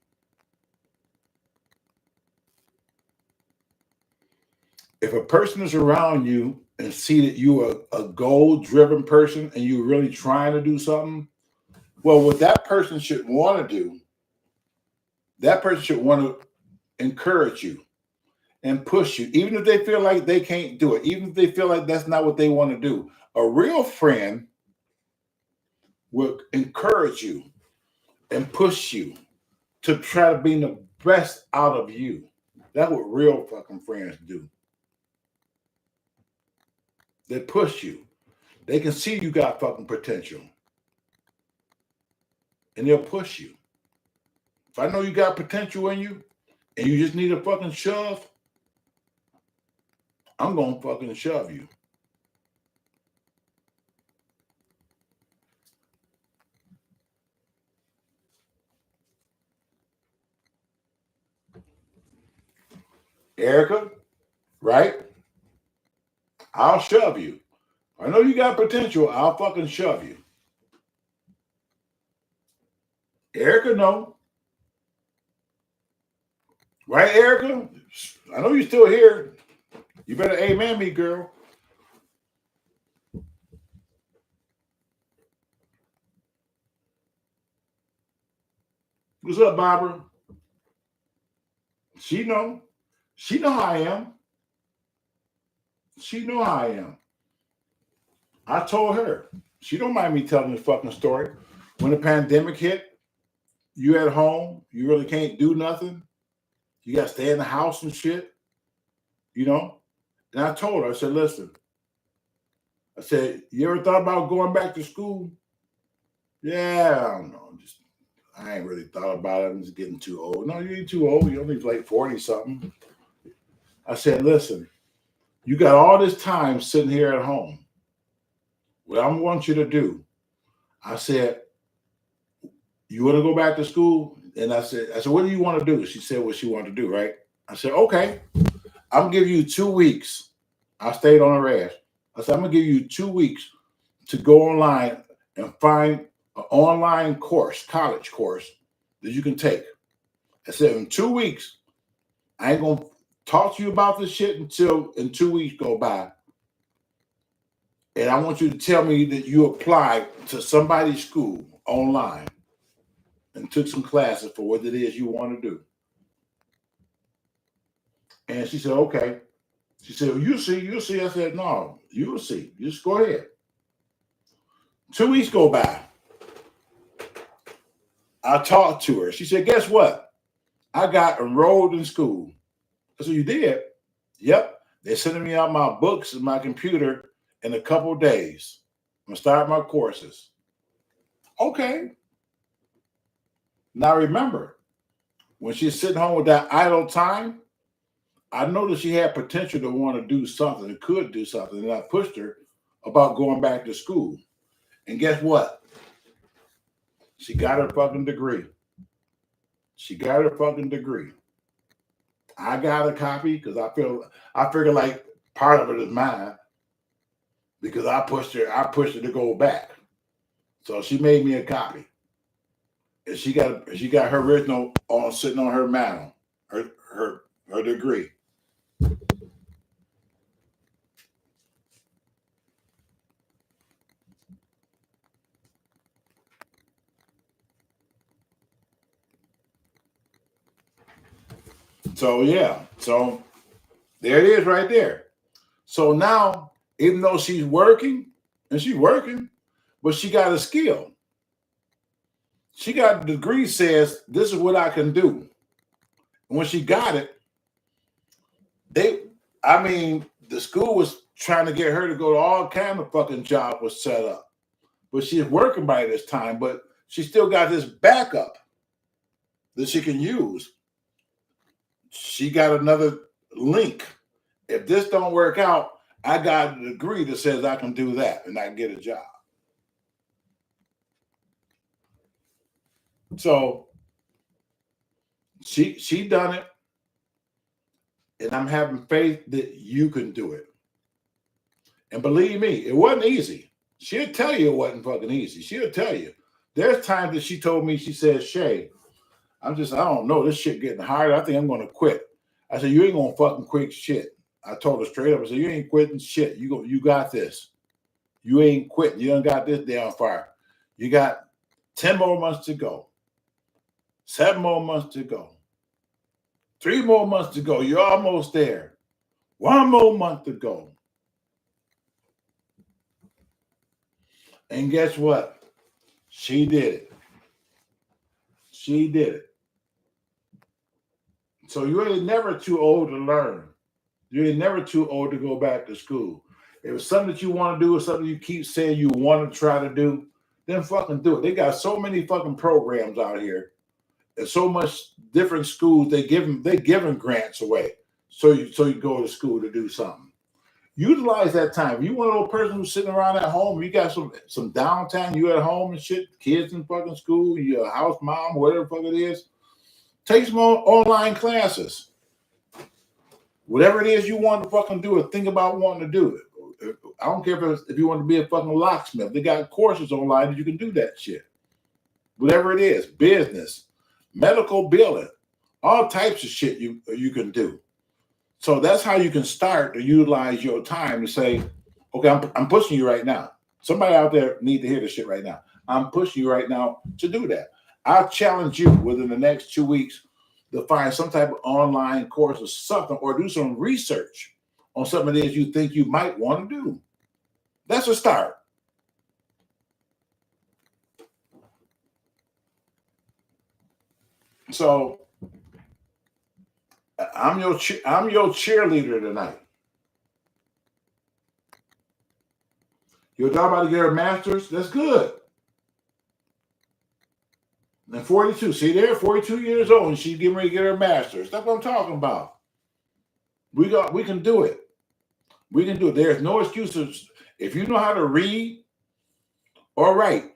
If a person is around you and see that you are a goal-driven person and you're really trying to do something, well, what that person should want to do, that person should want to encourage you and push you, even if they feel like they can't do it, even if they feel like that's not what they want to do. A real friend will encourage you and push you to try to bring the best out of you. That's what real fucking friends do. They push you. They can see you got fucking potential. And they'll push you. If I know you got potential in you and you just need a fucking shove, I'm going to fucking shove you. Erica, right? I'll shove you. I know you got potential. I'll fucking shove you. Erica, no. Right, Erica? I know you're still here. You better amen me, girl. What's up, Barbara? She know. She know how I am. She know how I am. I told her. She don't mind me telling the fucking story. When the pandemic hit, you at home, you really can't do nothing. You got to stay in the house and shit, you know? And I told her, I said, listen, I said, you ever thought about going back to school? Yeah, I don't know. I ain't really thought about it. I'm just getting too old. No, you ain't too old. You're only like 40 something. I said, listen, you got all this time sitting here at home. What I want you to do, I said, you want to go back to school? And I said, what do you want to do? She said what she wanted to do, right? I said, okay, I'm gonna give you 2 weeks. I stayed on her ass. I said, I'm gonna give you 2 weeks to go online and find an online course, college course that you can take. I said, in 2 weeks, I ain't gonna talk to you about this shit until in 2 weeks go by. And I want you to tell me that you applied to somebody's school online and took some classes for what it is you want to do. And she said, okay. She said, well, you'll see. I said, no, you'll see. Just go ahead. 2 weeks go by. I talked to her. She said, guess what? I got enrolled in school. I said, you did? Yep. They're sending me out my books and my computer in a couple of days. I'm going to start my courses. Okay. Now remember, when she's sitting home with that idle time, I noticed she had potential to want to do something and could do something. And I pushed her about going back to school. And guess what? She got her fucking degree. She got her fucking degree. I got a copy because I figure like part of it is mine because I pushed her to go back. So she made me a copy. And she got her original on sitting on her mantle, her degree. So yeah, so there it is right there. So now, even though she's working, but she got a skill. She got a degree says this is what I can do. And when she got it, the school was trying to get her to go to all kind of fucking job was set up. But she's working by this time, but she still got this backup that she can use. She got another link. If this don't work out, I got a degree that says I can do that and I can get a job. So she done it, and I'm having faith that you can do it. And believe me, it wasn't easy. She'll tell you it wasn't fucking easy. She'll tell you. There's times that she told me, she said, Shea, I don't know, this shit getting hard. I think I'm gonna quit. I said, you ain't gonna fucking quit shit. I told her straight up, I said, you ain't quitting shit. You got this. You ain't quitting. You done got this damn fire. You got 10 more months to go. 7 more months to go. 3 more months to go. You're almost there. 1 more month to go. And guess what? She did it. She did it. So you ain't never too old to learn. You ain't never too old to go back to school. If it's something that you want to do or something you keep saying you want to try to do, then fucking do it. They got so many fucking programs out here. There's so much different schools. They giving grants away. So you go to school to do something. Utilize that time. If you one of those person who's sitting around at home, you got some downtime, you at home and shit, kids in fucking school, you're a house mom, whatever the fuck it is, take some online classes. Whatever it is you want to fucking do or think about wanting to do it. I don't care if you want to be a fucking locksmith. They got courses online that you can do that shit. Whatever it is, business, medical billing, all types of shit you can do. So that's how you can start to utilize your time to say, okay, I'm pushing you right now. Somebody out there need to hear this shit right now. I'm pushing you right now to do that. I'll challenge you within the next 2 weeks to find some type of online course or something, or do some research on something it is you think you might want to do. That's a start. So I'm your cheerleader tonight. Your daughter about to get her master's. That's good. And 42. See there, 42 years old, and she's getting ready to get her master's. That's what I'm talking about. We can do it. We can do it. There's no excuses. If you know how to read or write,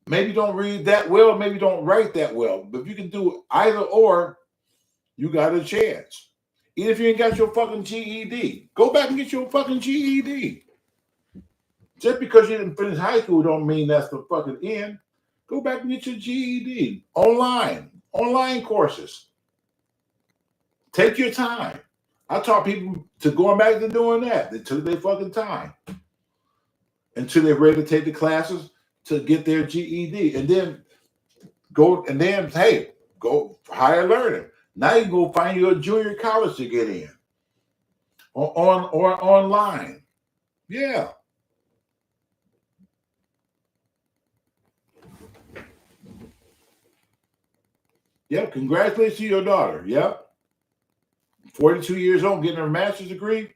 maybe don't read that well, maybe don't write that well. But if you can do either or, you got a chance. Even if you ain't got your fucking GED, go back and get your fucking GED. Just because you didn't finish high school don't mean that's the fucking end. Go back and get your GED. Online courses. Take your time. I taught people to going back to doing that. They took their fucking time until they're ready to take the classes to get their GED. And then hey, go higher learning. Now you go find you a junior college to get in. Or online. Yeah. Yep. Congratulations to your daughter. Yep. 42 years old, getting her master's degree.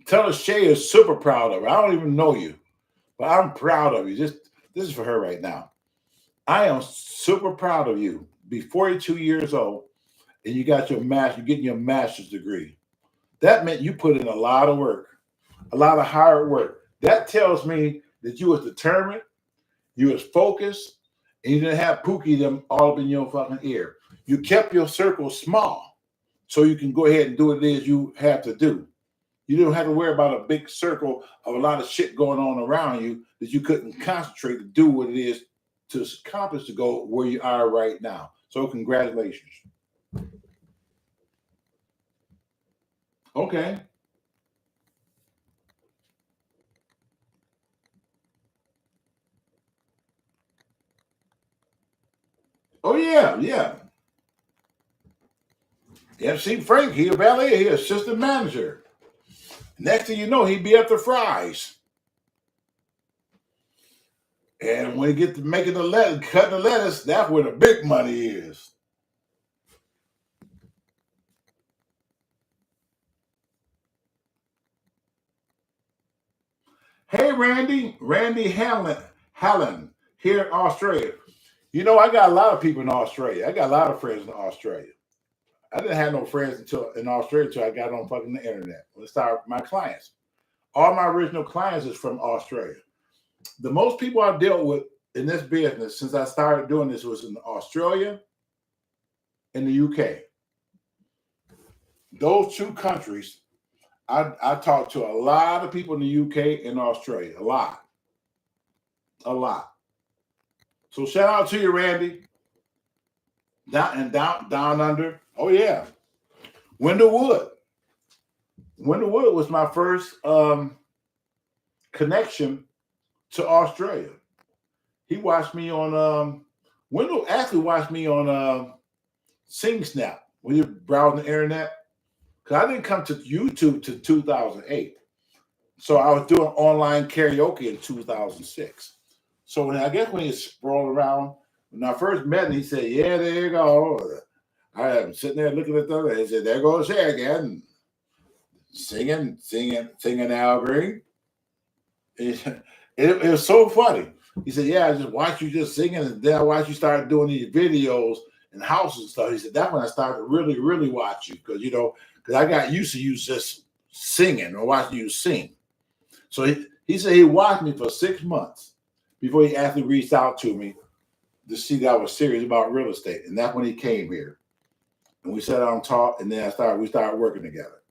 Tell her Shea is super proud of her. I don't even know you, but I'm proud of you. This is for her right now. I am super proud of you. Be 42 years old, and you got you're getting your master's degree. That meant you put in a lot of work, a lot of hard work. That tells me that you was determined, you was focused, and you didn't have Pookie them all up in your fucking ear. You kept your circle small so you can go ahead and do what it is you have to do. You don't have to worry about a big circle of a lot of shit going on around you that you couldn't concentrate to do what it is to accomplish to go where you are right now. So congratulations. Okay. Oh yeah, yeah. MC Frank, he a valet, he assistant manager. Next thing you know, he'd be at the fries. And when he get to making the lettuce, cutting the lettuce, that's where the big money is. Hey, Randy Hallen here in Australia. You know, I got a lot of people in Australia. I got a lot of friends in Australia. I didn't have no friends in Australia until I got on fucking the internet. Let's start my clients. All my original clients is from Australia. The most people I've dealt with in this business since I started doing this was in Australia and the UK. Those two countries, I talked to a lot of people in the UK and Australia. A lot. So shout out to you, Randy. Down under. Oh yeah. Wendell Wood. Wendell Wood was my first connection to Australia. He watched me on Wendell actually watched me on Sing Snap when you browsing the internet. Because I didn't come to YouTube to 2008. So I was doing online karaoke in 2006. So I guess when he sprawled around, when I first met him, he said, "Yeah, there you go." I am sitting there looking at them, and he said, "There goes Shea again, singing Al Green." It was so funny. He said, "Yeah, I just watched you just singing, and then I watched you start doing these videos and houses and stuff." He said, "That's when I started to really, really watch you because because I got used to you just singing or watching you sing." So he said he watched me for 6 months before he actually reached out to me to see that I was serious about real estate, and that's when he came here, and we sat down and talked, and then we started working together.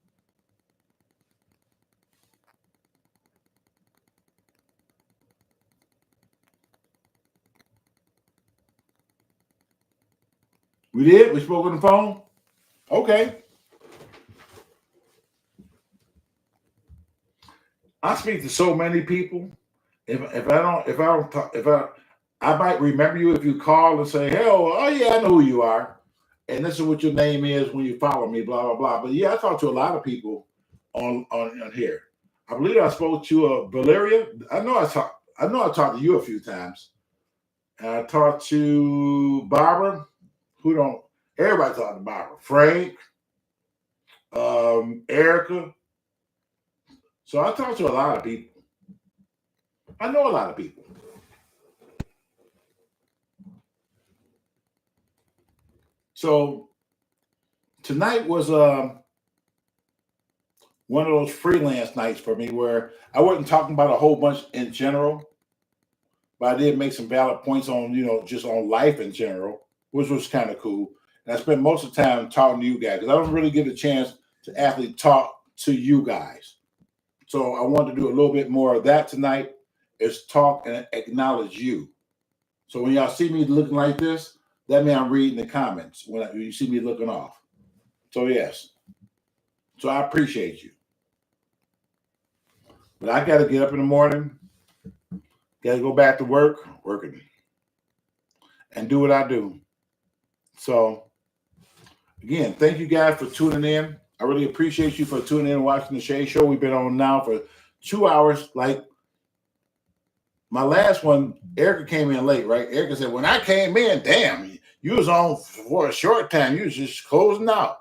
We did. We spoke on the phone. Okay. I speak to so many people. I might remember you if you call and say, "Hey, oh yeah, I know who you are, and this is what your name is when you follow me." Blah blah blah. But yeah, I talk to a lot of people on here. I believe I spoke to Valeria. I know I talked to you a few times. And I talked to Barbara. Who don't? Everybody talked to Barbara. Frank, Erica. So I talk to a lot of people. I know a lot of people. So tonight was one of those freelance nights for me where I wasn't talking about a whole bunch in general, but I did make some valid points on, just on life in general, which was kind of cool. And I spent most of the time talking to you guys because I don't really get a chance to actually talk to you guys. So I wanted to do a little bit more of that tonight, is talk and acknowledge you. So when y'all see me looking like this, that means I'm reading the comments when you see me looking off. So yes. So I appreciate you. But I got to get up in the morning, got to go back to working, and do what I do. So again, thank you guys for tuning in. I really appreciate you for tuning in and watching the Shea Show. We've been on now for 2 hours. Like my last one, Erica came in late, right? Erica said, when I came in, damn, you was on for a short time. You was just closing out.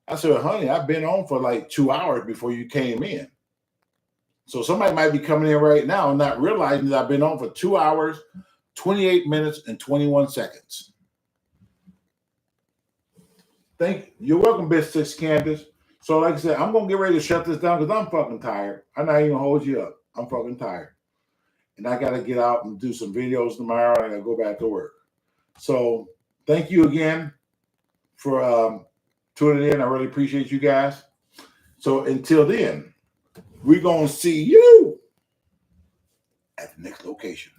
I said, honey, I've been on for like 2 hours before you came in. So somebody might be coming in right now and not realizing that I've been on for 2 hours, 28 minutes, and 21 seconds. You're welcome, Bitch 6 Candace. So like I said, I'm going to get ready to shut this down because I'm fucking tired. I'm not even hold you up. I'm fucking tired. And I got to get out and do some videos tomorrow. I got to go back to work. So thank you again for tuning in. I really appreciate you guys. So until then, we're going to see you at the next location.